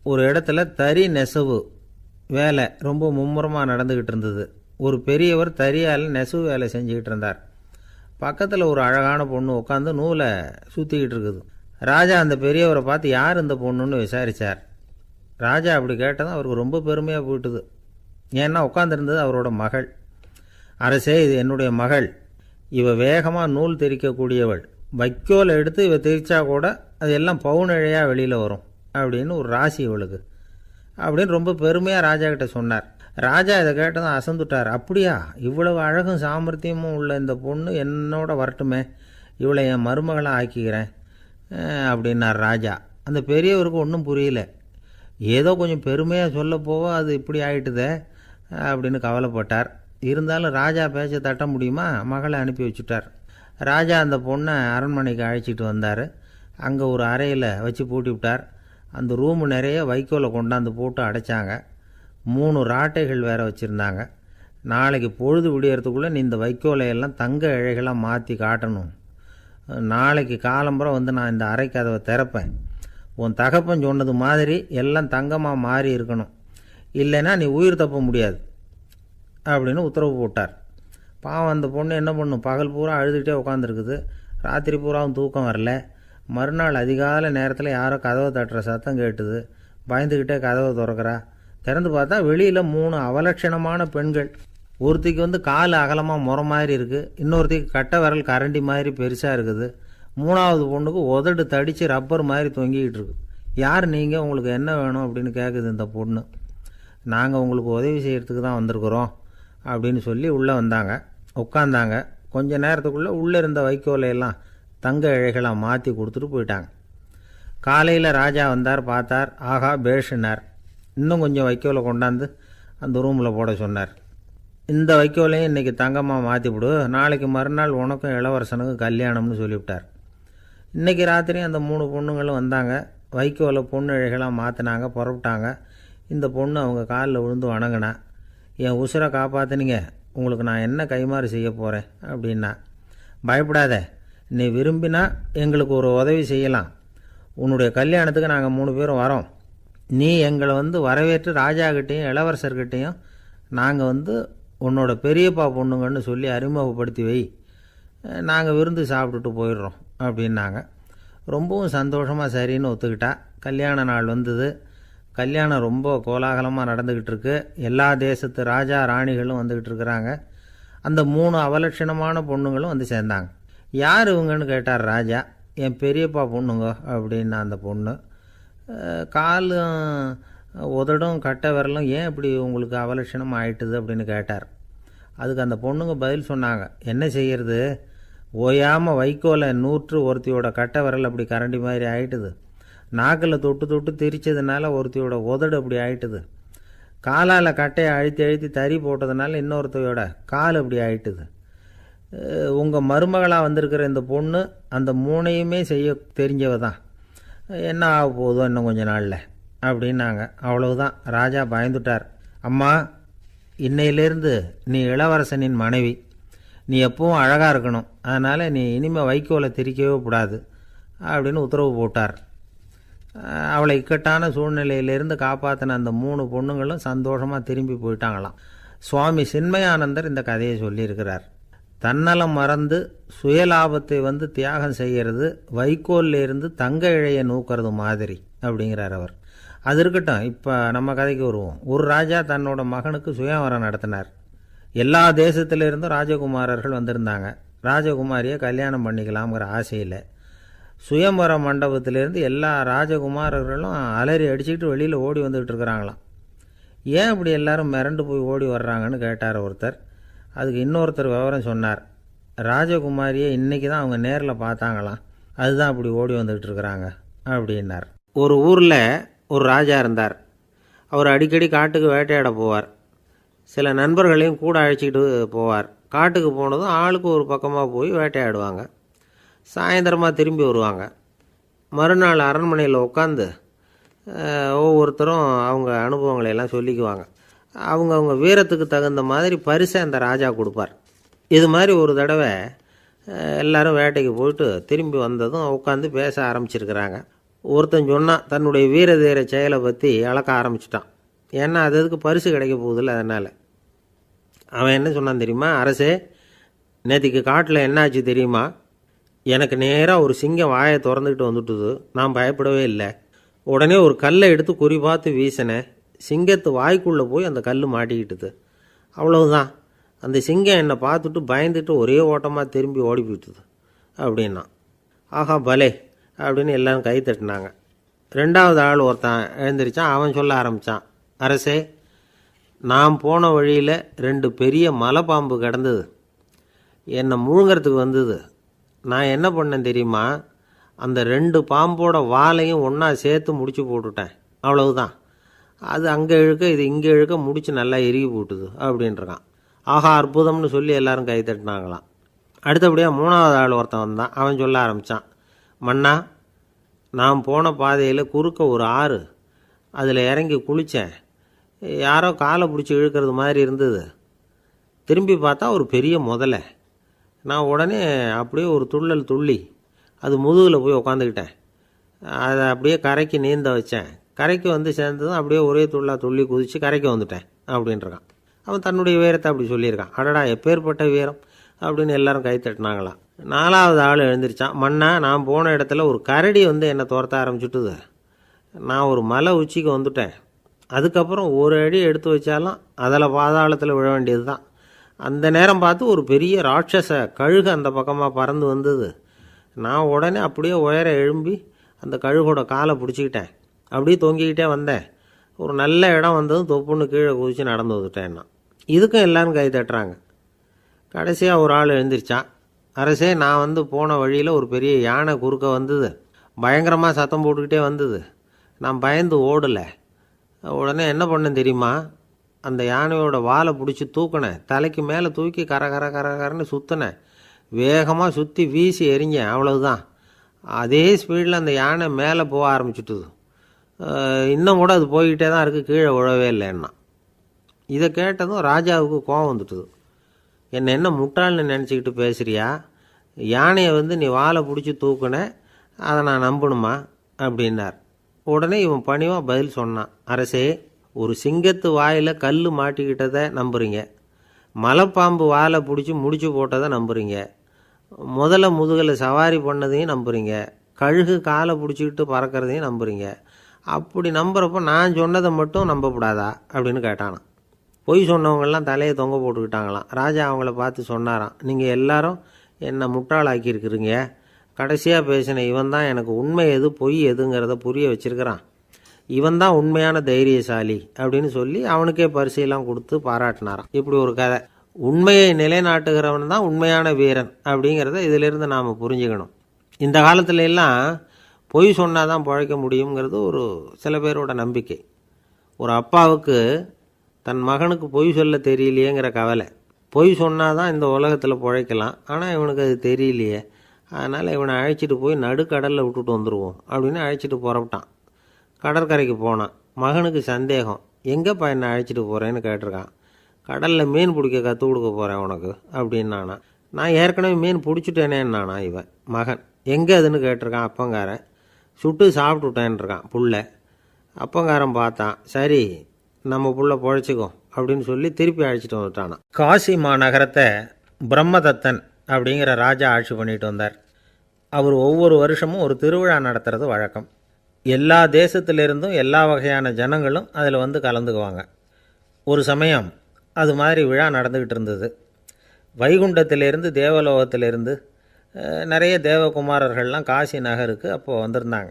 ஒரு இடத்துல தறி நெசவு வேலை ரொம்ப மும்முரமாக நடந்துக்கிட்டு இருந்தது. ஒரு பெரியவர் தறியால் நெசவு வேலை செஞ்சுக்கிட்டு இருந்தார். பக்கத்தில் ஒரு அழகான பொண்ணு உட்காந்து நூலை சுற்றிக்கிட்டு இருக்குது. ராஜா அந்த பெரியவரை பார்த்து யார் இந்த பொண்ணுன்னு விசாரித்தார். ராஜா அப்படி கேட்டதும் அவருக்கு ரொம்ப பெருமையாக போயிட்டுது. ஏன்னா உட்காந்துருந்தது அவரோட மகள். அரசே, இது என்னுடைய மகள். இவ வேகமாக நூல் திரிக்கக்கூடியவள். வைக்கோலை எடுத்து இவ திரிச்சா கூட அது எல்லாம் பவுனிழையாக வெளியில் வரும் அப்படின்னு ஒரு ராசி இவளுக்கு அப்படின்னு ரொம்ப பெருமையாக ராஜா கிட்ட சொன்னார். ராஜா இதை கேட்டதும் அசந்துட்டார். அப்படியா, இவ்வளவு அழகும் சாமர்த்தியமும் உள்ள இந்த பொண்ணு என்னோட வரட்டுமே, இவளை என் மருமகளாக ஆக்கிக்கிறேன் அப்படின்னார் ராஜா. அந்த பெரியவருக்கு ஒன்றும் புரியல. ஏதோ கொஞ்சம் பெருமையாக சொல்ல போவ அது இப்படி ஆகிட்டுதே அப்படின்னு கவலைப்பட்டார். இருந்தாலும் ராஜா பேச்ச தட்ட முடியுமா, மகளை அனுப்பி வச்சுட்டார். ராஜா அந்த பொண்ணை அரண்மனைக்கு அழைச்சிட்டு வந்தார். அங்கே ஒரு அறையில் வச்சு பூட்டி விட்டார். அந்த ரூமு நிறைய வைக்கோலை கொண்டாந்து போட்டு அடைச்சாங்க. 3 ராட்டைகள் வேறு வச்சுருந்தாங்க. நாளைக்கு பொழுது விடியறதுக்குள்ளே நீ இந்த வைக்கோலையெல்லாம் தங்க இழைகளாக மாற்றி காட்டணும். நாளைக்கு காலம்புறம் வந்து நான் இந்த அறை கதவை திறப்பேன். உன் தகப்பன் சொன்னது மாதிரி எல்லாம் தங்கமாக மாறி இருக்கணும், இல்லைன்னா நீ உயிர் தப்ப முடியாது அப்படின்னு உத்தரவு போட்டார். பாவம் அந்த பொண்ணு என்ன பண்ணும், பகல் பூரா அழுதுகிட்டே உட்காந்துருக்குது. ராத்திரி பூராவும் தூக்கம் வரல. மறுநாள் அதிகாலை நேரத்தில் யாரோ கதவை தட்டுற சத்தம் கேட்டுது. பயந்துக்கிட்டே கதவை திறக்கிறா. திறந்து பார்த்தா வெளியில் 3 அவலட்சணமான பெண்கள். ஒருத்திக்கு வந்து கால் அகலமாக முறை மாதிரி இருக்குது, இன்னொருத்திக்கு கட்டை விரல் கரண்டி மாதிரி பெருசாக இருக்குது, 3ஆவது பொண்ணுக்கு உதடு தடித்து ரப்பர் மாதிரி தொங்கிக்கிட்டு இருக்கு. யார் நீங்கள், உங்களுக்கு என்ன வேணும் அப்படின்னு கேட்குது இந்த பொண்ணு. நாங்கள் உங்களுக்கு உதவி செய்கிறதுக்கு தான் வந்திருக்கிறோம் அப்படின்னு சொல்லி உள்ளே வந்தாங்க. உட்காந்தாங்க. கொஞ்ச நேரத்துக்குள்ளே உள்ளே இருந்த வைக்கோலையெல்லாம் தங்க இழைகளாக மாற்றி கொடுத்துட்டு போயிட்டாங்க. காலையில் ராஜா வந்தார். பார்த்தார். ஆகா பேஷுனார். இன்னும் கொஞ்சம் வைக்கோலை கொண்டாந்து அந்த ரூமில் போட சொன்னார். இந்த வைக்கோலையும் இன்றைக்கி தங்கமாக மாற்றிவிடு, நாளைக்கு மறுநாள் உனக்கும் இளவரசனுக்கும் கல்யாணம்னு சொல்லிவிட்டார். இன்றைக்கி ராத்திரி அந்த 3 பொண்ணுங்களும் வந்தாங்க. வைக்கோலை பொண்ணு இழைகளாக மாற்றினாங்க. புறப்பட்டாங்க. இந்த பொண்ணு அவங்க காலில் விழுந்து வணங்கினா. என் உசுரை காப்பாற்றினீங்க, உங்களுக்கு நான் என்ன கைமாறு செய்ய போகிறேன் அப்படின்னா. பயப்படாத, நீ விரும்பினா எங்களுக்கு ஒரு உதவி செய்யலாம். உன்னுடைய கல்யாணத்துக்கு நாங்கள் 3 பேரும் வரோம். நீ எங்களை வந்து வரவேற்று ராஜாக்கிட்டேயும் இளவரசர்கிட்டையும் நாங்கள் வந்து உன்னோட பெரியப்பா பொண்ணுங்கன்னு சொல்லி அறிமுகப்படுத்தி வை. நாங்கள் விருந்து சாப்பிட்டுட்டு போயிடுறோம் அப்படின்னாங்க. ரொம்பவும் சந்தோஷமாக சரின்னு ஒத்துக்கிட்டா. கல்யாண நாள் வந்தது. கல்யாணம் ரொம்ப கோலாகலமாக நடந்துக்கிட்டு இருக்கு. எல்லா தேசத்து ராஜா ராணிகளும் வந்துக்கிட்டு இருக்கிறாங்க. அந்த 3 அவலட்சணமான பொண்ணுங்களும் வந்து சேர்ந்தாங்க. யார் இவங்கன்னு கேட்டார் ராஜா. என் பெரியப்பா பொண்ணுங்க அப்படின்னா அந்த பொண்ணு. காலும் உதடும் கட்டை விரலும் ஏன் இப்படி உங்களுக்கு அவலட்சணம் ஆயிட்டுது அப்படின்னு கேட்டார். அதுக்கு அந்த பொண்ணுங்க பதில் சொன்னாங்க. என்ன செய்யறது, ஓயாமல் வைக்கோலை நூற்று ஒருத்தியோட கட்டை விரல் அப்படி கரண்டி மாதிரி ஆயிட்டுது. நாக்கில் தொட்டு தொட்டு திரிச்சதுனால ஒருத்தியோட உதடு அப்படி ஆயிட்டுது. காலால் கட்டையை அழுத்தி அழுத்தி தறி போட்டதுனால இன்னொருத்தையோட கால் அப்படி ஆயிட்டுது. உங்கள் மருமகளாக வந்திருக்கிற இந்த பொண்ணு அந்த 3ஐயுமே செய்ய தெரிஞ்சவ தான். என்ன ஆக போதோ இன்னும் கொஞ்ச நாளில் அப்படின்னாங்க. அவ்வளவுதான். ராஜா பயந்துட்டார். அம்மா, இன்னையிலேருந்து நீ இளவரசனின் மனைவி. நீ எப்பவும் அழகாக இருக்கணும். அதனால் நீ இனிமேல் வைக்கோலை திரிக்கவே கூடாது அப்படின்னு உத்தரவு போட்டார். அவளை இக்கட்டான சூழ்நிலையிலிருந்து காப்பாற்றின அந்த 3 பொண்ணுங்களும் சந்தோஷமாக திரும்பி போயிட்டாங்களாம். சுவாமி சின்மயானந்தர் இந்த கதையை சொல்லியிருக்கிறார். தன்னலம் மறந்து சுயலாபத்தை வந்து தியாகம் செய்கிறது வைக்கோல்ல இருந்து தங்க இழையை நூக்கிறது மாதிரி அப்படிங்கிறார் அவர். அது இருக்கட்டும், இப்போ நம்ம கதைக்கு வருவோம். ஒரு ராஜா தன்னோட மகனுக்கு சுயவரம் நடத்தினார். எல்லா தேசத்திலிருந்தும் ராஜகுமாரர்கள் வந்திருந்தாங்க. ராஜகுமாரியை கல்யாணம் பண்ணிக்கலாம்ங்கிற ஆசையில் சுயம்பர மண்டபத்திலேருந்து எல்லா ராஜகுமாரர்களும் அலறி அடிச்சுக்கிட்டு வெளியில் ஓடி வந்துக்கிட்டு இருக்கிறாங்களாம். ஏன் இப்படி எல்லாரும் மிரண்டு போய் ஓடி வர்றாங்கன்னு கேட்டார் ஒருத்தர். அதுக்கு இன்னொருத்தர் விவரம் சொன்னார். ராஜகுமாரியை இன்றைக்கி தான் அவங்க நேரில் பார்த்தாங்களாம், அதுதான் அப்படி ஓடி வந்துக்கிட்டு இருக்கிறாங்க அப்படின்னார். ஒரு ஊரில் ஒரு ராஜா இருந்தார். அவர் அடிக்கடி காட்டுக்கு வேட்டையாட போவார். சில நண்பர்களையும் கூட அழைச்சிக்கிட்டு போவார். காட்டுக்கு போனதும் ஆளுக்கு ஒரு பக்கமாக போய் வேட்டையாடுவாங்க. சாயந்தரமாக திரும்பி வருவாங்க. மறுநாள் அரண்மனையில் உட்காந்து ஒவ்வொருத்தரும் அவங்க அனுபவங்களை எல்லாம் சொல்லிக்குவாங்க. அவங்க வீரத்துக்கு தகுந்த மாதிரி பரிசை அந்த ராஜா கொடுப்பார். இது மாதிரி ஒரு தடவை எல்லாரும் வேட்டைக்கு போயிட்டு திரும்பி வந்ததும் உட்காந்து பேச ஆரம்பிச்சிருக்கிறாங்க. ஒருத்தன் சொன்னான், தன்னுடைய வீர தீர செயலை பற்றி அளக்க ஆரம்பிச்சிட்டான். ஏன்னா அதுக்கு பரிசு கிடைக்க போகுதில்ல, அதனால். அவன் என்ன சொன்னான் தெரியுமா? அரசே, நேற்றுக்கு காட்டில் என்னாச்சு தெரியுமா? எனக்கு நேராக ஒரு சிங்கம் வாயை திறந்துக்கிட்டு வந்துட்டுது. நான் பயப்படவே இல்லை. உடனே ஒரு கல்லை எடுத்து குறி பார்த்து வீசினேன். சிங்கத்து வாய்க்குள்ளே போய் அந்த கல் மாட்டிக்கிட்டுது. அவ்வளவுதான். அந்த சிங்கம் என்னை பார்த்துட்டு பயந்துட்டு ஒரே ஓட்டமாக திரும்பி ஓடி போயிட்டுது அப்படின்னா. ஆஹா பலே அப்படின்னு எல்லாரும் கை தட்டினாங்க. 2வது ஆள் ஒருத்தன் எழுந்திரிச்சான். அவன் சொல்ல ஆரம்பித்தான். அரசே, நான் போன வழியில் 2 பெரிய மலைப்பாம்பு கிடந்தது. என்னை முழுங்கிறதுக்கு வந்தது. நான் என்ன பண்ணேன் தெரியுமா? அந்த 2 பாம்போட வாலையும் ஒன்றா சேர்த்து முடிச்சு போட்டுட்டேன். அவ்வளவுதான். அது அங்கே இழுக்க இது இங்கே இழுக்க முடிச்சு நல்லா எருகி போட்டுது அப்படின்றான். ஆஹா அற்புதம்னு சொல்லி எல்லாரும் கை தட்டினாங்களாம். அடுத்தபடியாக 3வது ஆள் ஒருத்தன் வந்தான். அவன் சொல்ல ஆரம்பித்தான். மன்னா, நான் போன பாதையில் குறுக்க ஒரு ஆறு. அதில் இறங்கி குளித்தேன். யாரோ காலை பிடிச்சி இழுக்கிறது மாதிரி இருந்தது. திரும்பி பார்த்தா ஒரு பெரிய முதலை. நான் உடனே அப்படியே ஒரு துள்ளல் துள்ளி அது முதுகில் போய் உக்காந்துக்கிட்டேன். அதை அப்படியே கரைக்கு நீந்த வச்சேன். கரைக்கு வந்து சேர்ந்ததும் அப்படியே ஒரே துள்ளி குதித்து கரைக்கு வந்துட்டேன் அப்படின்றான். அவன் தன்னுடைய வீரத்தை அப்படி சொல்லியிருக்கான். அடடா எப்பேற்பட்ட வீரம் அப்படின்னு எல்லாரும் கை தட்டினாங்களாம். 4வது ஆள் எழுந்திரிச்சான். மன்னா, நான் போன இடத்துல ஒரு கரடி வந்து என்னை துரத்த ஆரம்பிச்சுட்டுது. நான் ஒரு மலை உச்சிக்கு வந்துட்டேன். அதுக்கப்புறம் ஒரு அடி எடுத்து வச்சாலும் அதில் பாதாளத்தில் விழ வேண்டியது தான். அந்த நேரம் பார்த்து ஒரு பெரிய ராட்சச கழுகு அந்த பக்கமாக பறந்து வந்தது. நான் உடனே அப்படியே உயர எழும்பி அந்த கழுகோட காலை பிடிச்சிக்கிட்டேன். அப்படியே தொங்கிக்கிட்டே வந்தேன். ஒரு நல்ல இடம் வந்ததும் தொப்புன்னு கீழே குதித்து நடந்து வந்துட்டேன்னா. இதுக்கும் எல்லோரும் கை தட்டுறாங்க. கடைசியாக ஒரு ஆள் எழுந்திரிச்சான். அரசே, நான் வந்து போன வழியில் ஒரு பெரிய யானை குறுக்க வந்தது. பயங்கரமாக சத்தம் போட்டுக்கிட்டே வந்தது. நான் பயந்து ஓடலை. உடனே என்ன பண்ணேன் தெரியுமா? அந்த யானையோட வாலை பிடிச்சி தூக்கினேன். தலைக்கு மேலே தூக்கி கரன்னு சுற்றினேன். வேகமாக சுற்றி வீசி எறிஞ்சேன். அவ்வளவுதான். அதே ஸ்பீடில் அந்த யானை மேலே போக ஆரம்பிச்சுட்டுது. இன்னும் கூட அது போய்கிட்டே தான் இருக்குது, கீழே விழவே இல்லைன்னா. இதை கேட்டதும் ராஜாவுக்கு கோபம் வந்துட்டுது. என்ன முட்டாள்னு நினச்சிக்கிட்டு பேசுகிறியா? யானையை வந்து நீ வாலை பிடிச்சி தூக்குன, அதை நான் நம்பணுமா அப்படின்னார். உடனே இவன் பணிவாக பதில் சொன்னான். அரசே, ஒரு சிங்கத்து வாயில் கல் மாட்டிக்கிட்டதை நம்புறீங்க, மலைப்பாம்பு வாலை பிடிச்சி முடிச்சு போட்டதை நம்புறீங்க, முதல்ல முதுகில் சவாரி பண்ணதையும் நம்புறீங்க, கழுகு காலை பிடிச்சிக்கிட்டு பறக்கிறதையும் நம்புறீங்க. அப்படி நம்புறப்போ நான் சொன்னதை மட்டும் நம்பக்கூடாதா அப்படின்னு கேட்டானான். பொய் சொன்னவங்கெல்லாம் தலையை தொங்க போட்டுக்கிட்டாங்களாம். ராஜா அவங்கள பார்த்து சொன்னாராம், நீங்கள் எல்லாரும் என்னை முட்டாளாக்கியிருக்கிறீங்க. கடைசியாக பேசின இவன் தான் எனக்கு உண்மை எது பொய் எதுங்கிறத புரிய வச்சிருக்கிறான். இவன் தான் உண்மையான தைரியசாலி அப்படின்னு சொல்லி அவனுக்கே பரிசையெல்லாம் கொடுத்து பாராட்டினாராம். இப்படி ஒரு கதை. உண்மையை நிலைநாட்டுகிறவன் தான் உண்மையான வீரன் அப்படிங்கிறத இதிலிருந்து நாம் புரிஞ்சுக்கணும். இந்த காலத்துல எல்லாம் பொய் சொன்னாதான் பிழைக்க முடியுங்கிறது ஒரு சில பேரோட நம்பிக்கை. ஒரு அப்பாவுக்கு தன் மகனுக்கு பொய் சொல்ல தெரியலையேங்கிற கவலை. பொய் சொன்னாதான் இந்த உலகத்தில் பிழைக்கலாம், ஆனால் இவனுக்கு அது தெரியலையே, அதனால் இவனை அழைச்சிட்டு போய் நடுக்கடலில் விட்டுட்டு வந்துடுவோம் அப்படின்னு அழைச்சிட்டு புறப்பட்டான். கடற்கரைக்கு போனான். மகனுக்கு சந்தேகம், எங்கேப்பா என்னை அழைச்சிட்டு போகிறேன்னு கேட்டிருக்கான். கடலில் மீன் பிடிக்க கற்றுக் கொடுக்க போகிறேன் உனக்கு அப்படின்னானா. நான் ஏற்கனவே மீன் பிடிச்சிட்டேனேன்னானா இவன் மகன். எங்கே அதுன்னு கேட்டிருக்கான் அப்பங்காரன். சுட்டு சாப்பிட்டுட்டேன்ருக்கான் புள்ள. அப்பங்காரன் பார்த்தான், சரி நம்ம புள்ள பொழைச்சிக்கோ அப்படின்னு சொல்லி திருப்பி அழைச்சிட்டு வந்துட்டானான். காசி மாநகரத்தை பிரம்மதத்தன் அப்படிங்கிற ராஜா ஆட்சி பண்ணிட்டு வந்தார். அவர் ஒவ்வொரு வருஷமும் ஒரு திருவிழா நடத்துறது வழக்கம். எல்லா தேசத்திலிருந்தும் எல்லா வகையான ஜனங்களும் அதில் வந்து கலந்துக்குவாங்க. ஒரு சமயம் அது மாதிரி விழா நடந்துக்கிட்டு இருந்தது. வைகுண்டத்திலேருந்து தேவலோகத்திலேருந்து நிறைய தேவகுமாரர்கள்லாம் காசி நகருக்கு அப்போது வந்திருந்தாங்க.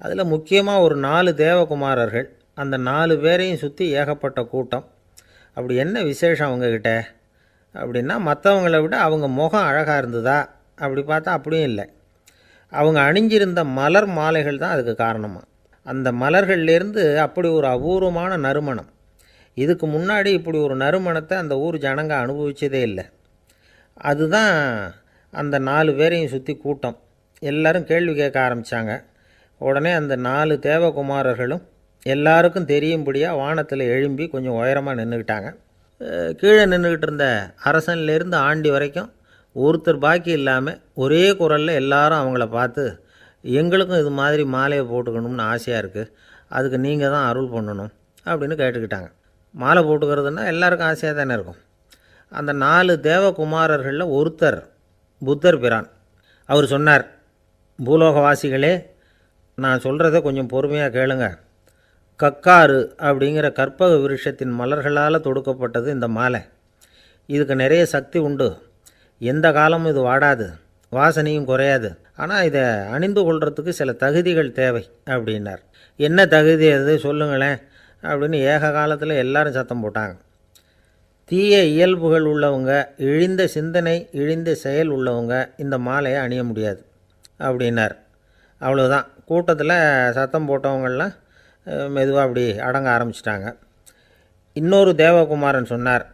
அதில் முக்கியமாக ஒரு 4 தேவகுமாரர்கள். அந்த 4 பேரையும் சுற்றி ஏகப்பட்ட கூட்டம். அப்படி என்ன விசேஷம் அவங்கக்கிட்ட அப்படின்னா, மற்றவங்களை விட அவங்க முகம் அழகாக இருந்ததா அப்படி பார்த்தா அப்படியும் இல்லை. அவங்க அணிஞ்சிருந்த மலர் மாலைகள் தான் அதுக்கு காரணமாக. அந்த மலர்கள்லேருந்து அப்படி ஒரு அபூர்வமான நறுமணம். இதுக்கு முன்னாடி இப்படி ஒரு நறுமணத்தை அந்த ஊர் ஜனங்க அனுபவிச்சதே இல்லை. அதுதான் அந்த 4 பேரையும் சுற்றி கூட்டம். எல்லாரும் கேள்வி கேட்க ஆரம்பித்தாங்க. உடனே அந்த 4 தேவகுமாரர்களும் எல்லாருக்கும் தெரியும்படியாக வானத்தில் எழும்பி கொஞ்சம் உயரமாக நின்றுக்கிட்டாங்க. கீழே நின்றுக்கிட்டு இருந்த அரசன்லேருந்து ஆண்டி வரைக்கும் ஒருத்தர் பாக்கி இல்லாமல் ஒரே குரலில் எல்லாரும் அவங்கள பார்த்து, எங்களுக்கும் இது மாதிரி மாலையை போட்டுக்கணும்னு ஆசையாக இருக்குது, அதுக்கு நீங்கள் தான் அருள் பண்ணணும் அப்படின்னு கேட்டுக்கிட்டாங்க. மாலை போட்டுக்கிறதுனா எல்லாருக்கும் ஆசையாக தானே இருக்கும். அந்த 4 தேவகுமாரர்களில் ஒருத்தர் புத்தர் பிரான். அவர் சொன்னார், பூலோகவாசிகளே, நான் சொல்கிறத கொஞ்சம் பொறுமையாக கேளுங்க. கக்காரு அப்படிங்கிற கற்பக விருஷத்தின் மலர்களால் தொடுக்கப்பட்டது இந்த மாலை. இதுக்கு நிறைய சக்தி உண்டு. எந்த காலமும் இது வாடாது, வாசனையும் குறையாது. ஆனால் இதை அணிந்து கொள்றதுக்கு சில தகுதிகள் தேவை அப்படின்னார். என்ன தகுதி அது சொல்லுங்களேன் அப்படின்னு ஏக காலத்தில் எல்லாரும் சத்தம் போட்டாங்க. தீய இயல்புகள் உள்ளவங்க, இழிந்த சிந்தனை இழிந்த செயல் உள்ளவங்க இந்த மாலையை அணிய முடியாது அப்படின்னார். அவ்வளோதான். கூட்டத்தில் சத்தம் போட்டவங்கள்லாம் மெதுவாக அப்படி அடங்க ஆரம்பிச்சிட்டாங்க. இன்னொரு தேவகுமாரன் சொன்னார்,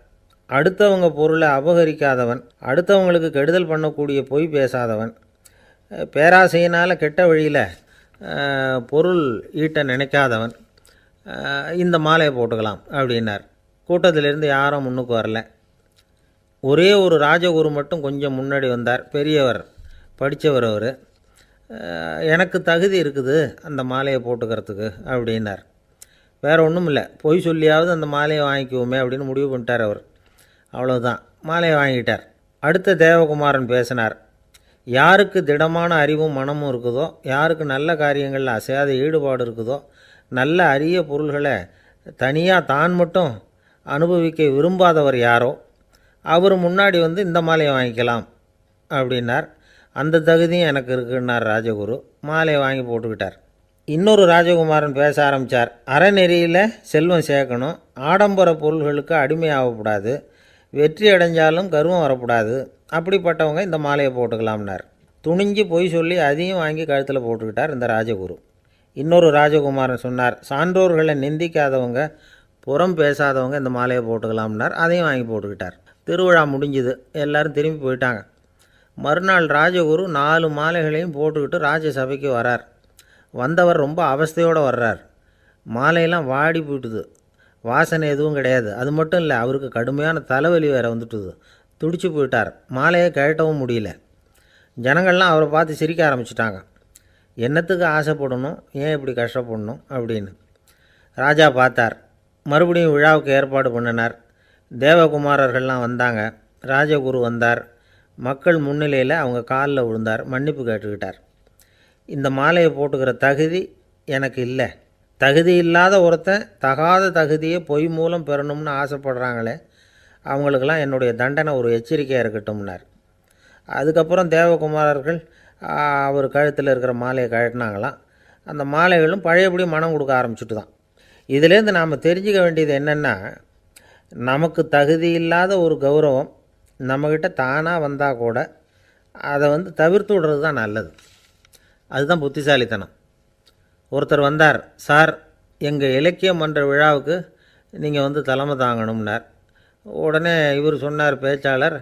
அடுத்தவங்க பொருளை அபகரிக்காதவன், அடுத்தவங்களுக்கு கெடுதல் பண்ணக்கூடிய பொய் பேசாதவன், பேராசையினால் கெட்ட வழியில் பொருள் ஈட்ட நினைக்காதவன் இந்த மாலையை போட்டுக்கலாம் அப்படின்னார். கூட்டத்திலிருந்து யாரும் முன்னுக்கு வரல. ஒரே ஒரு ராஜகுரு மட்டும் கொஞ்சம் முன்னாடி வந்தார். பெரியவர், படித்தவர் அவர். எனக்கு தகுதி இருக்குது அந்த மாலையை போட்டுக்கிறதுக்கு அப்படின்னார். வேறு ஒன்றும் இல்லை, பொய் சொல்லியாவது அந்த மாலையை வாங்கிக்குவோமே அப்படின்னு முடிவு பண்ணிட்டார் அவர். அவ்வளோதான், மாலையை வாங்கிட்டார். அடுத்த தேவகுமாரன் பேசினார். யாருக்கு திடமான அறிவும் மனமும் இருக்குதோ, யாருக்கு நல்ல காரியங்களில் அசையாத ஈடுபாடு இருக்குதோ, நல்ல அரிய பொருள்களை தனியாக தான் மட்டும் அனுபவிக்க விரும்பாதவர் யாரோ அவர் முன்னாடி வந்து இந்த மாலையை வாங்கிக்கலாம் அப்படின்னார். அந்த தகுதியும் எனக்கு இருக்குன்னார் ராஜகுரு. மாலையை வாங்கி போட்டுக்கிட்டார். இன்னொரு ராஜகுமாரன் பேச ஆரம்பித்தார். அறநெறியில் செல்வம் சேர்க்கணும், ஆடம்பர பொருள்களுக்கு அடிமையாகக்கூடாது, வெற்றி அடைஞ்சாலும் கர்வம் வரக்கூடாது, அப்படிப்பட்டவங்க இந்த மாலையை போட்டுக்கலாம்னார். துணிஞ்சு பொய் சொல்லி அதையும் வாங்கி கழுத்தில் போட்டுக்கிட்டார் இந்த ராஜகுரு. இன்னொரு ராஜகுமாரன் சொன்னார், சான்றோர்களை நிந்திக்காதவங்க, புறம் பேசாதவங்க இந்த மாலையை போட்டுக்கலாம்னார். அதையும் வாங்கி போட்டுக்கிட்டார். திருவிழா முடிஞ்சுது, எல்லோரும் திரும்பி போயிட்டாங்க. மறுநாள் ராஜகுரு 4 மாலைகளையும் போட்டுக்கிட்டு ராஜசபைக்கு வரார். வந்தவர் ரொம்ப அவஸ்தையோடு வர்றார். மாலையெல்லாம் வாடி போயிட்டுது, வாசனை எதுவும் கிடையாது. அது மட்டும் இல்லை, அவருக்கு கடுமையான தலைவலி வேறு வந்துட்டுது. துடிச்சு போயிட்டார். மாலையை கழட்டவும் முடியல. ஜனங்கள்லாம் அவரை பார்த்து சிரிக்க ஆரம்பிச்சிட்டாங்க. என்னத்துக்கு ஆசைப்படணும், ஏன் இப்படி கஷ்டப்படணும் அப்படின்னு. ராஜா பார்த்தார். மறுபடியும் விழாவுக்கு ஏற்பாடு பண்ணினார். தேவகுமாரர்கள்லாம் வந்தாங்க. ராஜகுரு வந்தார். மக்கள் முன்னிலையில் அவங்க காலில் விழுந்தார், மன்னிப்பு கேட்டுக்கிட்டார். இந்த மாலையை போட்டுக்கிற தகுதி எனக்கு இல்லை. தகுதி இல்லாத ஒருத்தன் தகாத தகுதியை பொய் மூலம் பெறணும்னு ஆசைப்படுறாங்களே, அவங்களுக்கெல்லாம் என்னுடைய தண்டனை ஒரு எச்சரிக்கையாக இருக்கட்டும்னார். அதுக்கப்புறம் தேவகுமாரர்கள் அவர் கழுத்தில் இருக்கிற மாலையை கழட்டினாங்களாம். அந்த மாலைகளும் பழையபடி மனம் கொடுக்க ஆரம்பிச்சுட்டு தான். இதுலேருந்து நாம் தெரிஞ்சுக்க வேண்டியது என்னென்னா, நமக்கு தகுதி இல்லாத ஒரு கௌரவம் நம்மக்கிட்ட தானாக வந்தால் கூட அதை தவிர்த்து விடுறது தான் நல்லது. அதுதான் புத்திசாலித்தனம். ஒருத்தர் வந்தார், சார் எங்கள் இலக்கிய மன்ற விழாவுக்கு நீங்கள் தலைமை தாங்கணும்னார். உடனே இவர் சொன்னார், பேச்சாளர்,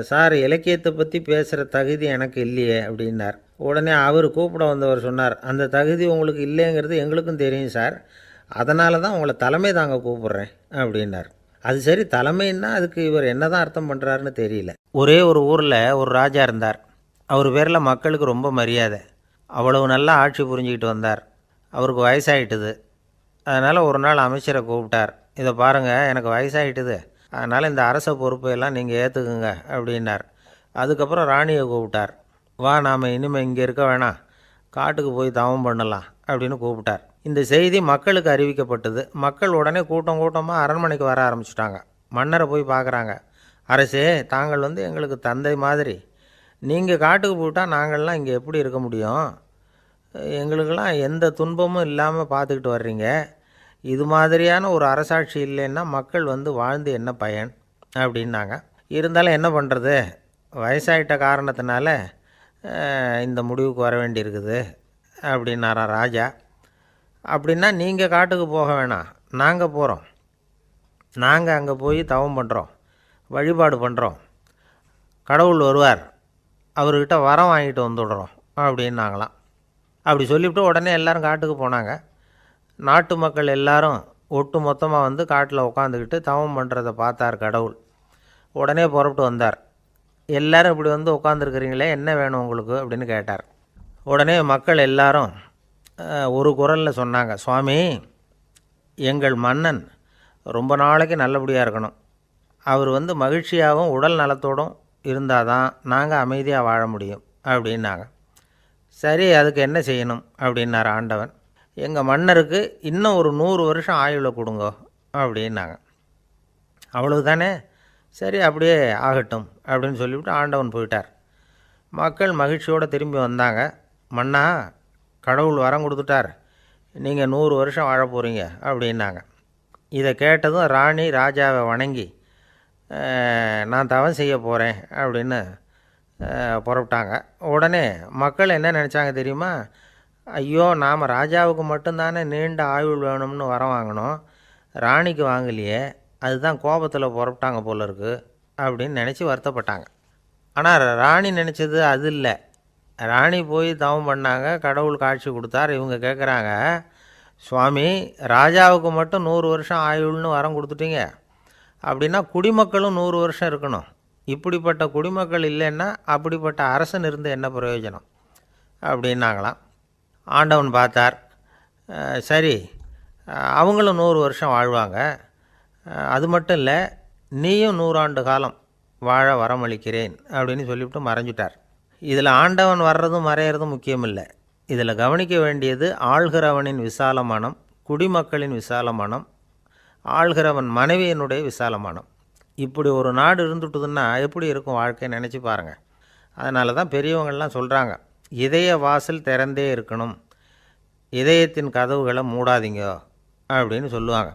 சார் இலக்கியத்தை பற்றி பேசுகிற தகுதி எனக்கு இல்லையே அப்படின்னார். உடனே அவர் கூப்பிட வந்தவர் சொன்னார், அந்த தகுதி உங்களுக்கு இல்லைங்கிறது எங்களுக்கும் தெரியும் சார், அதனால தான் உங்களை தலைமை தாங்க கூப்பிட்றேன் அப்படின்னார். அது சரி, தலைமைன்னா அதுக்கு இவர் என்ன தான் அர்த்தம் பண்ணுறாருன்னு தெரியல. ஒரே ஒரு ஊரில் ஒரு ராஜா இருந்தார். அவர் பேரில் மக்களுக்கு ரொம்ப மரியாதை. அவ்வளவு நல்லா ஆட்சி புரிஞ்சிக்கிட்டு வந்தார். அவருக்கு வயசாகிட்டுது. அதனால் ஒரு நாள் அமைச்சரை கூப்பிட்டார். இதை பாருங்கள், எனக்கு வயசாகிட்டுது, அதனால் இந்த அரச பொறுப்பையெல்லாம் நீங்கள் ஏற்றுக்குங்க அப்படின்னார். அதுக்கப்புறம் ராணியை கூப்பிட்டார். வா, நாம் இனிமேல் இங்கே இருக்க வேணாம், காட்டுக்கு போய் தவம் பண்ணலாம் அப்படின்னு கூப்பிட்டார். இந்த செய்தி மக்களுக்கு அறிவிக்கப்பட்டது. மக்கள் உடனே கூட்டம் கூட்டமாக அரண்மனைக்கு வர ஆரம்பிச்சிட்டாங்க. மன்னரை போய் பார்க்குறாங்க. அரசே, தாங்கள் எங்களுக்கு தந்தை மாதிரி. நீங்கள் காட்டுக்கு போயிட்டால் நாங்கள்லாம் இங்கே எப்படி இருக்க முடியும்? எங்களுக்கெல்லாம் எந்த துன்பமும் இல்லாமல் பார்த்துக்கிட்டு வர்றீங்க. இது மாதிரியான ஒரு அரசாட்சி இல்லைன்னா மக்கள் வாழ்ந்து என்ன பயன் அப்படின்னாங்க. இருந்தாலும் என்ன பண்ணுறது, வயசாயிட்ட காரணத்தினால இந்த முடிவுக்கு வர வேண்டியிருக்குது அப்படின்னாராம் ராஜா. அப்படின்னா நீங்கள் காட்டுக்கு போக வேணாம், நாங்கள் போகிறோம். நாங்கள் அங்கே போய் தவம் பண்ணுறோம், வழிபாடு பண்ணுறோம். கடவுள் வருவார், அவர்கிட்ட வரம் வாங்கிட்டு வந்துடுறோம் அப்படின்னாங்களாம். அப்படி சொல்லிவிட்டு உடனே எல்லோரும் காட்டுக்கு போனாங்க. நாட்டு மக்கள் எல்லாரும் ஒட்டு மொத்தமாக காட்டில் உட்காந்துக்கிட்டு தவம் பண்ணுறதை பார்த்தார் கடவுள். உடனே புறப்பட்டு வந்தார். எல்லோரும் இப்படி உட்காந்துருக்கிறீங்களே, என்ன வேணும் உங்களுக்கு அப்படின்னு கேட்டார். உடனே மக்கள் எல்லாரும் ஒரு குரலில் சொன்னாங்க, சுவாமி, எங்கள் மன்னன் ரொம்ப நாளைக்கு நல்லபடியாக இருக்கணும். அவர் மகிழ்ச்சியாகவும் உடல் நலத்தோடும் இருந்தால் தான் நாங்கள் அமைதியாக வாழ முடியும் அப்படின்னாங்க. சரி, அதுக்கு என்ன செய்யணும் அப்படின்னார் ஆண்டவன். எங்கள் மன்னருக்கு இன்னும் ஒரு 100 வருஷம் ஆயுளை கொடுங்க அப்படின்னாங்க. அவ்வளவுதானே, சரி அப்படியே ஆகட்டும் அப்படின்னு சொல்லிவிட்டு ஆண்டவன் போயிட்டார். மக்கள் மகிழ்ச்சியோடு திரும்பி வந்தாங்க. மன்னா, கடவுள் வரம் கொடுத்துட்டார், நீங்கள் 100 வருஷம் வாழ போகிறீங்க அப்படின்னாங்க. இதை கேட்டதும் ராணி ராஜாவை வணங்கி, நான் தவம் செய்ய போகிறேன் அப்படின்னு புறப்பட்டாங்க. உடனே மக்கள் என்ன நினச்சாங்க தெரியுமா? ஐயோ, நாம் ராஜாவுக்கு மட்டும்தானே நீண்ட ஆயுள் வேணும்னு வரம் வாங்கினோம், ராணிக்கு வாங்கலையே, அதுதான் கோபத்தில் புறப்பட்டாங்க போல இருக்கு அப்படின்னு நினச்சி வருத்தப்பட்டாங்க. ஆனால் ராணி நினச்சது அது இல்லை. ராணி போய் தவம் பண்ணாங்க, கடவுள் காட்சி கொடுத்தார். இவங்க கேட்குறாங்க, சுவாமி, ராஜாவுக்கு மட்டும் 100 வருஷம் ஆயுள்னு வரம் கொடுத்துட்டீங்க, அப்படின்னா குடிமக்களும் 100 வருஷம் இருக்கணும். இப்படிப்பட்ட குடிமக்கள் இல்லைன்னா அப்படிப்பட்ட அரசன் இருந்து என்ன பிரயோஜனம் அப்படின்னாங்களாம். ஆண்டவன் பார்த்தார், சரி அவங்களும் 100 வருஷம் வாழ்வாங்க, அது மட்டும் இல்லை, நீயும் 100 ஆண்டு காலம் வாழ வரமளிக்கிறேன் அப்படின்னு சொல்லிவிட்டு மறைஞ்சிட்டார். இதில் ஆண்டவன் வர்றதும் மறையிறதும் முக்கியம் இல்லை. இதில் கவனிக்க வேண்டியது ஆள்கிறவனின் விசால மனம், குடிமக்களின் விசால மனம், ஆள்கிறவன் மனைவியினுடைய விசால மனம். இப்படி ஒரு நாடு இருந்துட்டுதுன்னா எப்படி இருக்கும் வாழ்க்கையை நினச்சி பாருங்கள். அதனால தான் பெரியவங்கள்லாம் சொல்கிறாங்க, இதய வாசல் திறந்தே இருக்கணும், இதயத்தின் கதவுகளை மூடாதீங்க அப்படின்னு சொல்லுவாங்க.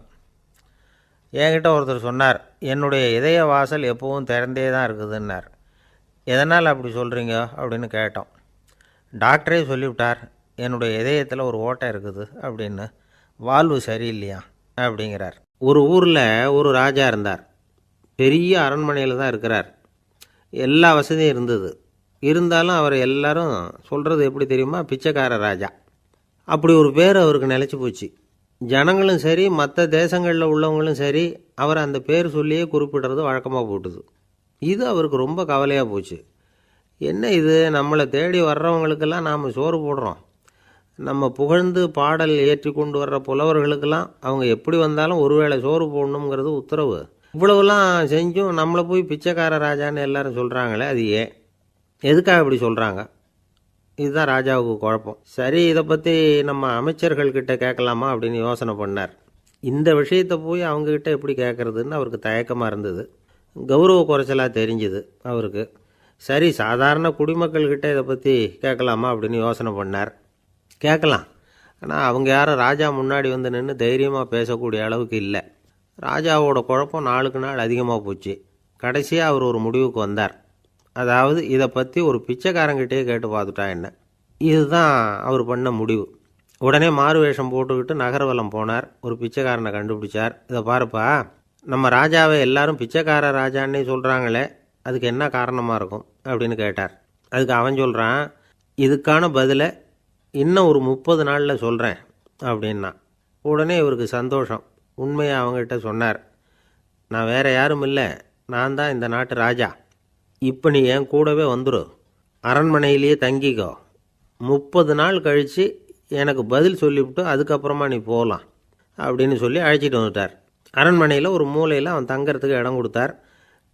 என்கிட்ட ஒருத்தர் சொன்னார், என்னுடைய இதய வாசல் எப்போவும் திறந்தே தான் இருக்குதுன்னார். எதனால் அப்படி சொல்கிறீங்க அப்படின்னு கேட்டோம். டாக்டரே சொல்லிவிட்டார், என்னுடைய இதயத்தில் ஒரு ஓட்டை இருக்குது அப்படின்னு, வால்வு சரியில்லையா அப்படிங்கிறார். ஒரு ஊரில் ஒரு ராஜா இருந்தார். பெரிய அரண்மனையில் தான் இருக்கிறார். எல்லா வசதியும் இருந்தது. இருந்தாலும் அவர் எல்லாரும் சொல்கிறது எப்படி தெரியுமா? பிச்சைக்கார ராஜா. அப்படி ஒரு பேர் அவருக்கு நிலச்சி போச்சு. ஜனங்களும் சரி, மற்ற தேசங்களில் உள்ளவங்களும் சரி, அவர் அந்த பேர் சொல்லியே குறிப்பிடுறது வழக்கமாக போட்டுது. இது அவருக்கு ரொம்ப கவலையாக போச்சு. என்ன இது, நம்மளை தேடி வர்றவங்களுக்கெல்லாம் நாம் சோறு போடுறோம், நம்ம புகழ்ந்து பாடல் ஏற்றி கொண்டு வர்ற புலவர்களுக்கெல்லாம் அவங்க எப்படி வந்தாலும் ஒருவேளை சோறு போடணுங்கிறது உத்தரவு, இவ்வளவுலாம் செஞ்சும் நம்மளை போய் பிச்சைக்கார ராஜான்னு எல்லாரும் சொல்கிறாங்களே, அது ஏன்? எதுக்காக இப்படி சொல்கிறாங்க? இதுதான் ராஜாவுக்கு குழப்பம். சரி, இதை பற்றி நம்ம அமைச்சர்கள்கிட்ட கேட்கலாமா அப்படின்னு யோசனை பண்ணார். இந்த விஷயத்தை போய் அவங்கக்கிட்ட எப்படி கேட்குறதுன்னு அவருக்கு தயக்கமாக இருந்தது. கௌரவ குறைச்சலாக தெரிஞ்சுது அவருக்கு. சரி, சாதாரண குடிமக்கள்கிட்ட இதை பற்றி கேட்கலாமா அப்படின்னு யோசனை பண்ணார். கேட்கலாம். ஆனால் அவங்க யாரும் ராஜா முன்னாடி வந்து நின்று தைரியமாக பேசக்கூடிய அளவுக்கு இல்லை. ராஜாவோட குழப்பம் நாளுக்கு நாள் அதிகமாக போச்சு. கடைசியாக அவர் ஒரு முடிவுக்கு வந்தார். அதாவது இதை பற்றி ஒரு பிச்சைக்காரங்கிட்டே கேட்டு பார்த்துட்டா என்ன. இதுதான் அவர் பண்ண முடிவு. உடனே மாறு வேஷம் போட்டுக்கிட்டு நகர்வலம் போனார். ஒரு பிச்சைக்காரனை கண்டுபிடிச்சார். இதை பாருப்பா, நம்ம ராஜாவை எல்லாரும் பிச்சைக்கார ராஜான்னே சொல்கிறாங்களே, அதுக்கு என்ன காரணமாக இருக்கும் அப்படின்னு கேட்டார். அதுக்கு அவன் சொல்கிறான், இதுக்கான பதிலை இன்னும் ஒரு 30 நாளில் சொல்கிறேன் அப்படின்னா. உடனே இவருக்கு சந்தோஷம். உண்மையை அவங்ககிட்ட சொன்னார். நான் வேறு யாரும் இல்லை, நான் தான் இந்த நாட்டு ராஜா. இப்போ நீ என் கூடவே வந்துடு, அரண்மனையிலேயே தங்கிக்கோ. 30 நாள் கழித்து எனக்கு பதில் சொல்லிவிட்டு அதுக்கப்புறமா நீ போகலாம் அப்படின்னு சொல்லி அழைச்சிட்டு வந்துட்டார். அரண்மனையில் ஒரு மூலையில் அவன் தங்கறதுக்கு இடம் கொடுத்தார்.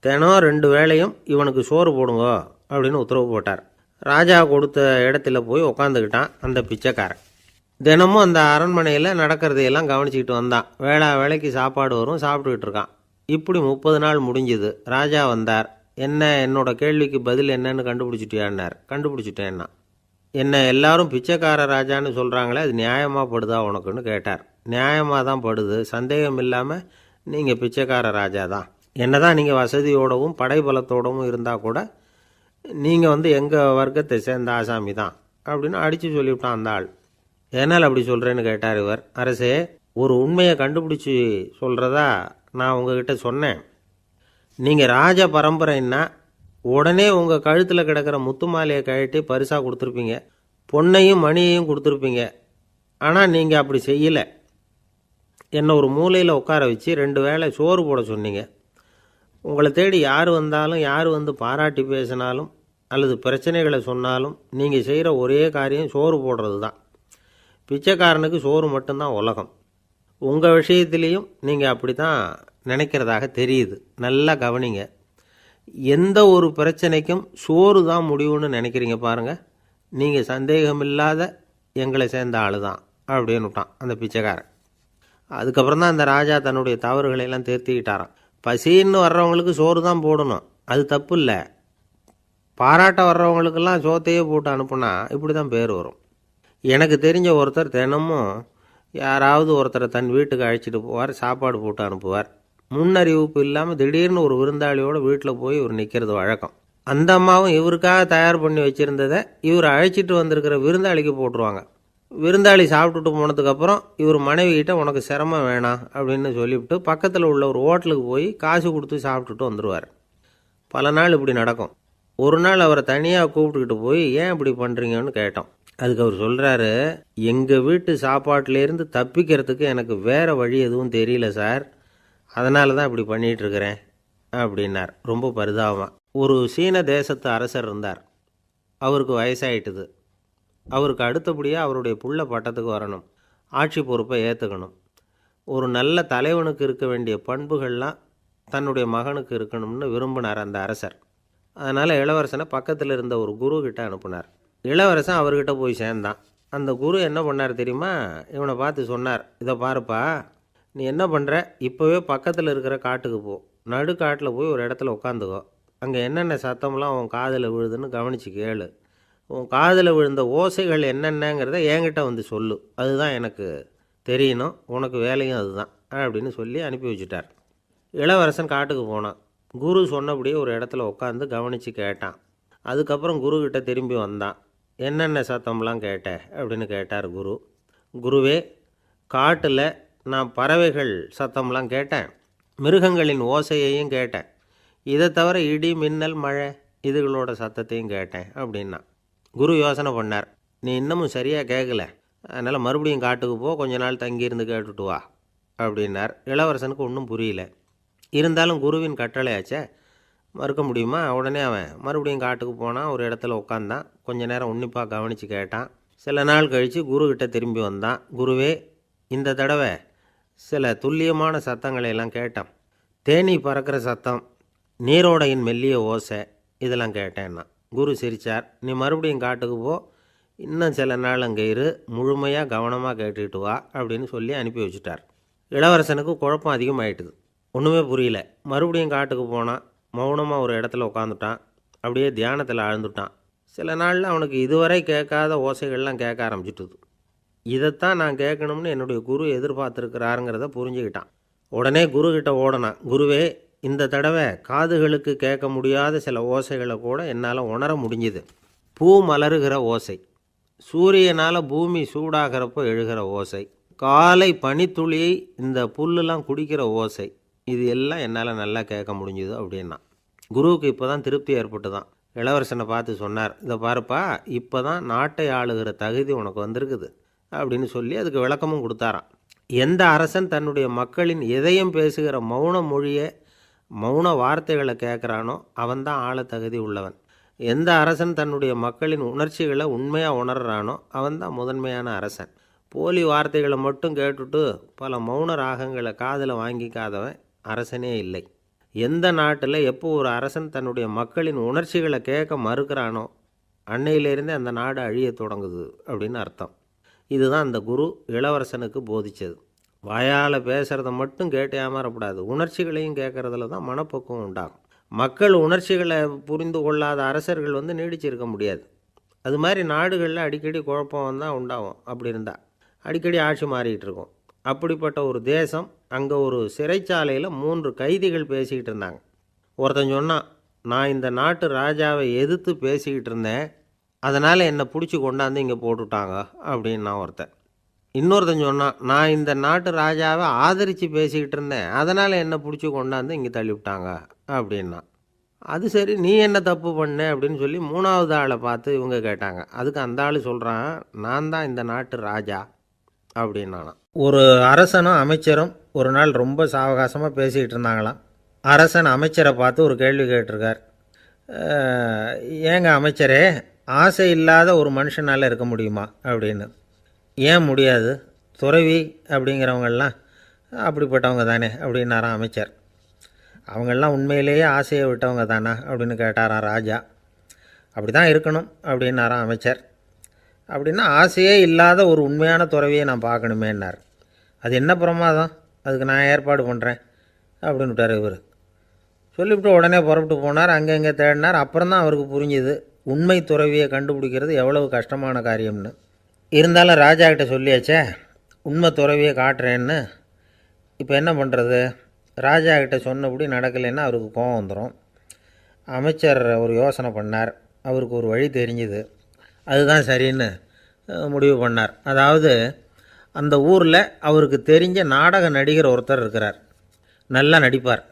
தினம் 2 வேளையும் இவனுக்கு சோறு போடுங்க அப்படின்னு உத்தரவு போட்டார். ராஜா கொடுத்த இடத்துல போய் உக்காந்துக்கிட்டான் அந்த பிச்சைக்காரன். தினமும் அந்த அரண்மனையில் நடக்கிறதையெல்லாம் கவனிச்சிக்கிட்டு வந்தான். வேளைக்கு சாப்பாடு வரும், சாப்பிட்டுக்கிட்டு இருக்கான். இப்படி 30 நாள் முடிஞ்சுது. ராஜா வந்தார். என்ன, என்னோட கேள்விக்கு பதில் என்னன்னு கண்டுபிடிச்சிட்டியான்னார். கண்டுபிடிச்சிட்டேன்னா. என்ன எல்லாரும் பிச்சைக்கார ராஜான்னு சொல்கிறாங்களே, அது நியாயமாக படுதா உனக்குன்னு கேட்டார். நியாயமாக தான் படுது, சந்தேகம் இல்லாமல் நீங்கள் பிச்சைக்கார ராஜா தான். என்ன தான் நீங்கள் வசதியோடவும் படைபலத்தோடவும் இருந்தால் கூட நீங்கள் எங்கள் வர்க்கத்தை சேர்ந்த ஆசாமி தான் அப்படின்னு அடித்து சொல்லிவிட்டான் அந்த ஆள். ஏனால் அப்படி சொல்கிறேன்னு கேட்டார் இவர். அரசே, ஒரு உண்மையை கண்டுபிடிச்சி சொல்கிறதா நான் உங்ககிட்ட சொன்னேன். நீங்கள் ராஜ பரம்பரைன்னா உடனே உங்கள் கழுத்தில் கிடக்கிற முத்து மாலையை கழட்டி பரிசாக கொடுத்துருப்பீங்க, பொன்னையும் மணியையும் கொடுத்துருப்பீங்க. ஆனால் நீங்கள் அப்படி செய்யலை. என்னை ஒரு மூலையில் உட்கார வச்சு 2 வேளை சோறு போட சொன்னீங்க. உங்களை தேடி யார் வந்தாலும், யார் வந்து பாராட்டி பேசினாலும் அல்லது பிரச்சனைகளை சொன்னாலும் நீங்கள் செய்கிற ஒரே காரியம் சோறு போடுறது தான். பிச்சைக்காரனுக்கு சோறு மட்டும்தான் உலகம். உங்கள் விஷயத்துலேயும் நீங்கள் அப்படி தான் நினைக்கிறதாக தெரியுது. நல்லா கவனிங்க. எந்த ஒரு பிரச்சனைக்கும் சோறு தான் முடிவுன்னு நினைக்கிறீங்க பாருங்கள். நீங்கள் சந்தேகமில்லாத எங்களை சேர்ந்த ஆள் தான் அப்படின்னு விட்டான் அந்த பிச்சைக்காரன். அதுக்கப்புறம் தான் அந்த ராஜா தன்னுடைய தவறுகளையெல்லாம் திருத்திக்கிட்டாராம். பசின்னு வர்றவங்களுக்கு சோறு தான் போடணும், அது தப்பு இல்லை. பாராட்ட வர்றவங்களுக்கெல்லாம் சோத்தையே போட்டு அனுப்புனா இப்படி தான் பேர் வரும். எனக்கு தெரிஞ்ச ஒருத்தர் தினமும் யாராவது ஒருத்தரை தன் வீட்டுக்கு அழைச்சிட்டு போவார், சாப்பாடு போட்டு அனுப்புவார். முன்னறிவிப்பு இல்லாமல் திடீர்னு ஒரு விருந்தாளியோட வீட்டில் போய் இவர் நிற்கிறது வழக்கம். அந்த அம்மாவும் இவருக்காக தயார் பண்ணி வச்சுருந்ததை இவர் அழைச்சிட்டு வந்திருக்கிற விருந்தாளிக்கு போட்டுருவாங்க. விருந்தாளி சாப்பிட்டுட்டு போனதுக்கப்புறம் இவர் மனைவிகிட்ட உனக்கு சிரமம் வேணாம் அப்படின்னு சொல்லிவிட்டு பக்கத்தில் உள்ள ஒரு ஹோட்டலுக்கு போய் காசு கொடுத்து சாப்பிட்டுட்டு வந்துடுவார். பல நாள் இப்படி நடக்கும். ஒரு நாள் அவரை தனியாக கூப்பிட்டுக்கிட்டு போய் ஏன் இப்படி பண்ணுறீங்கன்னு கேட்டோம். அதுக்கு அவர் சொல்கிறாரு, எங்கள் வீட்டு சாப்பாட்டிலேருந்து தப்பிக்கிறதுக்கு எனக்கு வேறு வழி எதுவும் தெரியல சார், அதனால தான் இப்படி பண்ணிகிட்ருக்கிறேன் அப்படின்னார் ரொம்ப பரிதாபமாக. ஒரு சீன தேசத்து அரசர் இருந்தார். அவருக்கு வயசாயிட்டுது. அவருக்கு அடுத்தபடியாக அவருடைய புள்ள பட்டத்துக்கு வரணும், ஆட்சி பொறுப்பை ஏற்றுக்கணும். ஒரு நல்ல தலைவனுக்கு இருக்க வேண்டிய பண்புகள்லாம் தன்னுடைய மகனுக்கு இருக்கணும்னு விரும்பினார் அந்த அரசர். அதனால் இளவரசனை பக்கத்தில் இருந்த ஒரு குரு கிட்ட அனுப்புனார். இளவரசன் அவர்கிட்ட போய் சேர்ந்தான். அந்த குரு என்ன பண்ணார் தெரியுமா? இவனை பார்த்து சொன்னார், இதை பாருப்பா, நீ என்ன பண்ணுற, இப்போவே பக்கத்தில் இருக்கிற காட்டுக்கு போ, நடு காட்டில் போய் ஒரு இடத்துல உட்காந்துக்கோ. அங்கே என்னென்ன சத்தம்லாம் உன் காதில் விழுதுன்னு கவனித்து கேளு. உன் காதில் விழுந்த ஓசைகள் என்னென்னங்கிறத என்கிட்ட வந்து சொல்லு, அதுதான் எனக்கு தெரியணும், உனக்கு வேலையும் அதுதான் அப்படின்னு சொல்லி அனுப்பி வச்சுட்டார். இளவரசன் காட்டுக்கு போனான். குரு சொன்னபடியே ஒரு இடத்துல உட்காந்து கவனித்து கேட்டான். அதுக்கப்புறம் குருக்கிட்ட திரும்பி வந்தான். என்னென்ன சத்தம்லாம் கேட்ட அப்படின்னு கேட்டார் குரு. குருவே, காட்டில் நான் பறவைகள் சத்தம்லாம் கேட்டேன், மிருகங்களின் ஓசையையும் கேட்டேன், இதை தவிர இடி மின்னல் மழை இதுகளோட சத்தத்தையும் கேட்டேன் அப்படின்னா. குரு யோசனை பண்ணார், நீ இன்னமும் சரியாக கேட்கல, அதனால் மறுபடியும் காட்டுக்கு போ, கொஞ்ச நாள் தங்கியிருந்து கேட்டுட்டு வா அப்படின்னார். இளவரசனுக்கு ஒன்றும் புரியல. இருந்தாலும் குருவின் கட்டளையாச்சே, மறுக்க முடியுமா? உடனே அவன் மறுபடியும் காட்டுக்கு போனான். ஒரு இடத்துல உட்காந்தான். கொஞ்ச நேரம் உன்னிப்பாக கவனித்து கேட்டான். சில நாள் கழித்து குருக்கிட்ட திரும்பி வந்தான். குருவே, இந்த தடவை சில துல்லியமான சத்தங்களை எல்லாம் கேட்டான். தேனீ பறக்கிற சத்தம், நீரோடையின் மெல்லிய ஓசை, இதெல்லாம் கேட்டேன்னா. குரு சிரிச்சார். நீ மறுபடியும் காட்டுக்கு போ, இன்னும் சில நாள் அங்கே இரு, முழுமையாக கவனமாக கேட்டுக்கிட்டு வா அப்படின்னு சொல்லி அனுப்பி வச்சுட்டார். இளவரசனுக்கு குழப்பம் அதிகமாயிட்டுது. ஒன்றுமே புரியல. மறுபடியும் காட்டுக்கு போனான். மௌனமாக ஒரு இடத்துல உட்காந்துட்டான். அப்படியே தியானத்தில் ஆழ்ந்துட்டான். சில நாளில் அவனுக்கு இதுவரை கேட்காத ஓசைகள்லாம் கேட்க ஆரம்பிச்சிட்டுது. இதைத்தான் நான் கேட்கணும்னு என்னுடைய குரு எதிர்பார்த்துருக்கிறாருங்கிறத புரிஞ்சுக்கிட்டான். உடனே குரு கிட்ட ஓடனான். குருவே, இந்த தடவை காதுகளுக்கு கேட்க முடியாத சில ஓசைகளை கூட என்னால் உணர முடிஞ்சுது. பூ மலருகிற ஓசை, சூரியனால் பூமி சூடாகிறப்போ எழுகிற ஓசை, காலை பனித்துளியை இந்த புல்லுலாம் குடிக்கிற ஓசை, இது எல்லாம் என்னால் நல்லா கேட்க முடிஞ்சுது அப்படின்னா. குருவுக்கு இப்போ தான் திருப்தி ஏற்பட்டு தான். இளவரசனை பார்த்து சொன்னார், இதை பாருப்பா, இப்போ தான் நாட்டை ஆளுகிற தகுதி உனக்கு வந்திருக்குது அப்படின்னு சொல்லி அதுக்கு விளக்கமும் கொடுத்தாராம். எந்த அரசன் தன்னுடைய மக்களின் இதயம் பேசுகிற மௌன மொழியை, மௌன வார்த்தைகளை கேட்குறானோ அவன்தான் ஆள தகுதி உள்ளவன். எந்த அரசன் தன்னுடைய மக்களின் உணர்ச்சிகளை உண்மையாக உணர்றானோ அவன்தான் முதன்மையான அரசன். போலி வார்த்தைகளை மட்டும் கேட்டுட்டு பல மௌன ராகங்களை காதில் வாங்கிக்காதவன் அரசனே இல்லை. எந்த நாட்டில் எப்போ ஒரு அரசன் தன்னுடைய மக்களின் உணர்ச்சிகளை கேட்க மறுக்கிறானோ அன்னையிலேருந்தே அந்த நாடு அழிய தொடங்குது அப்படின்னு அர்த்தம். இதுதான் அந்த குரு இளவரசனுக்கு போதித்தது. வாயால் பேசுகிறத மட்டும் கேட்டு ஏமாறக்கூடாது, உணர்ச்சிகளையும் கேட்குறதுல தான் மனப்பக்குவம் உண்டாகும். மக்கள் உணர்ச்சிகளை புரிந்து கொள்ளாத அரசர்கள் நீடிச்சிருக்க முடியாது. அது மாதிரி நாடுகளில் அடிக்கடி குழப்பம் தான் உண்டாகும். அப்படி இருந்தால் அடிக்கடி ஆட்சி மாறிக்கிட்டு இருக்கும். அப்படிப்பட்ட ஒரு தேசம், அங்கே ஒரு சிறைச்சாலையில் 3 கைதிகள் பேசிக்கிட்டு இருந்தாங்க. ஒருத்தன் சொன்னான், நான் இந்த நாட்டு ராஜாவை எதிர்த்து பேசிக்கிட்டு இருந்தேன், அதனால் என்னை பிடிச்சி கொண்டாந்து இங்கே போட்டுட்டாங்க அப்படின்னா ஒருத்தன். இன்னொருத்தன் சொன்னான், நான் இந்த நாட்டு ராஜாவை ஆதரித்து பேசிக்கிட்டு இருந்தேன், அதனால் என்னை பிடிச்சி கொண்டாந்து இங்கே தள்ளிவிட்டாங்க அப்படின்னா. அது சரி, நீ என்ன தப்பு பண்ண அப்படின்னு சொல்லி 3வது ஆளை பார்த்து இவங்க கேட்டாங்க. அதுக்கு அந்த ஆள் சொல்கிறான், நான் தான் இந்த நாட்டு ராஜா அப்படின்னானா. ஒரு அரசனும் அமைச்சரும் ஒரு நாள் ரொம்ப சாவகாசமாக பேசிக்கிட்டு இருந்தாங்களாம். அரசன் அமைச்சரை பார்த்து ஒரு கேள்வி கேட்டிருக்கார். ஏங்க அமைச்சரே, ஆசை இல்லாத ஒரு மனுஷனால் இருக்க முடியுமா அப்படின்னு. ஏன் முடியாது, துறவி அப்படிங்கிறவங்கெல்லாம் அப்படிப்பட்டவங்க தானே அப்படின்னாராம் அமைச்சர். அவங்கெல்லாம் உண்மையிலேயே ஆசையை விட்டவங்க தானா அப்படின்னு கேட்டாராம் ராஜா. அப்படி தான் இருக்கணும் அப்படின்னாராம் அமைச்சர். அப்படின்னா ஆசையே இல்லாத ஒரு உண்மையான துறவியை நான் பார்க்கணுமேன்னார். அது என்ன பிரமாதம், அதுக்கு நான் ஏற்பாடு பண்ணுறேன் அப்படின்னு விட்டார் இவர். சொல்லிவிட்டு உடனே புறப்பட்டு போனார். அங்கங்கே தேடினார். அப்புறம் தான் அவருக்கு புரிஞ்சுது உண்மை துறவியை கண்டுபிடிக்கிறது எவ்வளவு கஷ்டமான காரியம்னு. இருந்தாலும் ராஜா கிட்ட சொல்லியாச்சே, உண்மை துறவியை காட்டுறேன்னு. இப்போ என்ன பண்ணுறது? ராஜா கிட்ட சொன்னபடி நடக்கலைன்னா அவருக்கு கோபம் வந்துடும். அமைச்சர் ஒரு யோசனை பண்ணார். அவருக்கு ஒரு வழி தெரிஞ்சுது. அதுதான் சரின்னு முடிவு பண்ணார். அதாவது அந்த ஊரில் அவருக்கு தெரிஞ்ச நாடக நடிகர் ஒருத்தர் இருக்கிறார், நல்லா நடிப்பார்.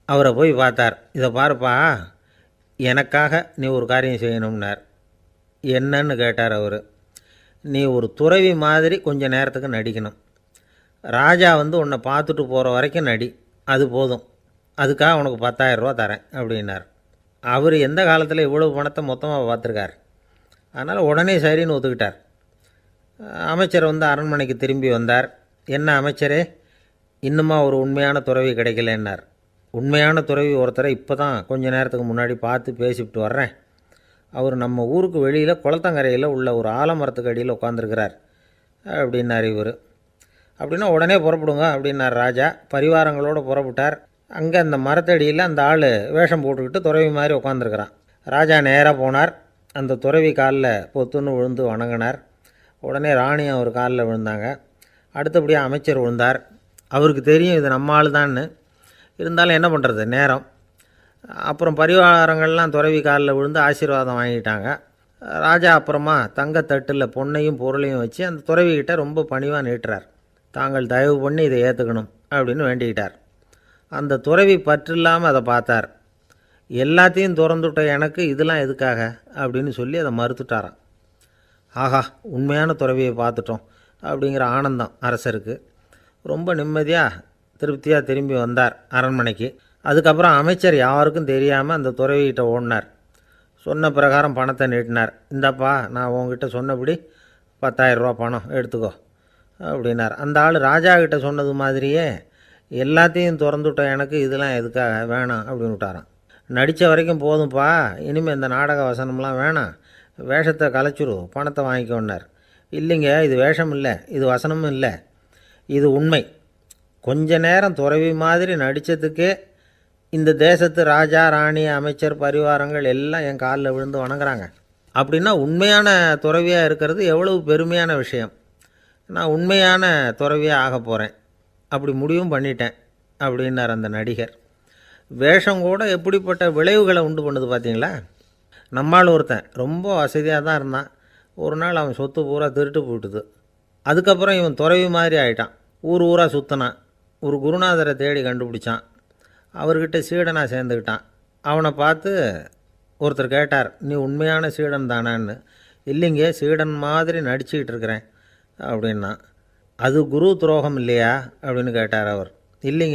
அவரை போய் பார்த்தார். இதை பாருப்பா, எனக்காக நீ ஒரு காரியம் செய்யணும்னார். என்னன்னு கேட்டார் அவர். நீ ஒரு துறவி மாதிரி கொஞ்சம் நேரத்துக்கு நடிக்கணும். ராஜா உன்னை பார்த்துட்டு போகிற வரைக்கும் நடி, அது போதும். அதுக்காக உனக்கு 10,000 ரூபா தரேன் அப்படின்னார். அவர் எந்த காலத்தில் இவ்வளவு பணத்தை மொத்தமாக பார்த்துருக்கார். அதனால் உடனே சரின்னு ஒத்துக்கிட்டார். அமைச்சர் அரண்மனைக்கு திரும்பி வந்தார். என்ன அமைச்சரே, இன்னுமா ஒரு உண்மையான துறவி கிடைக்கலன்னார். உண்மையான துறவி ஒருத்தரை இப்போ தான் கொஞ்ச நேரத்துக்கு முன்னாடி பார்த்து பேசிவிட்டு வர்றேன். அவர் நம்ம ஊருக்கு வெளியில் குளத்தங்கரையில் உள்ள ஒரு ஆலமரத்துக்கு அடியில் உட்காந்துருக்கிறார் அப்படின்னார் இவர். அப்படின்னா உடனே புறப்படுங்க அப்படின்னார் ராஜா. பரிவாரங்களோடு புறப்பட்டார். அங்கே அந்த மரத்தடியில் அந்த ஆள் வேஷம் போட்டுக்கிட்டு துறவி மாதிரி உட்காந்துருக்கிறான். ராஜா நேராக போனார். அந்த துறவி காலில் பொத்துன்னு விழுந்து வணங்கினார். உடனே ராணியும் அவர் காலில் விழுந்தாங்க. அடுத்தபடியாக அமைச்சர் விழுந்தார். அவருக்கு தெரியும் இது நம்ம ஆள் தான்னு. இருந்தாலும் என்ன பண்ணுறது, நேரம். அப்புறம் பரிவாரங்கள்லாம் துறவி காலில் விழுந்து ஆசீர்வாதம் வாங்கிட்டாங்க. ராஜா அப்புறமா தங்கத்தட்டில் பொன்னையும் பொருளையும் வச்சு அந்த துறவிக்கிட்ட ரொம்ப பணிவாக நீட்டுறார். தாங்கள் தயவு பண்ணி இதை ஏற்றுக்கணும் அப்படின்னு வேண்டிக்கிட்டார். அந்த துறவி பற்றில்லாமல் அதை பார்த்தார். எல்லாத்தையும் திறந்துவிட்ட எனக்கு இதெல்லாம் எதுக்காக அப்படின்னு சொல்லி அதை மறுத்துட்டாராம். ஆஹா, உண்மையான துறவியை பார்த்துட்டோம் அப்படிங்கிற ஆனந்தம் அரசருக்கு. ரொம்ப நிம்மதியாக திருப்தியாக திரும்பி வந்தார் அரண்மனைக்கு. அதுக்கப்புறம் அமைச்சர் யாருக்கும் தெரியாமல் அந்த துறவிகிட்ட ஓடினார். சொன்ன பிரகாரம் பணத்தை நீட்டினார். இந்தாப்பா, நான் உங்ககிட்ட சொன்னபடி 10,000 ரூபா பணம் எடுத்துக்கோ அப்படின்னார். அந்த ஆள் ராஜா கிட்ட சொன்னது மாதிரியே எல்லாத்தையும் திறந்துவிட்ட எனக்கு இதெல்லாம் எதுக்காக வேணாம் அப்படின்னு விட்டாராம். நடித்த வரைக்கும் போதும்ப்பா, இனிமேல் இந்த நாடக வசனம்லாம் வேணாம், வேஷத்தை கலைச்சிரு, பணத்தை வாங்கிக்கோன்னார். இல்லைங்க, இது வேஷம் இல்லை, இது வசனமும் இல்லை, இது உண்மை. கொஞ்ச நேரம் துறவி மாதிரி நடித்ததுக்கே இந்த தேசத்து ராஜா ராணி அமைச்சர் பரிவாரங்கள் எல்லாம் என் காலில் விழுந்து வணங்குறாங்க. அப்படின்னா உண்மையான துறவியாக இருக்கிறது எவ்வளவு பெருமையான விஷயம். நான் உண்மையான துறவியாக ஆக போகிறேன், அப்படி முடிவும் பண்ணிட்டேன் அப்படின்னார் அந்த நடிகர். வேஷம் கூட எப்படிப்பட்ட விளைவுகளை உண்டு பண்ணுது பார்த்தீங்களா. நம்மால் ஒருத்தன் ரொம்ப வசதியாக தான் இருந்தான். ஒரு நாள் அவன் சொத்து பூரா திருட்டு போட்டுது. அதுக்கப்புறம் இவன் துறவி மாதிரி ஆகிட்டான். ஊர் ஊராக சுற்றினான். ஒரு குருநாதரை தேடி கண்டுபிடிச்சான். அவர்கிட்ட சீடனாக சேர்ந்துக்கிட்டான். அவனை பார்த்து ஒருத்தர் கேட்டார், நீ உண்மையான சீடன் தானான்னு. இல்லைங்க, சீடன் மாதிரி நடிச்சுக்கிட்டு இருக்கிறேன் அப்படின்னா. அது குரு துரோகம் இல்லையா அப்படின்னு கேட்டார் அவர். இல்லைங்க,